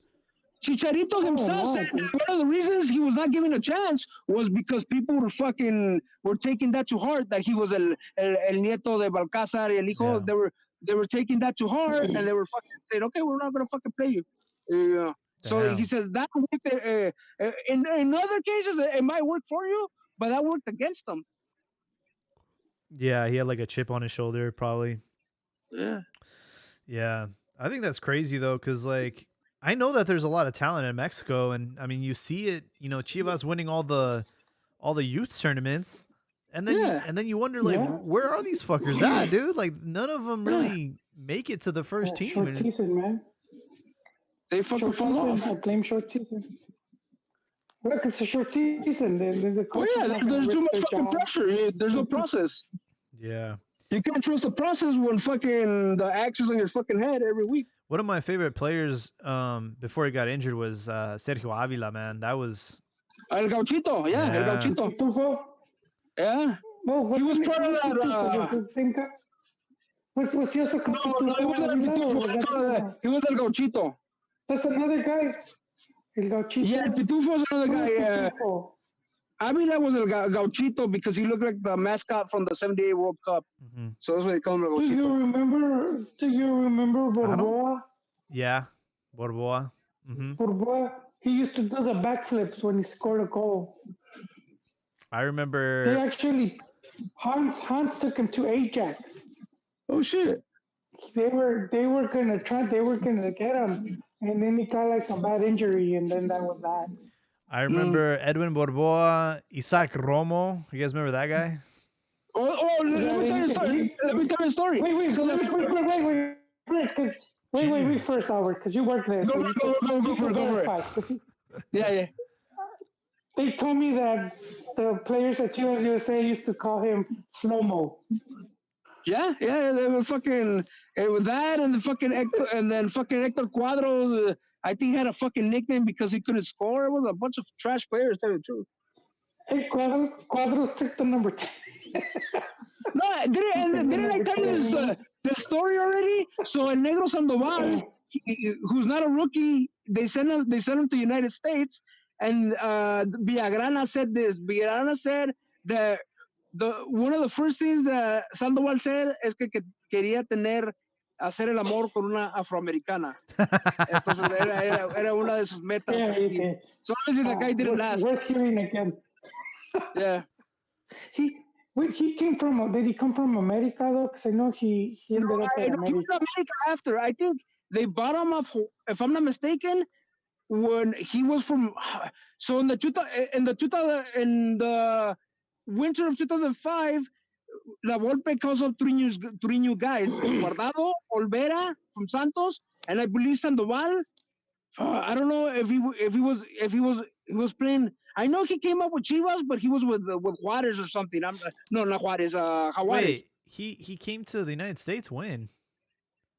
Chicharito himself said that one of the reasons he was not given a chance was because people were taking that to heart, that he was el nieto de Balcázar y el hijo. Yeah. They were taking that to heart, and they were fucking saying, okay, we're not gonna fucking play you. So he says that worked. In other cases, it might work for you, but that worked against them. Yeah, he had a chip on his shoulder, probably. Yeah. Yeah, I think that's crazy though, because I know that there's a lot of talent in Mexico, and I mean you see it. Chivas winning all the youth tournaments, and then you wonder where are these fuckers at, dude? None of them really make it to the first team. Short season, man. They fucking fall off. I blame short season. Look, it's a short season. There's too much fucking pressure. There's no process. Yeah. You can't trust the process when fucking the axes on your fucking head every week. One of my favorite players before he got injured was Sergio Avila, man. That was El Gauchito, El Gauchito. Yeah. Well, he was part of that. Was the same guy? Was he also no, he was El Gauchito. That's another guy. El Gauchito. Yeah, El Pitufo is another guy. Avila was El Gauchito because he looked like the mascot from the '78 World Cup. Mm-hmm. So that's why they call him El Gauchito. Do you remember Borboa? Yeah, Borboa. Mm-hmm. Borboa. He used to do the backflips when he scored a goal. I remember. They actually, Hans took him to Ajax. Oh shit! They were gonna get him, and then he got a bad injury, and then that was that. I remember Edwin Borboa, Isaac Romo. You guys remember that guy? Let me tell you a story. Wait, first, Albert, because you work there. Go for it. Yeah. They told me that the players at Chivas USA used to call him Slow-Mo. Yeah, they were fucking with that, and then fucking Hector Cuadros. I think he had a fucking nickname because he couldn't score. It was a bunch of trash players, tell you the truth. Hey, Cuadros took the number 10. No, didn't I tell you this story already? So El Negro Sandoval, who's not a rookie, they sent him to the United States, and Villagrana said this. Villagrana said that one of the first things that Sandoval said es que quería hacer el amor con una afroamericana. Entonces era una de sus metas. Yeah. So obviously the guy didn't last. Worth hearing again. Yeah. He came from. Did he come from America though? Because I know he ended up in America. He was in America after. I think they bought him off. If I'm not mistaken, when he was from. So in the winter of 2005. La Volpe calls up three new guys: Guardado, Olvera from Santos, and I believe Sandoval. I don't know if he was playing. I know he came up with Chivas, but he was with Juarez or something. Not Juarez. Juarez. Wait, he came to the United States when?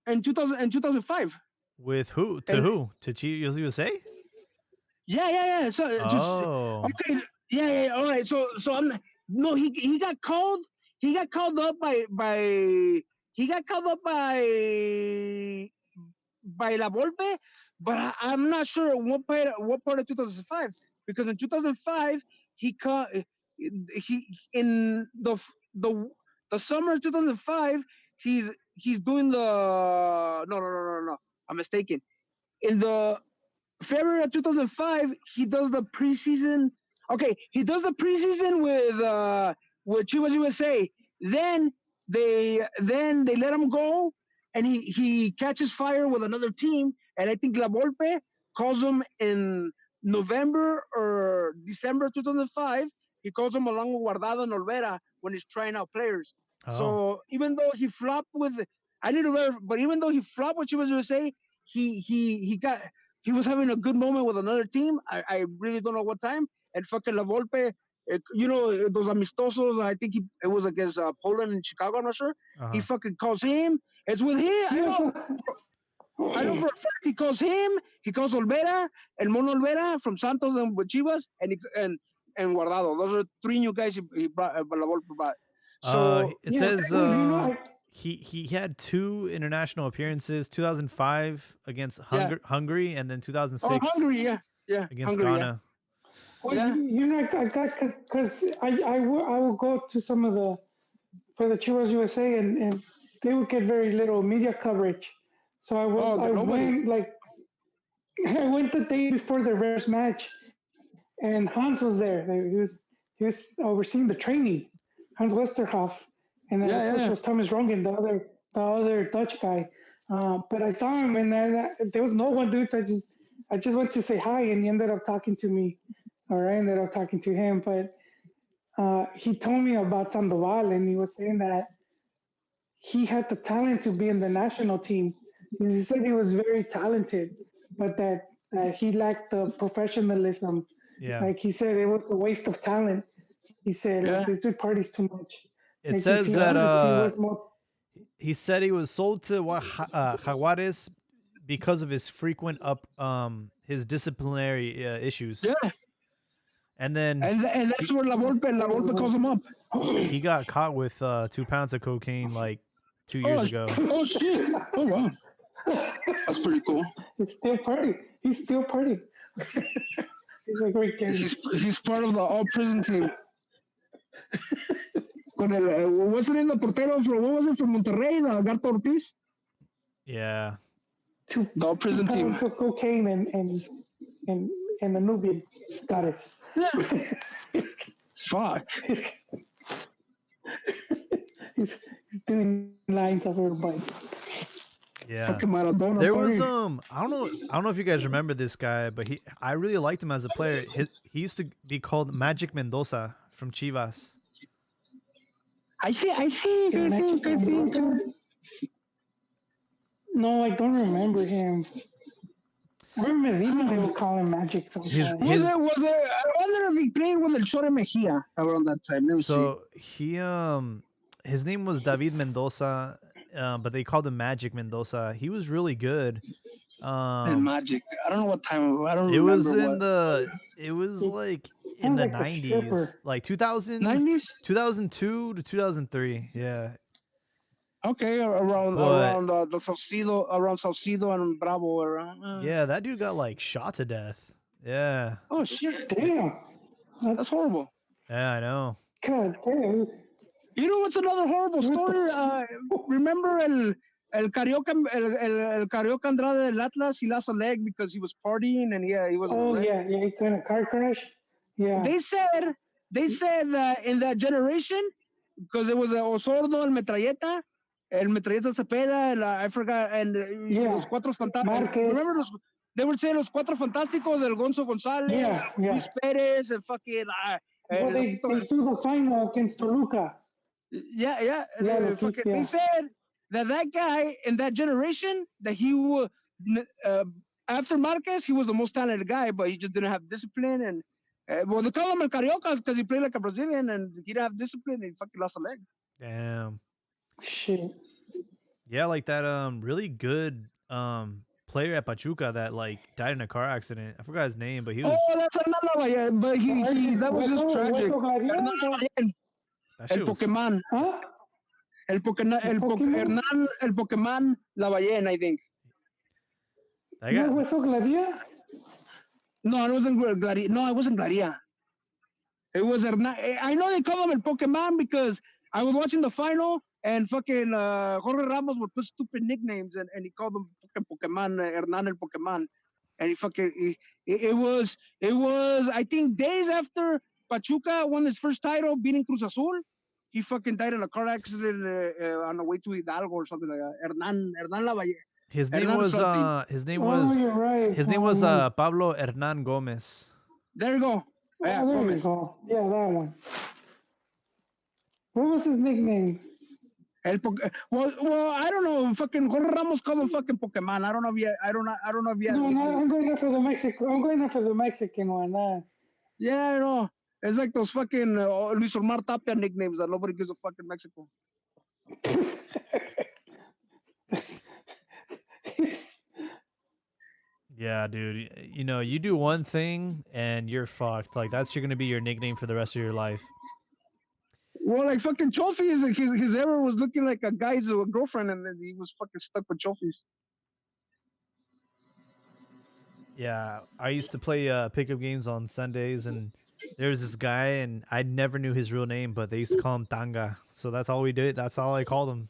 In 2005. With who? Who? To Chivas USA? Yeah. So okay. Yeah. All right. So he got called. he got called up by La Volpe, but I'm not sure what part of 2005, because in 2005 he in the summer of 2005 he's doing the no, I'm mistaken. In the February of 2005 he does the preseason. Okay, he does the preseason with Chivas USA. Then they let him go, and he catches fire with another team. And I think La Volpe calls him in November or December 2005. He calls him along with Guardado and Olvera when he's trying out players. Oh. So even though he flopped with, I need to verify, but even though he flopped with Chivas USA, he was having a good moment with another team. I really don't know what time. And fucking La Volpe, those amistosos, I think it was against Poland and Chicago, I'm not sure. He fucking calls him. It's with him. I know for a fact he calls him. He calls Olvera and Mono Olvera from Santos and with Chivas, and Guardado. Those are three new guys he brought, La Volpe brought. So it says he had 2 international appearances, 2005 against Hungary, and then 2006 Hungary, yeah, against Hungary, Ghana. Well, I got because I will go to some of for the Chivas USA, and they would get very little media coverage. So I went the day before the first match, and Hans was there. He was overseeing the training, Hans Westerhoff, and then the coach was Thomas Rongen, the other Dutch guy. But I saw him, and there was no one, dude. So I just went to say hi, and he ended up talking to me. Or I ended up talking to him, but he told me about Sandoval, and he was saying that he had the talent to be in the national team. He said he was very talented, but that he lacked the professionalism. Yeah. Like he said, it was a waste of talent. He said, this dude parties too much. It says that he said he was sold to Jaguares because of his frequent his disciplinary issues. Yeah. And then and that's where La Volpe calls him up. He got caught with 2 pounds of cocaine like 2 years ago. Oh shit! Oh wow, that's pretty cool. He's still partying. He's a great kid. He's part of the all prison team. Wasn't it the portero from Monterrey, the Gato Ortiz? Yeah. The all prison team. Of cocaine and the Nubian goddess. Yeah. Fuck. He's doing lines of everybody. Yeah. Fucking Maradona. There was I don't know if you guys remember this guy, but I really liked him as a player. He used to be called Magic Mendoza from Chivas. I think. No, I don't remember him. I remember they would call him Magic sometimes. Was it? I wonder if he played with El Chore Mejia around that time. His name was David Mendoza, but they called him Magic Mendoza. He was really good. And Magic. I don't know what time. I don't it remember. It was like in the 90s, like 2000, 90s, 2002 to 2003. Yeah. Okay, around the Saucedo and Bravo around. Yeah, that dude got like shot to death. Yeah. Oh shit! Damn, that's horrible. Yeah, I know. God damn. You know what's another horrible story? Remember el Carioca Andrade del Atlas? He lost a leg because he was partying and he was. Oh yeah, he got in a car crash. Yeah. They said that in that generation, because it was Osorno, el Metralleta Cepeda, I forgot, and los Cuatro Fantásticos. Remember they would say los Cuatro Fantásticos, el Gonzo González, Luis Pérez, and fucking. They threw the final against Toluca. Yeah. They said that guy in that generation, that he was after Marquez, he was the most talented guy, but he just didn't have discipline. And they call him El Carioca because he played like a Brazilian and he didn't have discipline and he fucking lost a leg. Damn. Shit. Yeah, like that really good player at Pachuca that like died in a car accident. I forgot his name, but he was. Oh, that's another one. Yeah, but he that was just tragic. That El shit was. Pokemon. Huh? Pokemon? Hernán, el Pokemon, la ballena, I think. That No, guy. Hueso Gladia? No, it wasn't Gladia. No, it wasn't Gladia. It was Hernán. I know they call him El Pokemon because I was watching the final and fucking Jorge Ramos would put stupid nicknames and he called him fucking Pokemon, Hernán el Pokemon. And it was, I think, days after Pachuca won his first title, beating Cruz Azul. He fucking died in a car accident on the way to Hidalgo or something like that. Hernán Lavalle. His name Hernán was something. his name Oh, was you're right. his name was Pablo Hernan Gomez. There you go. Yeah, Oh, there Gomez. you go. Yeah, that one. What was his nickname? Well, I don't know. Fucking Jorge Ramos called him fucking Pokemon. I don't know if he. I don't know if he had. No, I'm going after the Mexican. I'm going after the Mexican one. Yeah, I know. It's like those fucking Luis Omar Tapia nicknames that nobody gives a fuck in Mexico. Yeah, dude. You know, you do one thing and you're fucked. Like that's gonna be your nickname for the rest of your life. Well, like fucking Trophies, like his error was looking like a guy's girlfriend, and then he was fucking stuck with Trophies. Yeah, I used to play pickup games on Sundays, and there was this guy, and I never knew his real name, but they used to call him Tanga. So that's all we did. That's all I called him.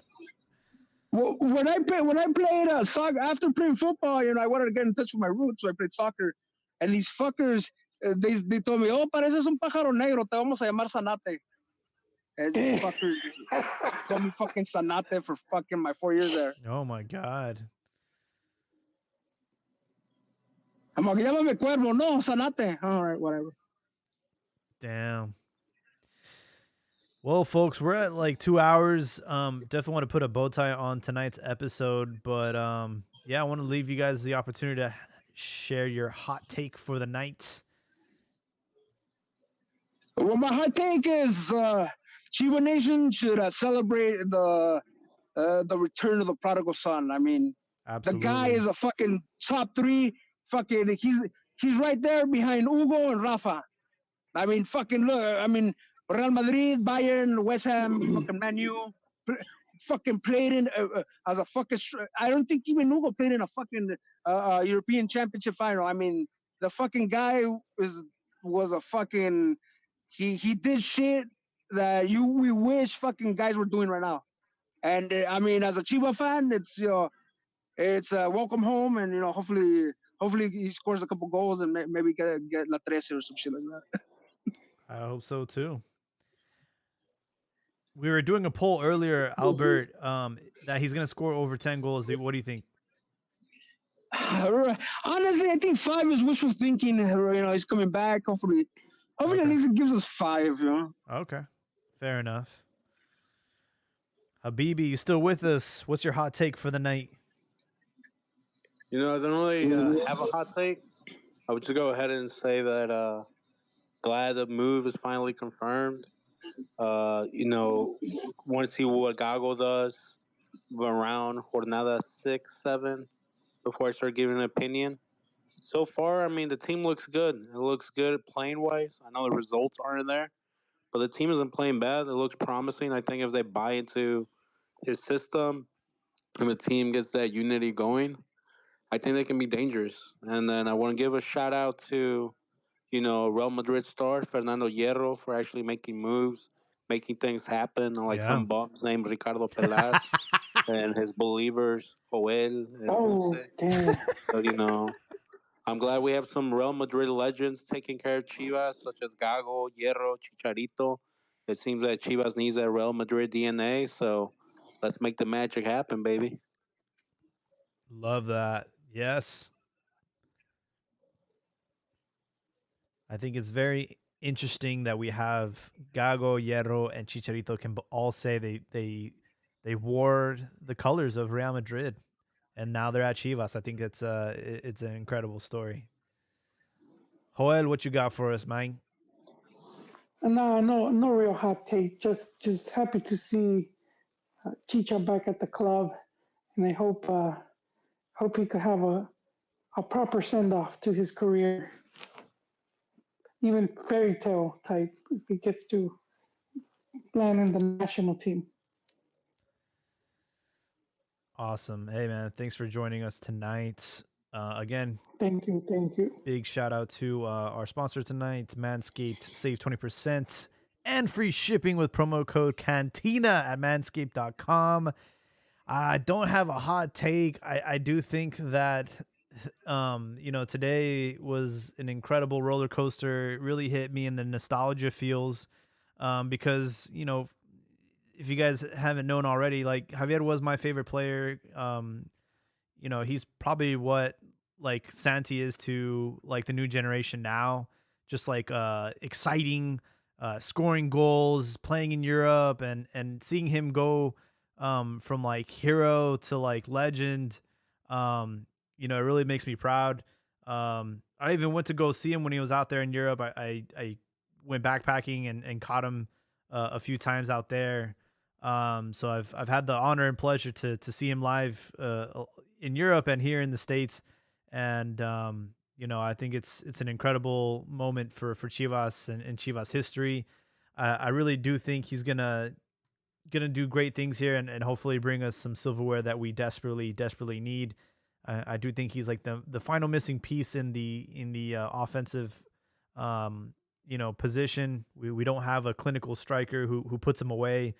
Well, when I played soccer after playing football, you know, I wanted to get in touch with my roots, so I played soccer, and these fuckers, they told me, "Oh, pareces un pájaro negro, te vamos a llamar Sanate." And these fuckers called me fucking Sanate for fucking my 4 years there. Oh my god. I'm like, llámame Cuervo, no, Sanate. All right, whatever. Damn. Well, folks, we're at like 2 hours. Definitely want to put a bow tie on tonight's episode, but yeah, I want to leave you guys the opportunity to share your hot take for the night. Well, my hot take is Chiva Nation should celebrate the return of the prodigal son. I mean, Absolutely. the guy is a fucking top 3. Fucking, he's right there behind Hugo and Rafa. I mean, fucking look. I mean, Real Madrid, Bayern, West Ham, fucking Man U, fucking played in as a fucking. I don't think even Hugo played in a fucking European Championship final. I mean, the fucking guy was a fucking. He did shit that we wish fucking guys were doing right now. And I mean, as a Chiva fan, it's it's welcome home, and hopefully he scores a couple goals and maybe get La Trece or some shit like that. I hope so too. We were doing a poll earlier, Albert, that he's gonna score over 10 goals. What do you think? Honestly, I think 5 is wishful thinking. He's coming back. Hopefully Okay. at least it gives us 5. Okay, fair enough. Habibi, you still with us? What's your hot take for the night? You know, I don't really have a hot take. I would just go ahead and say that glad the move is finally confirmed. Want to see what Gago does around Jornada 6, 7 before I start giving an opinion. So far, I mean, the team looks good. It looks good playing wise. I know the results aren't there, but the team isn't playing bad. It looks promising. I think if they buy into his system and the team gets that unity going, I think they can be dangerous. And then I want to give a shout out to, Real Madrid star Fernando Hierro for actually making moves, making things happen, unlike some bums named Ricardo Pelas and his believers, Joel and Jose. Damn. So, I'm glad we have some Real Madrid legends taking care of Chivas, such as Gago, Hierro, Chicharito. It seems that Chivas needs that Real Madrid DNA, so let's make the magic happen, baby. Love that. Yes. I think it's very interesting that we have Gago, Hierro, and Chicharito can all say they wore the colors of Real Madrid, and now they're at Chivas. I think it's an incredible story. Joel, what you got for us, man? No real hot take. Just happy to see Chicha back at the club, and I hope he could have a proper send off to his career, even fairy tale type if he gets to land in the national team. Awesome. Hey, man, thanks for joining us tonight. Again, Thank you. big shout out to our sponsor tonight, Manscaped. Save 20% and free shipping with promo code Cantina at manscaped.com. I don't have a hot take. I do think that today was an incredible roller coaster. It really hit me in the nostalgia feels. Because, if you guys haven't known already, like Javier was my favorite player. He's probably what like Santi is to like the new generation now. Just like exciting, scoring goals, playing in Europe, and seeing him go from like hero to like legend. It really makes me proud. I even went to go see him when he was out there in Europe. I went backpacking and caught him a few times out there. So I've had the honor and pleasure to see him live in Europe and here in the States. And I think it's an incredible moment for Chivas and Chivas history. I really do think he's gonna do great things here and hopefully bring us some silverware that we desperately need. I do think he's like the final missing piece in the offensive position. We don't have a clinical striker who puts him away.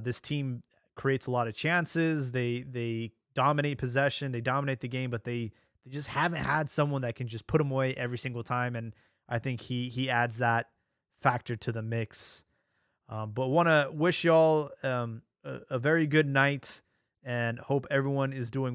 This team creates a lot of chances. They dominate possession. They dominate the game, but they just haven't had someone that can just put them away every single time. And I think he adds that factor to the mix. But want to wish y'all a very good night and hope everyone is doing well.